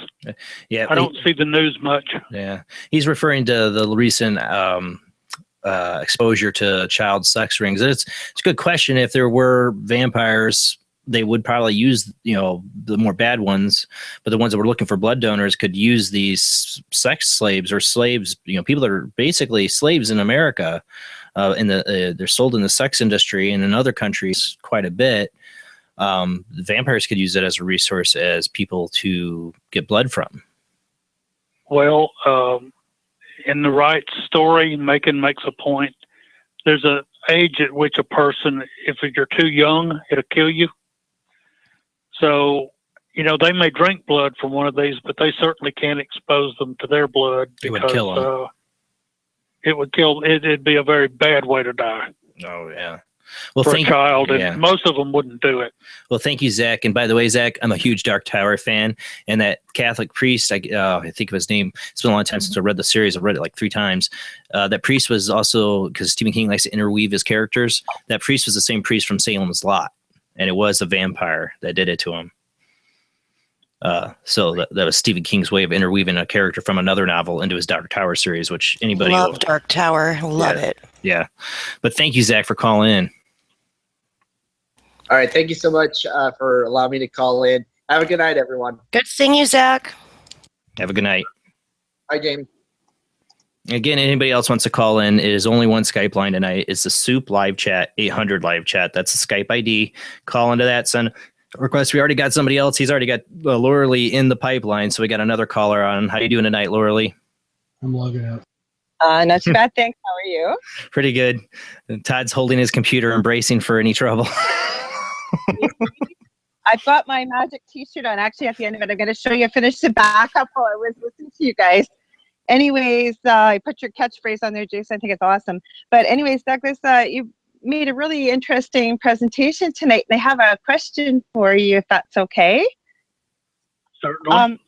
S1: Yeah,
S6: I don't see the news much.
S1: Yeah, he's referring to the recent exposure to child sex rings. It's a good question. If there were vampires, they would probably use the more bad ones, but the ones that were looking for blood donors could use these sex slaves or slaves. People that are basically slaves in America. They're sold in the sex industry and in other countries quite a bit. Vampires could use it as a resource as people to get blood from.
S6: Well, in the right story, Macon makes a point. There's an age at which a person, if you're too young, it'll kill you. So, they may drink blood from one of these, but they certainly can't expose them to their blood.
S1: It would kill them.
S6: It would kill. It'd be a very bad way to die.
S1: Oh, yeah. Well,
S6: for a child, and
S1: yeah.
S6: most of them wouldn't do it.
S1: Well, thank you, Zach. And by the way, Zach, I'm a huge Dark Tower fan, and that Catholic priest, I think of his name. It's been a long time since I read the series. I've read it like 3 times. That priest was also, because Stephen King likes to interweave his characters. That priest was the same priest from Salem's Lot, and it was a vampire that did it to him. So that was Stephen King's way of interweaving a character from another novel into his Dark Tower series, which anybody
S2: love Dark Tower, love it.
S1: Yeah, but thank you, Zach, for calling in.
S7: All right, thank you so much for allowing me to call in. Have a good night, everyone.
S2: Good seeing you, Zach.
S1: Have a good night.
S7: Bye, Jamie.
S1: Again, anybody else wants to call in, it is only one Skype line tonight. It's the Soup live chat, 800 live chat. That's the Skype ID. Call into that, send request. We already got somebody else. He's already got Laura Lee in the pipeline, so we got another caller on. How you doing tonight, Laura Lee?
S3: I'm logging out.
S8: Not too bad, thanks. How are you?
S1: Pretty good. Todd's holding his computer and bracing for any trouble.
S8: I've got my magic t-shirt on. Actually, at the end of it, I'm going to show you. I finished the backup while I was listening to you guys. Anyways, I put your catchphrase on there, Jason. I think it's awesome. But anyways, Douglas, you made a really interesting presentation tonight. And I have a question for you, if that's okay.
S6: Certainly.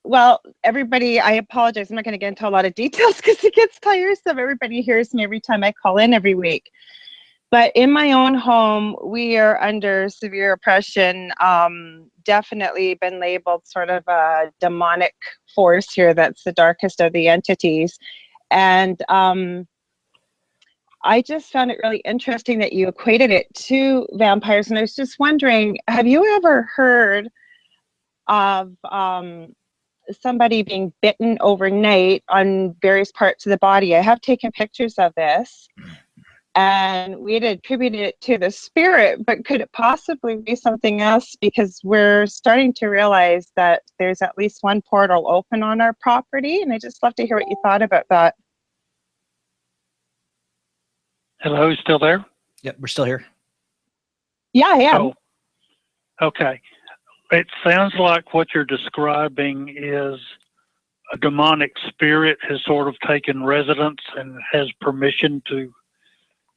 S8: Well, everybody, I apologize. I'm not going to get into a lot of details because it gets tiresome. Everybody hears me every time I call in every week. But in my own home, we are under severe oppression. Definitely been labeled sort of a demonic force here that's the darkest of the entities. And I just found it really interesting that you equated it to vampires. And I was just wondering, have you ever heard of somebody being bitten overnight on various parts of the body? I have taken pictures of this. And we had attributed it to the spirit, but could it possibly be something else? Because we're starting to realize that there's at least one portal open on our property, and I'd just love to hear what you thought about that.
S6: Hello, you still there?
S1: Yep, we're still here.
S8: Yeah, I am.
S6: Oh, okay. It sounds like what you're describing is a demonic spirit has sort of taken residence and has permission to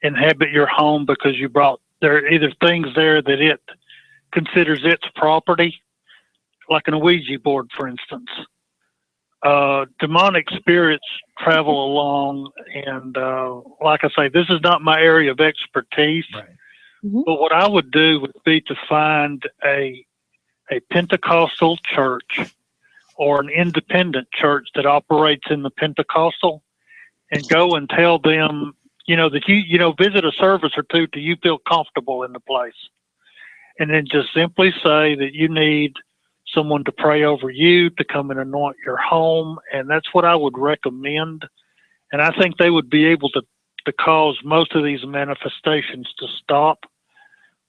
S6: inhabit your home because you brought there either things there that it considers its property, like an Ouija board, for instance. Demonic spirits travel along, and like I say, this is not my area of expertise.
S1: Right.
S8: Mm-hmm.
S6: But what I would do would be to find a Pentecostal church or an independent church that operates in the Pentecostal, and go and tell them that you visit a service or two till you feel comfortable in the place. And then just simply say that you need someone to pray over you, to come and anoint your home. And that's what I would recommend. And I think they would be able to cause most of these manifestations to stop.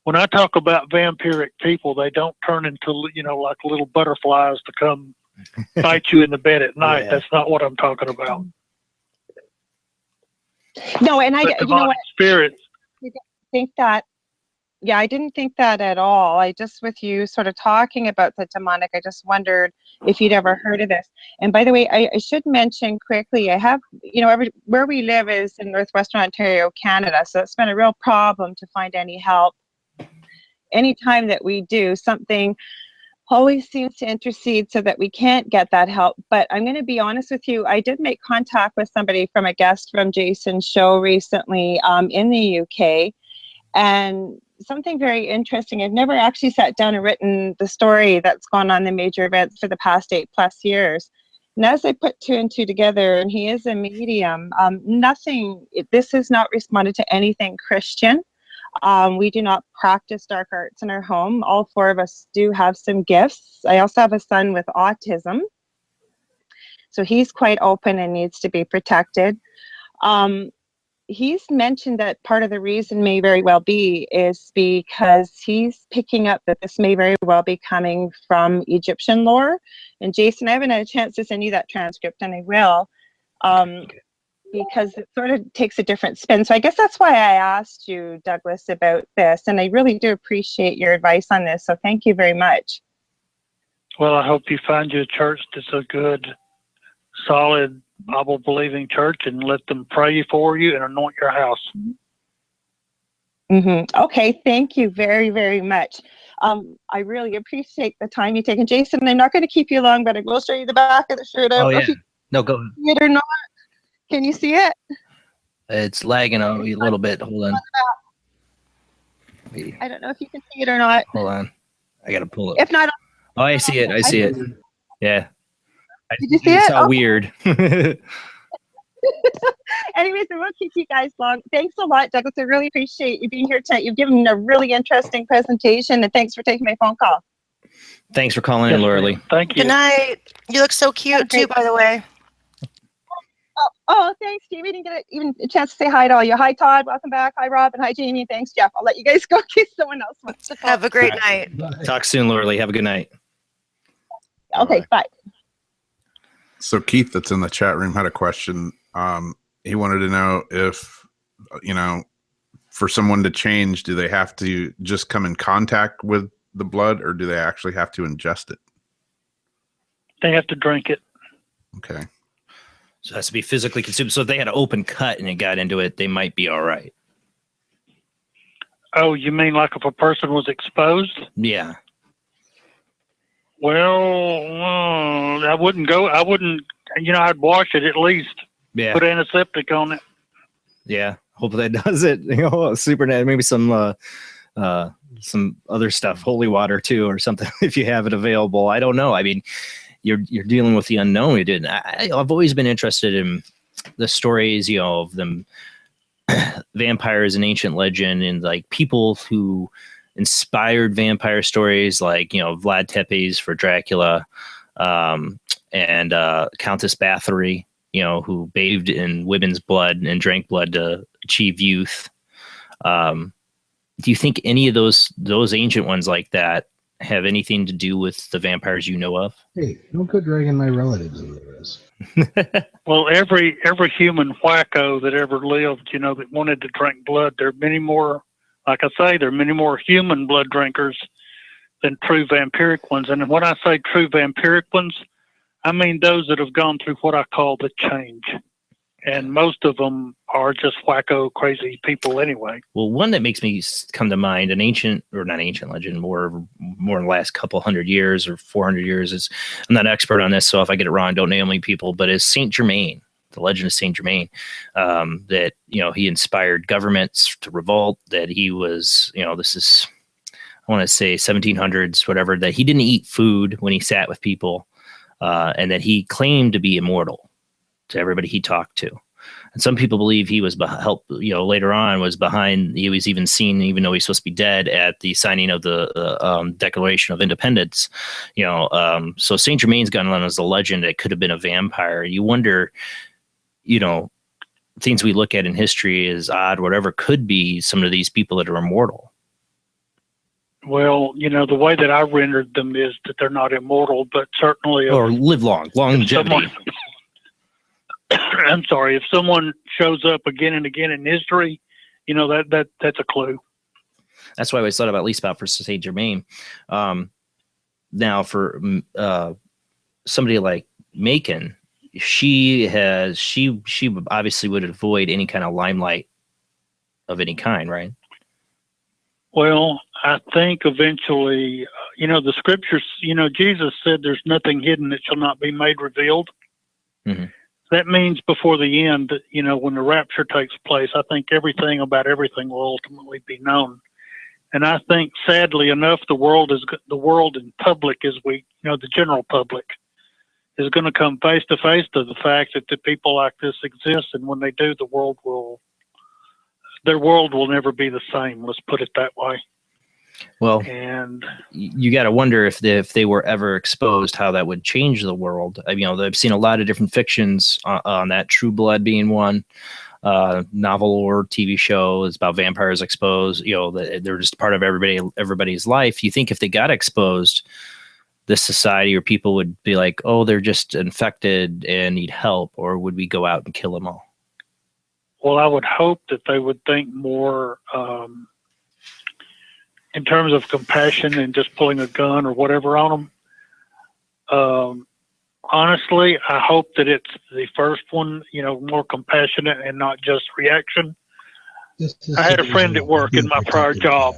S6: When I talk about vampiric people, they don't turn into, like little butterflies to come bite you in the bed at night.
S1: Yeah.
S6: That's not what I'm talking about.
S8: No, and
S6: But demonic spirits.
S8: think that, yeah, I didn't think that at all. I just, with you sort of talking about the demonic, I just wondered if you'd ever heard of this. And by the way, I should mention quickly, I have, where we live is in Northwestern Ontario, Canada. So it's been a real problem to find any help. Anytime that we do, something always seems to intercede so that we can't get that help. But I'm going to be honest with you, I did make contact with somebody from a guest from Jason's show recently in the UK. And something very interesting, I've never actually sat down and written the story that's gone on the major events for the past 8+ years. And as I put 2 and 2 together, and he is a medium, this has not responded to anything Christian. We do not practice dark arts in our home. All 4 of us do have some gifts. I also have a son with autism. So he's quite open and needs to be protected. He's mentioned that part of the reason may very well be is because he's picking up that this may very well be coming from Egyptian lore. And Jason, I haven't had a chance to send you that transcript, and I will. Because it sort of takes a different spin. So I guess that's why I asked you, Douglas, about this. And I really do appreciate your advice on this. So thank you very much.
S6: Well, I hope you find you a church that's a good, solid, Bible-believing church, and let them pray for you and anoint your house.
S8: Mm-hmm. Okay, thank you very, very much. I really appreciate the time you take. And Jason, I'm not going to keep you long, but I will show you the back of the shirt. I don't know if you
S1: No, go ahead.
S8: see it or not. Can you see it?
S1: It's lagging a little bit. Hold on.
S8: I don't know if you can see it or not.
S1: Hold on. I got to pull it.
S8: If not,
S1: Oh, I see it. I see it. Yeah.
S8: Did you see
S1: It's
S8: it?
S1: all
S8: Okay.
S1: weird.
S8: Anyways, I won't keep you guys long. Thanks a lot, Douglas. I really appreciate you being here tonight. You've given a really interesting presentation, and thanks for taking my phone call.
S1: Thanks for calling in, Laura Lee.
S6: Thank you.
S2: Good night. You look so cute too, by the way.
S8: Oh, thanks, Steve. We didn't get even a chance to say hi to all you. Hi, Todd. Welcome back. Hi, Rob. And hi, Jamie. Thanks, Jeff. I'll let you guys go in case someone else wants to call.
S2: Have a great night.
S3: Bye.
S1: Talk soon, Laura Lee. Have a good night.
S8: Okay, bye.
S4: So Keith, that's in the chat room, had a question. He wanted to know if, for someone to change, do they have to just come in contact with the blood, or do they actually have to ingest it?
S6: They have to drink it.
S4: Okay.
S1: So it has to be physically consumed. So if they had an open cut and it got into it, they might be all right.
S6: Oh, you mean like if a person was exposed?
S1: Yeah.
S6: Well, I wouldn't, I'd wash it at least.
S1: Yeah.
S6: Put antiseptic on it.
S1: Yeah. Hopefully that does it. Super net. Maybe some other stuff, holy water too, or something if you have it available. I don't know. I mean, you're dealing with the unknown. I've always been interested in the stories, of them vampires and ancient legend, and like people who inspired vampire stories, like Vlad Tepes for Dracula, and Countess Bathory, who bathed in women's blood and drank blood to achieve youth. Do you think any of those ancient ones like that have anything to do with the vampires you know of?
S3: Hey, don't go dragging my relatives into this.
S6: Well, every human wacko that ever lived, that wanted to drink blood, there are many more, like I say, there are many more human blood drinkers than true vampiric ones. And when I say true vampiric ones, I mean those that have gone through what I call the change. And most of them are just wacko, crazy people anyway.
S1: Well, one that makes me come to mind, an ancient, or not ancient legend, more in the last couple 100 years or 400 years, is, I'm not an expert on this, so if I get it wrong, don't nail me, people, but it's Saint Germain, the legend of Saint Germain, that, he inspired governments to revolt, that he was, this is, I want to say 1700s, whatever, that he didn't eat food when he sat with people, and that he claimed to be immortal to everybody he talked to. And some people believe he was later on was behind. He was even seen, even though he's supposed to be dead, at the signing of the Declaration of Independence. So Saint Germain's gone on as a legend. It could have been a vampire. You wonder, things we look at in history as odd, whatever, could be some of these people that are immortal.
S6: Well, the way that I rendered them is that they're not immortal, but certainly
S1: Or live longevity.
S6: I'm sorry, if someone shows up again and again in history, that's a clue.
S1: That's why I always thought about for Saint Germain. Now for somebody like Macon, she obviously would avoid any kind of limelight of any kind, right?
S6: Well, I think eventually, the scriptures, Jesus said there's nothing hidden that shall not be made revealed.
S1: Mm-hmm.
S6: That means before the end, when the rapture takes place, I think everything about everything will ultimately be known. And I think, sadly enough, the world in public, the general public, is going to come face to face to the fact that the people like this exist. And when they do, their world will never be the same. Let's put it that way.
S1: Well,
S6: and
S1: you got to wonder if they were ever exposed, how that would change the world. I've seen a lot of different fictions on that. True Blood being one novel or TV show is about vampires exposed. They're just part of everybody's life. You think if they got exposed, this society or people would be like, oh, they're just infected and need help, or would we go out and kill them all?
S6: Well, I would hope that they would think more in terms of compassion and just pulling a gun or whatever on them. Honestly, I hope that it's the first one, more compassionate and not just reaction. I had a friend at work in my prior job.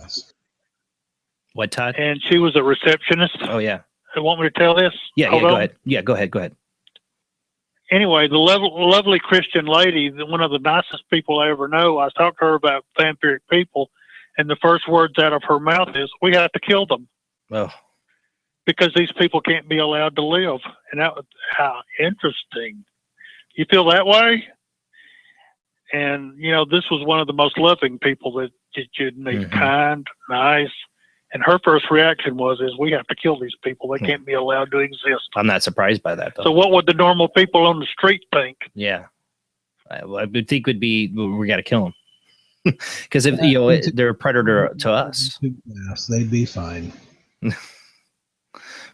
S1: What, Todd?
S6: And she was a receptionist.
S1: Oh, yeah.
S6: You want me to tell this?
S1: Yeah, go ahead. Yeah, go ahead.
S6: Anyway, the lovely Christian lady, one of the nicest people I ever know, I talked to her about vampiric people, and the first words out of her mouth is, we have to kill them.
S1: Oh.
S6: Because these people can't be allowed to live. And that was how interesting. You feel that way? And, this was one of the most loving people that you'd meet,
S1: Mm-hmm.
S6: kind, nice. And her first reaction was, we have to kill these people. They can't be allowed to exist.
S1: I'm not surprised by that, though.
S6: So what would the normal people on the street think?
S1: Yeah. I would think we got to kill them. Because they're a predator to us.
S3: Yes, they'd be fine.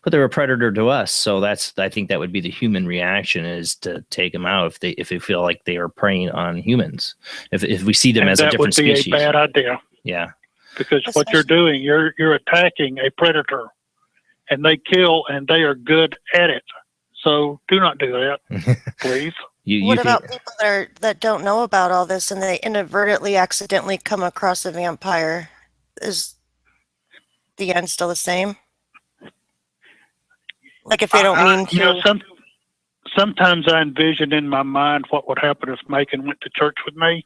S1: But they're a predator to us, so I think that would be the human reaction, is to take them out if they feel like they are preying on humans. If we see them as a different species,
S6: that would be a bad idea.
S1: Yeah,
S6: because what you're doing, you're attacking a predator, and they kill, and they are good at it. So do not do that, please.
S2: What about people that don't know about all this and they inadvertently, accidentally come across a vampire? Is the end still the same? Like if they don't mean to.
S6: Sometimes I envision in my mind what would happen if Macon went to church with me,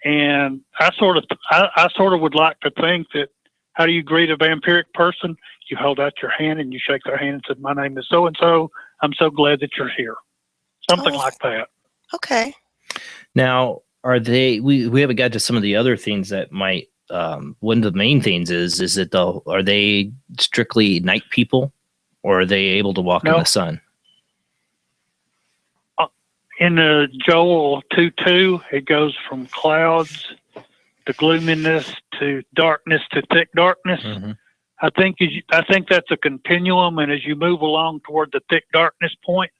S6: and I sort of would like to think that, how do you greet a vampiric person? You hold out your hand and you shake their hand and say, "My name is so and so. I'm so glad that you're here." Something like that.
S2: Okay.
S1: Now, are they? We haven't got to some of the other things that might. One of the main things is that are they strictly night people? Or are they able to walk in the sun?
S6: In Joel 2:2, it goes from clouds to gloominess to darkness to thick darkness. Mm-hmm. I think that's a continuum, and as you move along toward the thick darkness point,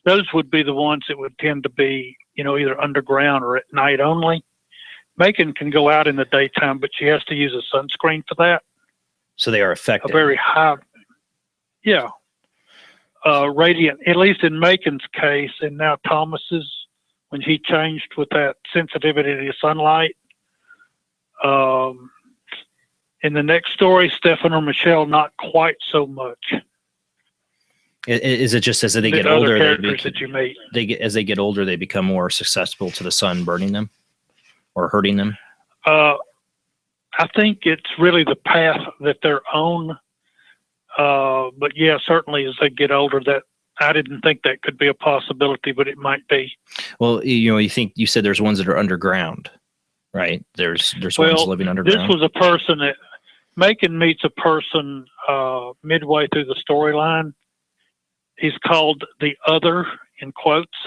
S6: those would be the ones that would tend to be, either underground or at night only. Macon can go out in the daytime, but she has to use a sunscreen for that.
S1: So they are affected.
S6: A very high. Yeah. Radiant, at least in Macon's case, and now Thomas's, when he changed with that sensitivity to sunlight. In the next story, Stefan or Michelle, not quite so much.
S1: Is it just as they get older, as they get older, they become more susceptible to the sun burning them or hurting them?
S6: I think it's really the path that they're on. But yeah, certainly as they get older, that I didn't think that could be a possibility, but it might be.
S1: Well, you said there's ones that are underground, right? There's ones living
S6: This
S1: underground.
S6: was a person that Macon meets a person midway through the storyline. He's called the Other in quotes,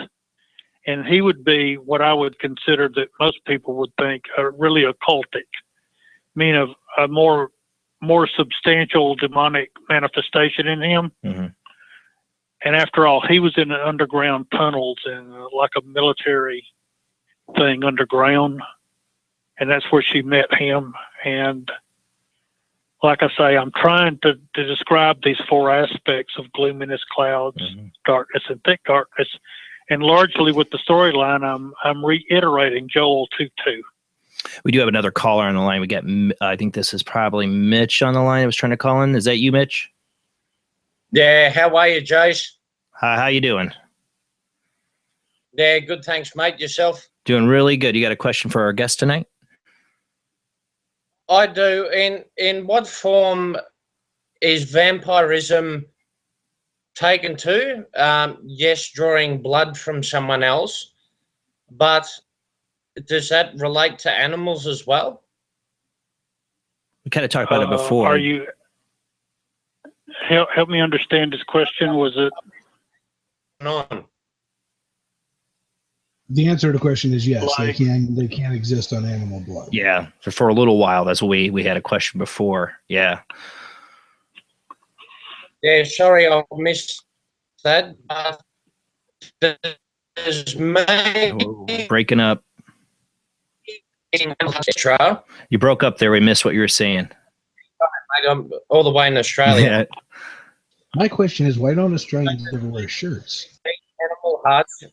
S6: and he would be what I would consider that most people would think really occultic, meaning a more substantial demonic manifestation in him.
S1: Mm-hmm.
S6: And after all, he was in the underground tunnels and like a military thing underground. And that's where she met him. And like I say, I'm trying to describe these four aspects of gloominess, clouds,
S1: Mm-hmm. darkness,
S6: and thick darkness. And largely with the storyline, I'm reiterating Joel 2:2.
S1: We do have another caller on the line. We got, I think this is probably Mitch on the line. I was trying to call in. Is that you, Mitch?
S9: Yeah, how are you, Jace?
S1: Hi, how you doing?
S9: Yeah, good, thanks, mate. Yourself?
S1: Doing really good. You got a question for our guest tonight?
S9: I do. In what form is vampirism taken to? Yes, drawing blood from someone else, but does that relate to animals as well?
S1: We kind of talked about it before.
S6: Are you help me understand this question? Was it
S9: On.
S3: The answer to the question is yes.
S6: Like-
S3: They can exist on animal blood.
S1: Yeah, for a little while. That's what we had a question before. Yeah.
S9: Yeah, sorry, I missed that. There's maybe
S1: Breaking up.
S9: Australia.
S1: You broke up there. We missed what you were saying.
S9: I'm all the way in Australia.
S1: Yeah.
S3: My question is, why don't Australians ever wear shirts?
S9: Animal hearts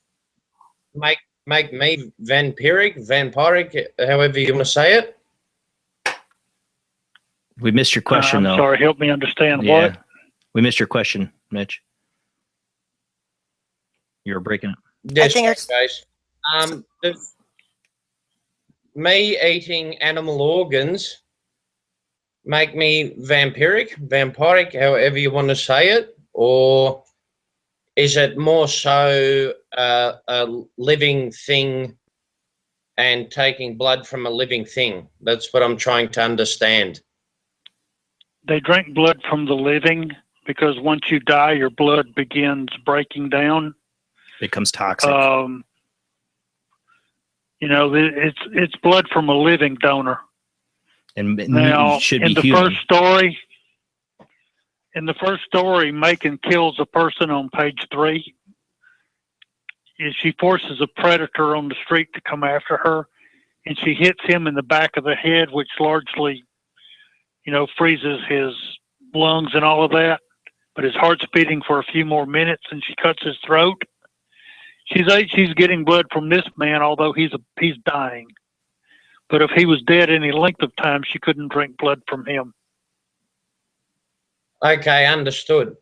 S9: make me vampiric, however you want to say it.
S1: We missed your question,
S6: I'm
S1: though.
S6: sorry, help me understand
S1: Yeah.
S6: what?
S1: We missed your question, Mitch. You were breaking up.
S9: Yes,
S2: think it's-
S9: guys. Me eating animal organs make me vampiric, however you want to say it, or is it more so a living thing and taking blood from a living thing? That's what I'm trying to understand.
S6: They drink blood from the living because once you die, your blood begins breaking down.
S1: Becomes toxic.
S6: It's blood from a living donor.
S1: and
S6: Now,
S1: should
S6: in
S1: be
S6: the
S1: human.
S6: first story, Macon kills a person on page 3. She forces a predator on the street to come after her, and she hits him in the back of the head, which largely, freezes his lungs and all of that. But his heart's beating for a few more minutes, and she cuts his throat. She's getting blood from this man, although he's dying. But if he was dead any length of time, she couldn't drink blood from him.
S9: Okay, understood.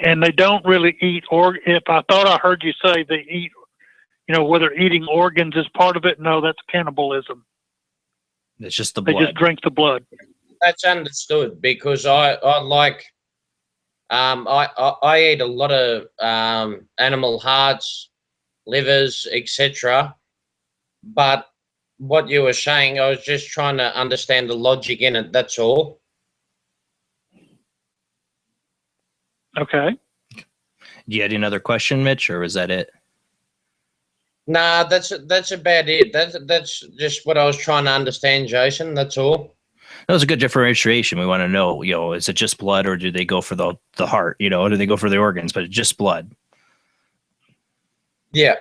S6: And they don't really eat, or if I thought I heard you say they eat, whether eating organs is part of it, no, that's cannibalism.
S1: It's just the
S6: They
S1: blood.
S6: just drink the blood.
S9: That's understood because I like I eat a lot of animal hearts, livers, etc. But what you were saying, I was just trying to understand the logic in it. That's all.
S6: Okay.
S1: Do you had another question, Mitch, or was that it?
S9: Nah, that's about it. That's just what I was trying to understand, Jason. That's all.
S1: That was a good differentiation. We want to know, is it just blood, or do they go for the heart? Or do they go for the organs? But it's just blood.
S9: Yeah.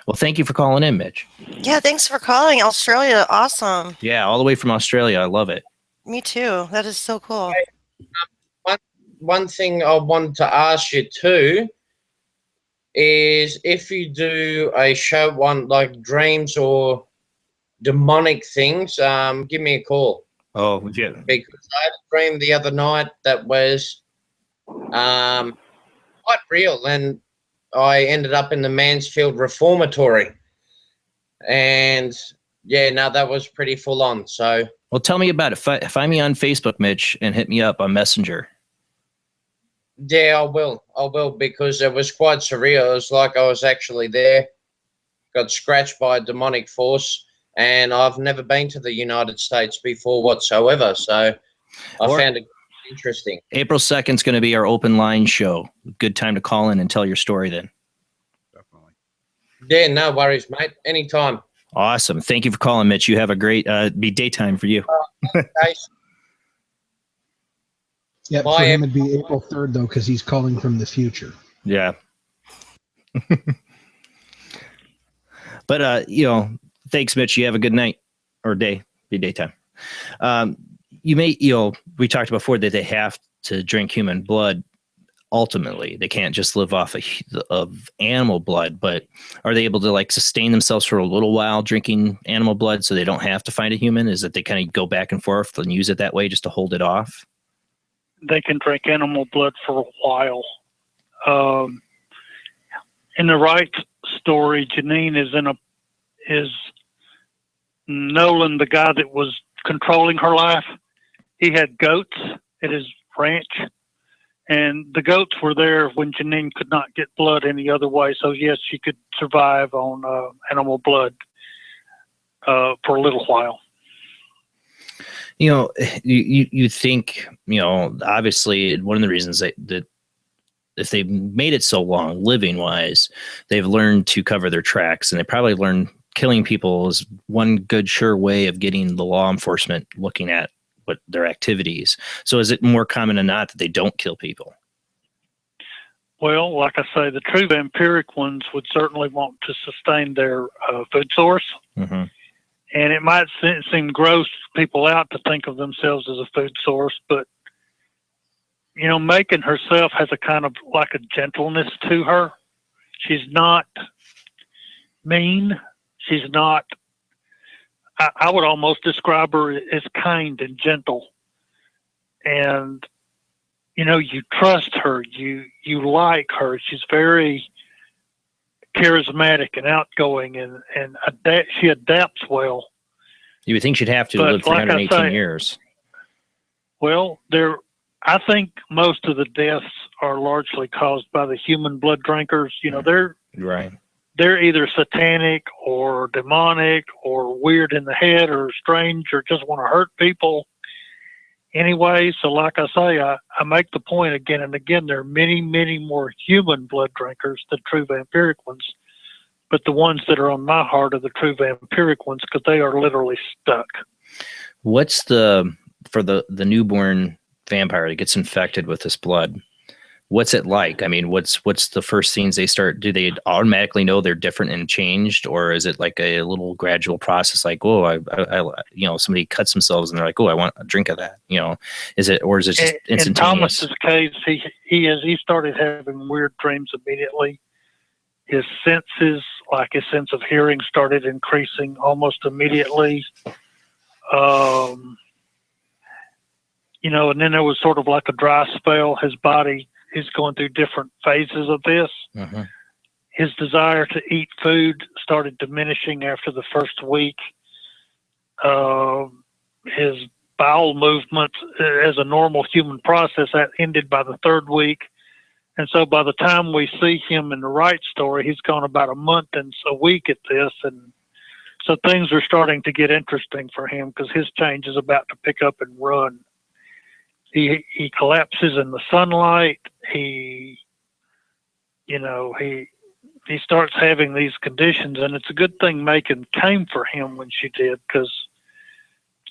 S1: Well, thank you for calling in, Mitch.
S2: Yeah, thanks for calling. Australia, awesome.
S1: Yeah, all the way from Australia. I love it.
S2: Me too. That is so cool.
S9: One thing I want to ask you too is if you do a show on like dreams or demonic things, give me a call.
S1: Oh, yeah.
S9: Because I had a dream the other night that was quite real, and I ended up in the Mansfield Reformatory. And yeah, no, that was pretty full on. So,
S1: Well, tell me about it. Find me on Facebook, Mitch, and hit me up on Messenger.
S9: Yeah, I will. I will, because it was quite surreal. It was like I was actually there, got scratched by a demonic force, and I've never been to the United States before whatsoever. So I found it interesting.
S1: April 2nd is going to be our open line show. Good time to call in and tell your story then.
S4: Definitely.
S9: Yeah, no worries, mate. Anytime.
S1: Awesome. Thank you for calling, Mitch. You have a great be daytime for you.
S9: Guys,
S3: Yep, for
S9: Bye.
S3: him it'd be April 3rd, though, because he's calling from the future.
S1: Yeah. But thanks, Mitch. You have a good night or day. Be daytime. We talked before that they have to drink human blood. Ultimately, they can't just live off of animal blood, but are they able to like sustain themselves for a little while drinking animal blood so they don't have to find a human? Is that they kind of go back and forth and use it that way just to hold it off?
S6: They can drink animal blood for a while. In the right story, Janine is Nolan, the guy that was controlling her life. He had goats at his ranch, and the goats were there when Janine could not get blood any other way. So yes, she could survive on animal blood for a little while.
S1: You think, obviously one of the reasons that if they've made it so long living wise, they've learned to cover their tracks, and they probably learned killing people is one good sure way of getting the law enforcement looking at what their activities. So is it more common than not that they don't kill people?
S6: Well, like I say, the true vampiric ones would certainly want to sustain their food source.
S1: Mm-hmm.
S6: And it might seem gross to people out to think of themselves as a food source, but, Macon herself has a kind of like a gentleness to her. She's not mean. She's not, I would almost describe her as kind and gentle. And, you trust her, you like her. She's very charismatic and outgoing, and she adapts well.
S1: You would think she'd have to live 318 years.
S6: Well, I think most of the deaths are largely caused by the human blood drinkers. They're
S1: right.
S6: They're either satanic or demonic or weird in the head or strange or just want to hurt people. Anyway, so like I say, I make the point again and again, there are many, many more human blood drinkers than true vampiric ones. But the ones that are on my heart are the true vampiric ones because they are literally stuck.
S1: What's for the newborn vampire that gets infected with this blood? What's it like? I mean, what's the first things they start? Do they automatically know they're different and changed, or is it like a little gradual process? Like, oh, I somebody cuts themselves and they're like, oh, I want a drink of that. Is it just instantaneous?
S6: In Thomas's case, he started having weird dreams immediately. His senses, like his sense of hearing, started increasing almost immediately. And then there was sort of like a dry spell. His body is going through different phases of this.
S1: Uh-huh.
S6: His desire to eat food started diminishing after the first week. His bowel movement as a normal human process, that ended by the third week. And so by the time we see him in the right story, he's gone about a month and a week at this. And so things are starting to get interesting for him because his change is about to pick up and run. He collapses in the sunlight. He starts having these conditions, and it's a good thing Macon came for him when she did, because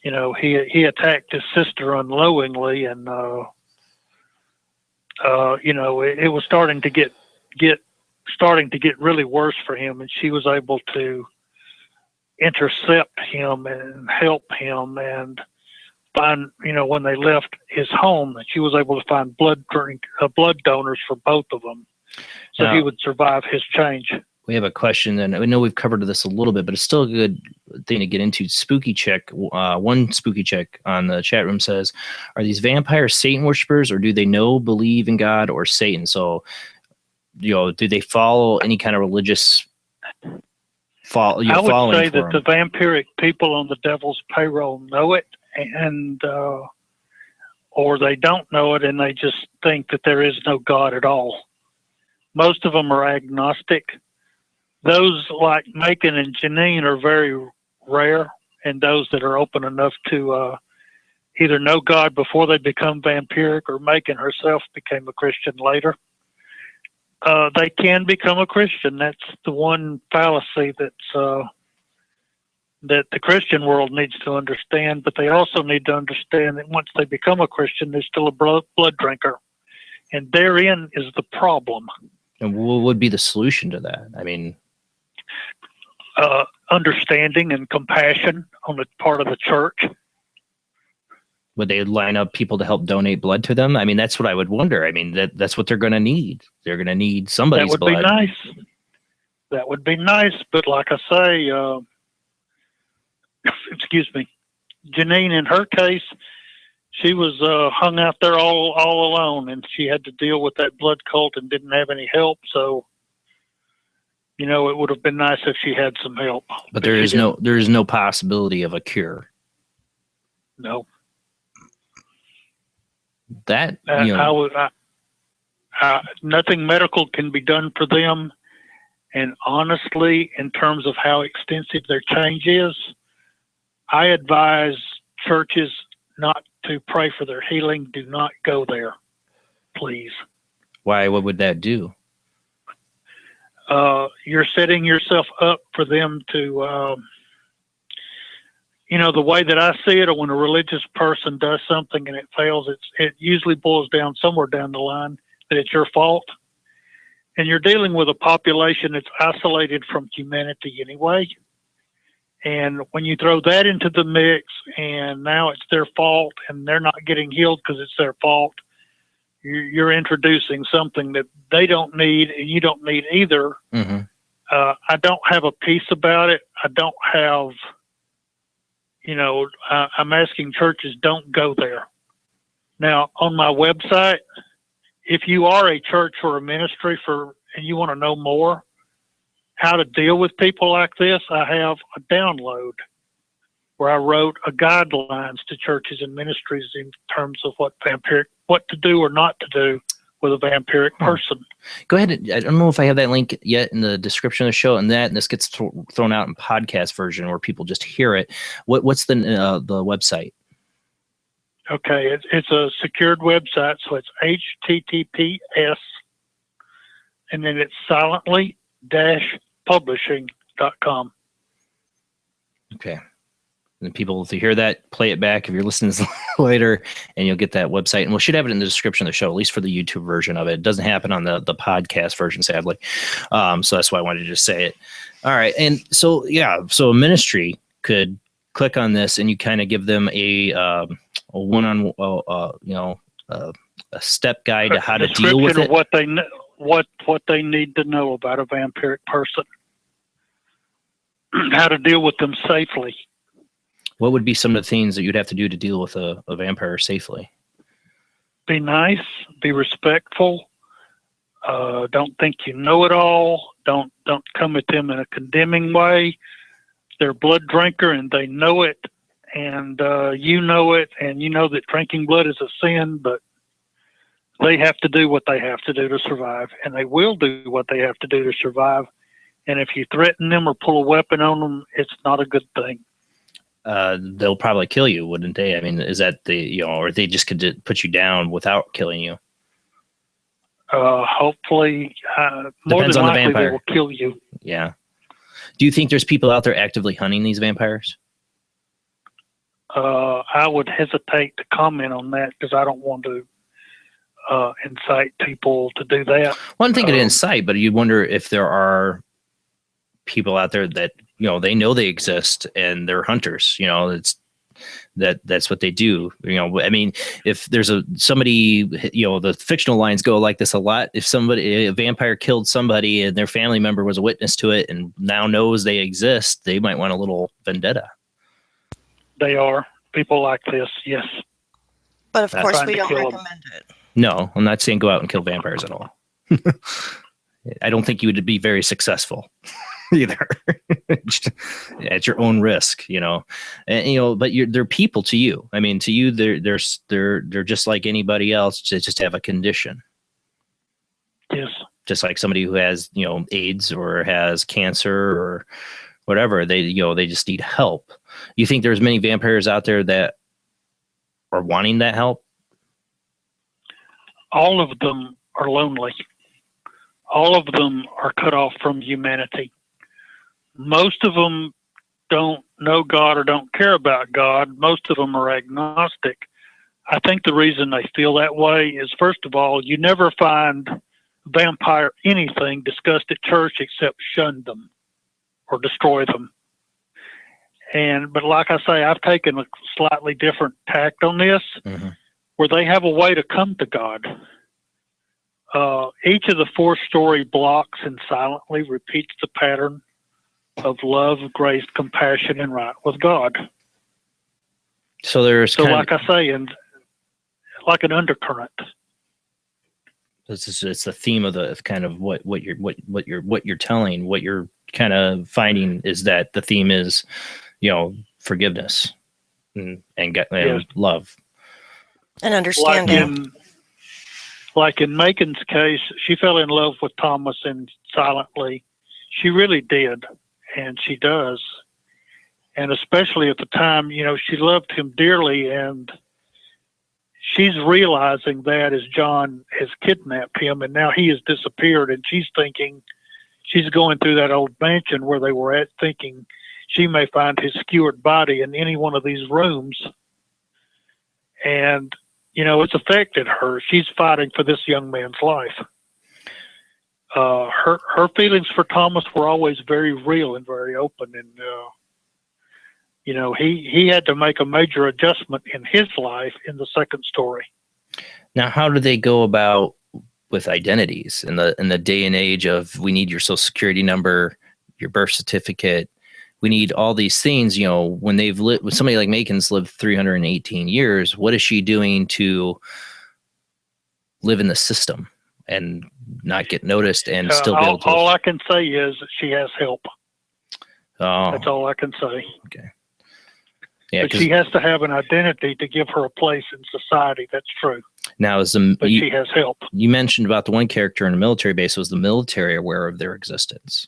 S6: he attacked his sister unknowingly, and it was starting to get really worse for him, and she was able to intercept him and help him and find, when they left his home, that she was able to find blood donors for both of them, so he would survive his change.
S1: We have a question, and I know we've covered this a little bit, but it's still a good thing to get into. Spooky Chick, one Spooky Chick on the chat room says, are these vampires Satan worshippers, or do they believe in God or Satan? So, do they follow any kind of religious
S6: I would say that the vampiric people on the devil's payroll know it, and or they don't know it and they just think that there is no God at all. Most of them are agnostic. Those like Macon and Janine are very rare, and those that are open enough to either know God before they become vampiric, or Macon herself became a Christian later. They can become a Christian. That's the one fallacy that's that the Christian world needs to understand, but they also need to understand that once they become a Christian, they're still a blood drinker. And therein is the problem.
S1: And what would be the solution to that? I mean,
S6: understanding and compassion on the part of the church.
S1: would they line up people to help donate blood to them? I mean, that's what I would wonder. I mean, that's what they're going to need. They're going to need somebody's
S6: blood. That would be nice. That would be nice. But like I say, excuse me, Janine, in her case, she was hung out there all alone, and she had to deal with that blood cult and didn't have any help. So, you know, it would have been nice if she had some help.
S1: But there is no possibility of a cure.
S6: No.
S1: That
S6: nothing medical can be done for them. And honestly, in terms of how extensive their change is, I advise churches not to pray for their healing. Do not go there, please.
S1: Why? What would that do?
S6: You're setting yourself up for them to, you know, the way that I see it, or when a religious person does something and it fails, it usually boils down somewhere down the line that it's your fault. And you're dealing with a population that's isolated from humanity anyway. And when you throw that into the mix and now it's their fault and they're not getting healed because it's their fault, you're introducing something that they don't need and you don't need either.
S1: Mm-hmm.
S6: I don't have a peace about it. I don't have, you know, I'm asking churches, don't go there. Now, on my website, if you are a church or a ministry and you want to know more how to deal with people like this, I have a download where I wrote a guidelines to churches and ministries in terms of what to do or not to do with a vampiric person.
S1: Go ahead. I don't know if I have that link yet in the description of the show, and this gets thrown out in podcast version where people just hear it. What's the website?
S6: Okay, it's a secured website, so it's HTTPS, and then it's silently-publishing.com.
S1: Okay. And people, to hear that, play it back if you're listening to this later, and you'll get that website. And we should have it in the description of the show, at least for the YouTube version of it. It doesn't happen on the podcast version, sadly. So that's why I wanted to just say it. All right. And so, so a ministry could click on this and you kind of give them a step guide to how to deal with it.
S6: What they need to know about a vampiric person, how to deal with them safely.
S1: What would be some of the things that you'd have to do to deal with a vampire safely?
S6: Be nice, be respectful. Don't think you know it all. Don't come at them in a condemning way. They're a blood drinker and they know it, and you know it, and you know that drinking blood is a sin, but they have to do what they have to do to survive, and they will do what they have to do to survive. And if you threaten them or pull a weapon on them, it's not a good thing.
S1: They'll probably kill you, wouldn't they? I mean, is that or they just could put you down without killing you?
S6: Hopefully, more
S1: Depends
S6: than
S1: on the
S6: likely
S1: vampire.
S6: they will kill you.
S1: Yeah. Do you think there's people out there actively hunting these vampires?
S6: I would hesitate to comment on that because I don't want to incite people to do that.
S1: Well, I'm thinking incite, but you wonder if there are people out there that they know they exist and they're hunters. That's what they do. I mean, if there's somebody, the fictional lines go like this a lot. If a vampire killed somebody and their family member was a witness to it and now knows they exist, they might want a little vendetta.
S6: They are people like this, yes.
S2: But of
S6: That's
S2: course,
S6: trying
S2: we
S6: to
S2: don't
S6: kill 'em.
S2: recommend it.
S1: No, I'm not saying go out and kill vampires at all. I don't think you would be very successful. either. At your own risk, you know. And but they're people to you. I mean, to you, they're just like anybody else. Just have a condition.
S6: Yes.
S1: Just like somebody who has AIDS or has cancer or whatever. They they just need help. You think there's many vampires out there that are wanting that help?
S6: All of them are lonely. All of them are cut off from humanity. Most of them don't know God or don't care about God. Most of them are agnostic. I think the reason they feel that way is, first of all, you never find vampire anything discussed at church except shun them or destroy them. But like I say, I've taken a slightly different tact on this, where they have a way to come to God. Each of the 4-story blocks and silently repeats the pattern of love, grace, compassion, and right with God.
S1: So there's
S6: like I say, and like an undercurrent.
S1: It's the theme of the kind of what you're telling, what you're kind of finding is that the theme is, forgiveness and love
S2: and understanding.
S6: Like in Macon's case, she fell in love with Thomas, and silently, she really did, and she does. And especially at the time, she loved him dearly, and she's realizing that as John has kidnapped him, and now he has disappeared, and she's thinking, she's going through that old mansion where they were at, thinking she may find his skewered body in any one of these rooms. And it's affected her. She's fighting for this young man's life. Her feelings for Thomas were always very real and very open. And, he had to make a major adjustment in his life in the second story.
S1: Now, how do they go about with identities in the day and age of, we need your social security number, your birth certificate? We need all these things, when they've lived with somebody like Macon's lived 318 years. What is she doing to live in the system and not get noticed and still be able to?
S6: All I can say is that she has help.
S1: Oh,
S6: that's all I can say.
S1: Okay. Yeah,
S6: but she has to have an identity to give her a place in society. That's true.
S1: Now,
S6: but she has help.
S1: You mentioned about the one character in a military base. Was the military aware of their existence?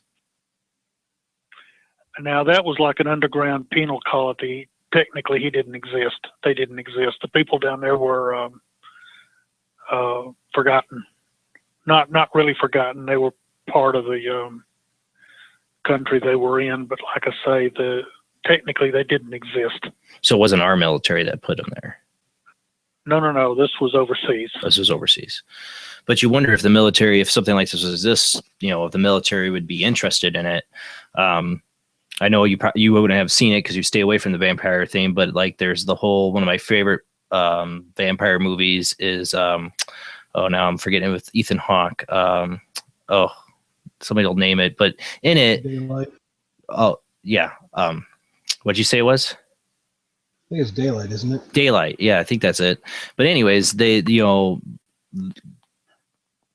S1: Now, that was like an underground penal colony. Technically, he didn't exist. They didn't exist. The people down there were forgotten. Not really forgotten. They were part of the country they were in. But like I say, technically they didn't exist. So it wasn't our military that put them there? No. This was overseas. This was overseas. But you wonder if the military, if something like this exists, if the military would be interested in it. I know you wouldn't have seen it because you stay away from the vampire thing, but like there's the whole, one of my favorite vampire movies is, now I'm forgetting, with Ethan Hawke. Somebody will name it, but in it, Daylight. Oh yeah. What'd you say it was?
S3: I think it's Daylight, isn't it?
S1: Daylight. Yeah, I think that's it. But anyways, they,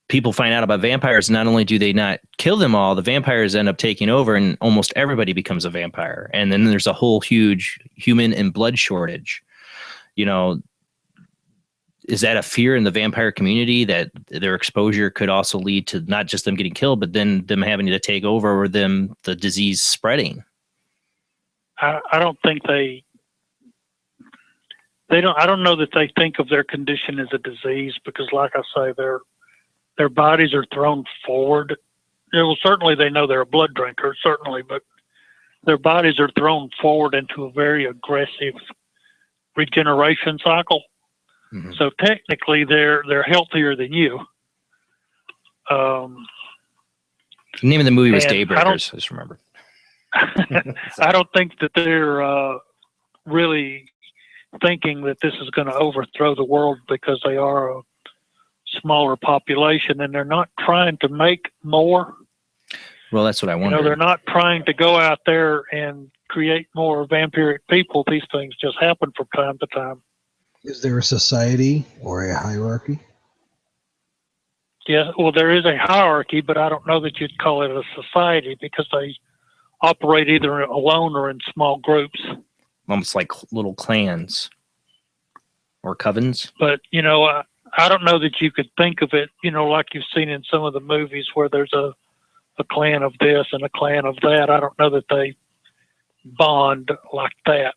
S1: people find out about vampires. Not only do they not kill them all, the vampires end up taking over and almost everybody becomes a vampire. And then there's a whole huge human and blood shortage. Is that a fear in the vampire community that their exposure could also lead to not just them getting killed, but then them having to take over or the disease spreading?
S6: I don't think they don't, I don't know that they think of their condition as a disease, because like I say, their bodies are thrown forward. Well, certainly they know they're a blood drinker, certainly, but their bodies are thrown forward into a very aggressive regeneration cycle. Mm-hmm. So technically they're healthier than you.
S1: The name of the movie was Daybreakers, I just remember.
S6: I don't think that they're really thinking that this is going to overthrow the world, because they are a smaller population and they're not trying to make more.
S1: Well, that's what I wonder.
S6: They're not trying to go out there and create more vampiric people. These things just happen from time to time.
S3: Is there a society or a hierarchy?
S6: Yeah, well, there is a hierarchy, but I don't know that you'd call it a society, because operate either alone or in small groups.
S1: Almost like little clans or covens.
S6: But, I don't know that you could think of it, like you've seen in some of the movies where there's a clan of this and a clan of that. I don't know that they bond like that.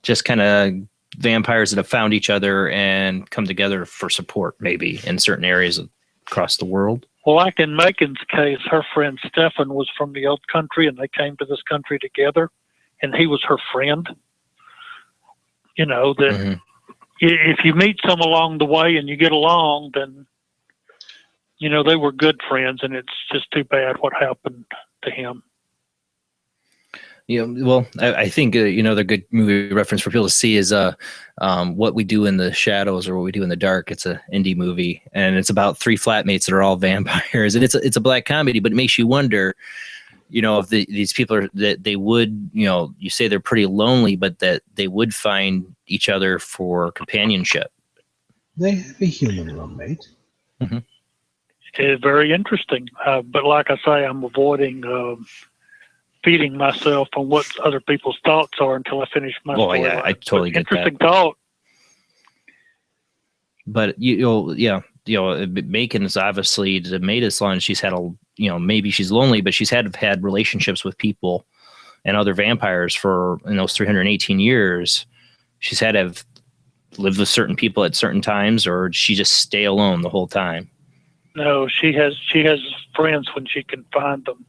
S1: Just kind of vampires that have found each other and come together for support, maybe in certain areas across the world.
S6: Well, like in Megan's case, her friend Stefan was from the old country, and they came to this country together, and he was her friend. That if you meet some along the way and you get along, then, they were good friends, and it's just too bad what happened to him.
S1: Yeah, well, I think the good movie reference for people to see is What We Do in the Shadows or What We Do in the Dark. It's an indie movie, and it's about three flatmates that are all vampires, and it's a black comedy, but it makes you wonder, if these people are that they would, you say they're pretty lonely, but that they would find each other for companionship.
S3: They have a human roommate.
S1: Mm-hmm.
S6: It's very interesting, but like I say, I'm avoiding feeding myself on what other people's thoughts are until I finish my story.
S1: Oh, yeah, I totally get that.
S6: Interesting thought.
S1: But Macon is obviously the made this long. She's had maybe she's lonely, but she's had relationships with people and other vampires for in those 318 years. She's had to have lived with certain people at certain times, or did she just stay alone the whole time?
S6: No, she has friends when she can find them.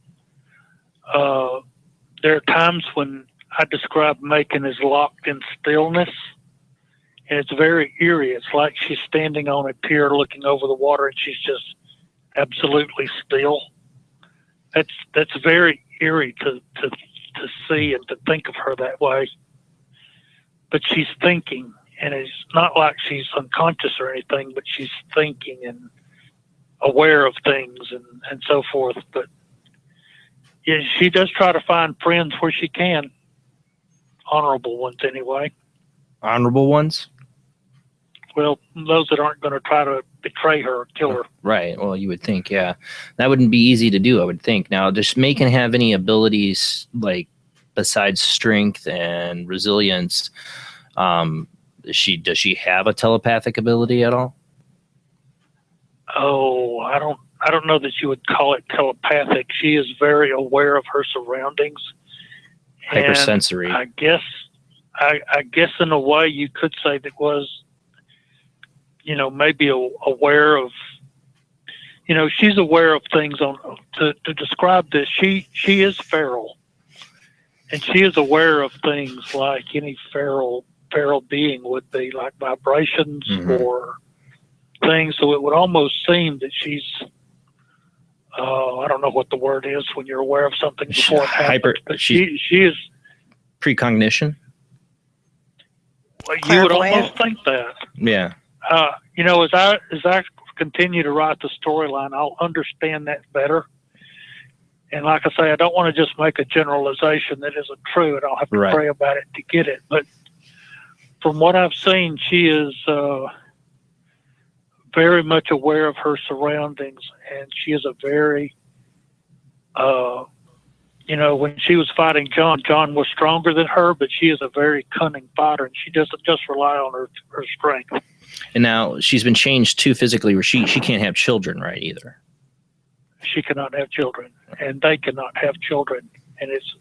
S6: There are times when I describe Macon as locked in stillness, and it's very eerie. It's like she's standing on a pier looking over the water, and she's just absolutely still. That's very eerie to see and to think of her that way. But she's thinking, and it's not like she's unconscious or anything, but she's thinking and aware of things and so forth. But yeah, she does try to find friends where she can. Honorable ones, anyway.
S1: Honorable ones?
S6: Well, those that aren't going to try to betray her or kill her.
S1: Right. Well, you would think, yeah. That wouldn't be easy to do, I would think. Now, does Macon have any abilities, like, besides strength and resilience? Does she have a telepathic ability at all?
S6: Oh, I don't know that you would call it telepathic. She is very aware of her surroundings.
S1: Hypersensory.
S6: And I guess in a way you could say that was, maybe aware of, she's aware of things to describe this. She is feral, and she is aware of things like any feral being would be, like vibrations or things. So it would almost seem that she's, I don't know what the word is when you're aware of something before it happens, but she is
S1: precognition.
S6: Well, you would almost think that.
S1: Yeah.
S6: As I continue to write the storyline, I'll understand that better. And like I say, I don't want to just make a generalization that isn't true, and I'll have to pray about it to get it. But from what I've seen, she is very much aware of her surroundings, and she is a very, when she was fighting John was stronger than her, but she is a very cunning fighter, and she doesn't just rely on her strength.
S1: And now she's been changed too physically, where she can't have children, right, either?
S6: She cannot have children, and they cannot have children. And it's,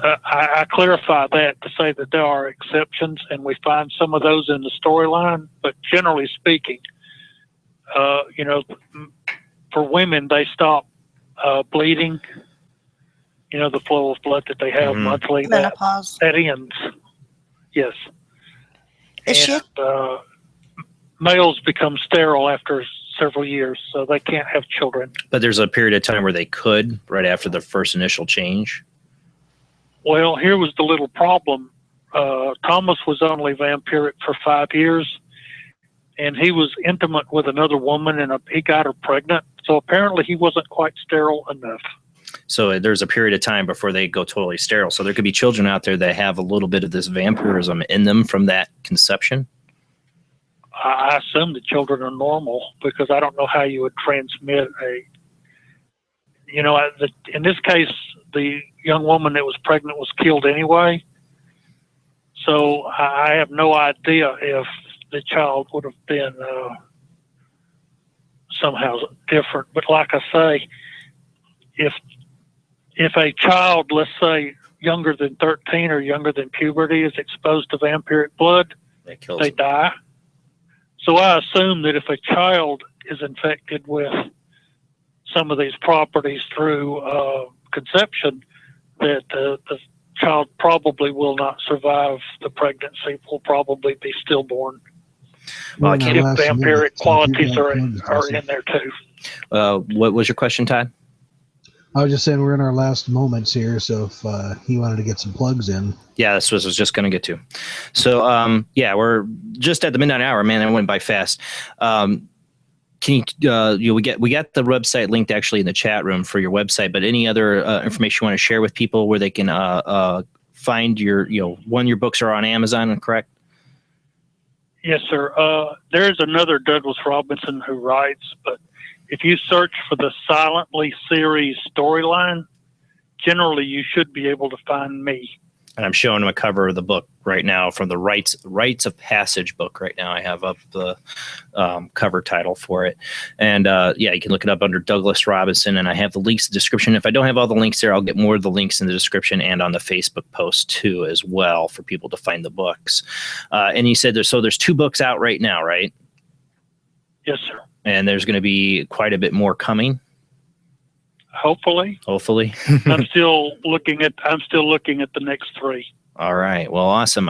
S6: I clarify that to say that there are exceptions, and we find some of those in the storyline, but generally speaking, for women, they stop bleeding, the flow of blood that they have monthly.
S2: Menopause.
S6: That ends. Yes.
S2: Is
S6: males become sterile after several years, so they can't have children.
S1: But there's a period of time where they could, right after the first initial change.
S6: Well, here was the little problem. Thomas was only vampiric for 5 years, and he was intimate with another woman, and he got her pregnant. So apparently he wasn't quite sterile enough.
S1: So there's a period of time before they go totally sterile. So there could be children out there that have a little bit of this vampirism in them from that conception.
S6: I assume the children are normal, because I don't know how you would transmit in this case, the young woman that was pregnant was killed anyway. So I have no idea if the child would have been somehow different. But like I say, if a child, let's say younger than 13 or younger than puberty, is exposed to vampiric blood, they die. So I assume that if a child is infected with some of these properties through conception, that the child probably will not survive the pregnancy, will probably be stillborn.
S1: Well, I can't.
S6: If vampiric qualities are in there too.
S1: What was your question, Todd?
S3: I was just saying we're in our last moments here, so if he wanted to get some plugs in.
S1: Yeah, that's what I was just going to get to. So, we're just at the midnight hour. Man, that went by fast. Can you, we got the website linked actually in the chat room for your website, but any other information you want to share with people where they can find your, your books are on Amazon, correct?
S6: Yes, sir. There's another Douglas Robinson who writes, but if you search for the Silently series storyline, generally you should be able to find me.
S1: And I'm showing them a cover of the book right now from the Rites of Passage book. Right now I have up the cover title for it. And you can look it up under Douglas Robinson, and I have the links in the description. If I don't have all the links there, I'll get more of the links in the description and on the Facebook post too as well for people to find the books. And you said there's 2 books out right now, right?
S6: Yes, sir.
S1: And there's going to be quite a bit more coming.
S6: Hopefully. I'm still looking at the next 3.
S1: All right. Well, awesome.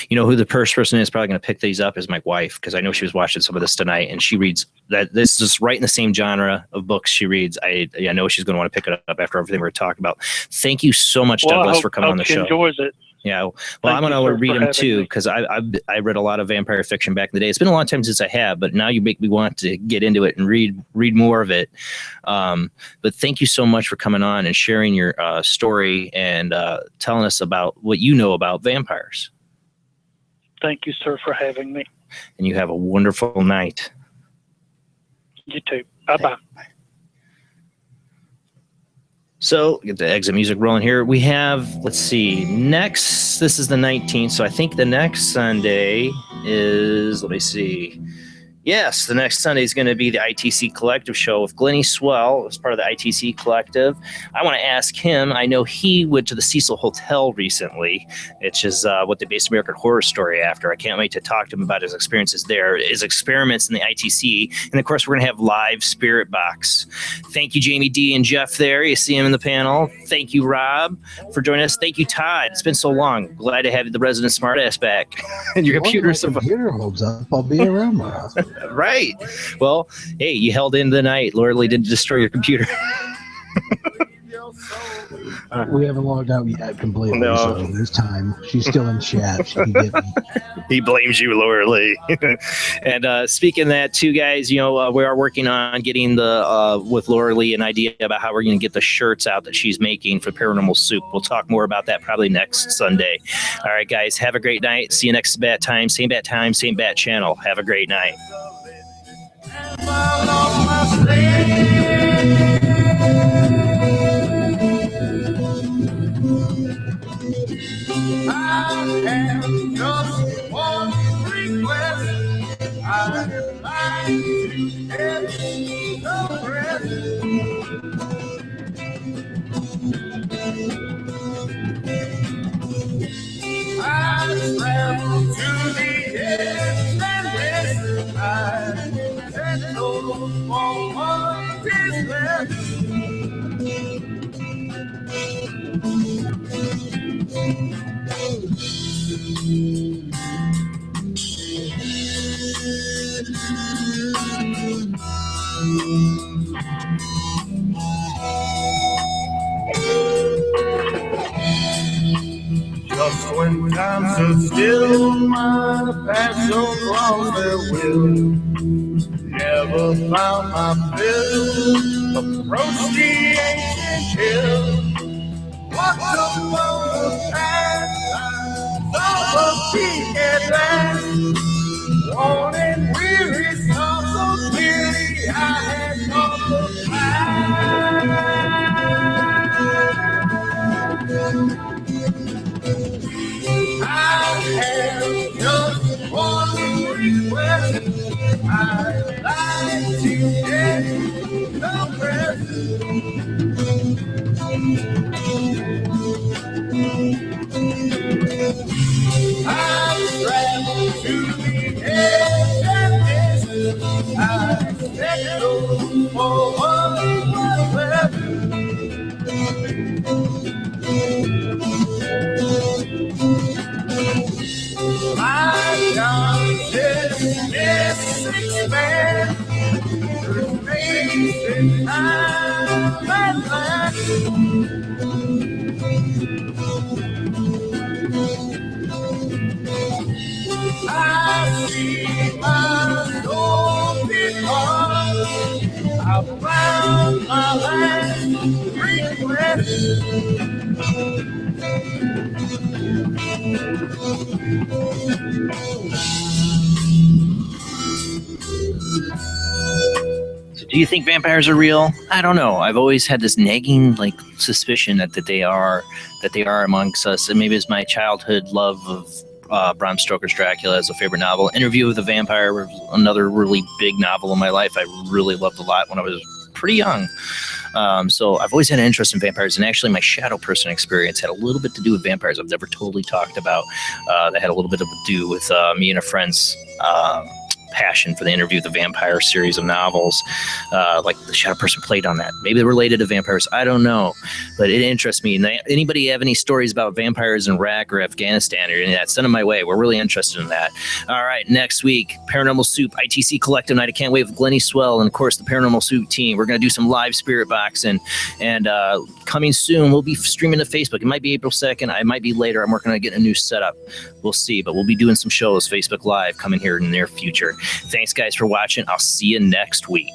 S1: Who the first person is probably going to pick these up is my wife, because I know she was watching some of this tonight, and she reads that this is right in the same genre of books she reads. I know she's going to want to pick it up after everything we're talking about. Thank you so much, Douglas, for coming on the show.
S6: Enjoys it.
S1: Yeah, well, I'm going to read them too, because I read a lot of vampire fiction back in the day. It's been a long time since I have, but now you make me want to get into it and read more of it. But thank you so much for coming on and sharing your story and telling us about what you know about vampires.
S6: Thank you, sir, for having me.
S1: And you have a wonderful night.
S6: You too. Bye-bye.
S1: So get the exit music rolling here. We have, let's see, this is the 19th. So I think the next Sunday is, let me see. Yes, the next Sunday is going to be the ITC Collective show with Glennie Swell as part of the ITC Collective. I want to ask him. I know he went to the Cecil Hotel recently, which is what they based American Horror Story after. I can't wait to talk to him about his experiences there, his experiments in the ITC. And of course, we're going to have live Spirit Box. Thank you, Jamie D and Jeff there. You see him in the panel. Thank you, Rob, for joining us. Thank you, Todd. It's been so long. Glad to have the resident smartass back. And your computer's
S3: computer holds up. I'll be around more often.
S1: Right. Well, hey, you held in the night. Laura Lee didn't destroy your computer.
S3: We haven't logged out yet completely,
S1: No.
S3: so there's time. She's still in chat. She can get me.
S1: He blames you, Laura Lee. And speaking of that, too, guys, we are working on getting with Laura Lee an idea about how we're going to get the shirts out that she's making for Paranormal Soup. We'll talk more about that probably next Sunday. All right, guys, have a great night. See you next bat time, same bat channel. Have a great night.
S10: I have just one request. I'd like to get the rest. I travel to the edge and west. I settle for what is left. Just when times are still, my path so long their will. Never found my fill. Approach the ancient hill. Walked upon the path, saw a peak at last. Worn and weary, saw so clearly I had come to pass. Mystic man, whose face in time and land. I see my soul because I found my last regret.
S1: So do you think vampires are real? I don't know. I've always had this nagging suspicion that they are amongst us, and maybe it's my childhood love of Bram Stoker's Dracula as a favorite novel. Interview with the Vampire was another really big novel in my life. I really loved a lot when I was pretty young. So I've always had an interest in vampires, and actually my shadow person experience had a little bit to do with vampires. I've never totally talked about that had a little bit to do with me and a friend's passion for the Interview with the Vampire series of novels. Like the shadow person played on that. Maybe they're related to vampires. I don't know, but it interests me. And anybody have any stories about vampires in Iraq or Afghanistan or any of that, send them my way. We're really interested in that. All right, next week, Paranormal Soup, ITC Collective Night. I can't wait with Glennie Swell and, of course, the Paranormal Soup team. We're going to do some live spirit boxing, and coming soon, we'll be streaming to Facebook. It might be April 2nd. I might be later. I'm working on getting a new setup. We'll see, but we'll be doing some shows, Facebook Live, coming here in the near future. Thanks, guys, for watching. I'll see you next week.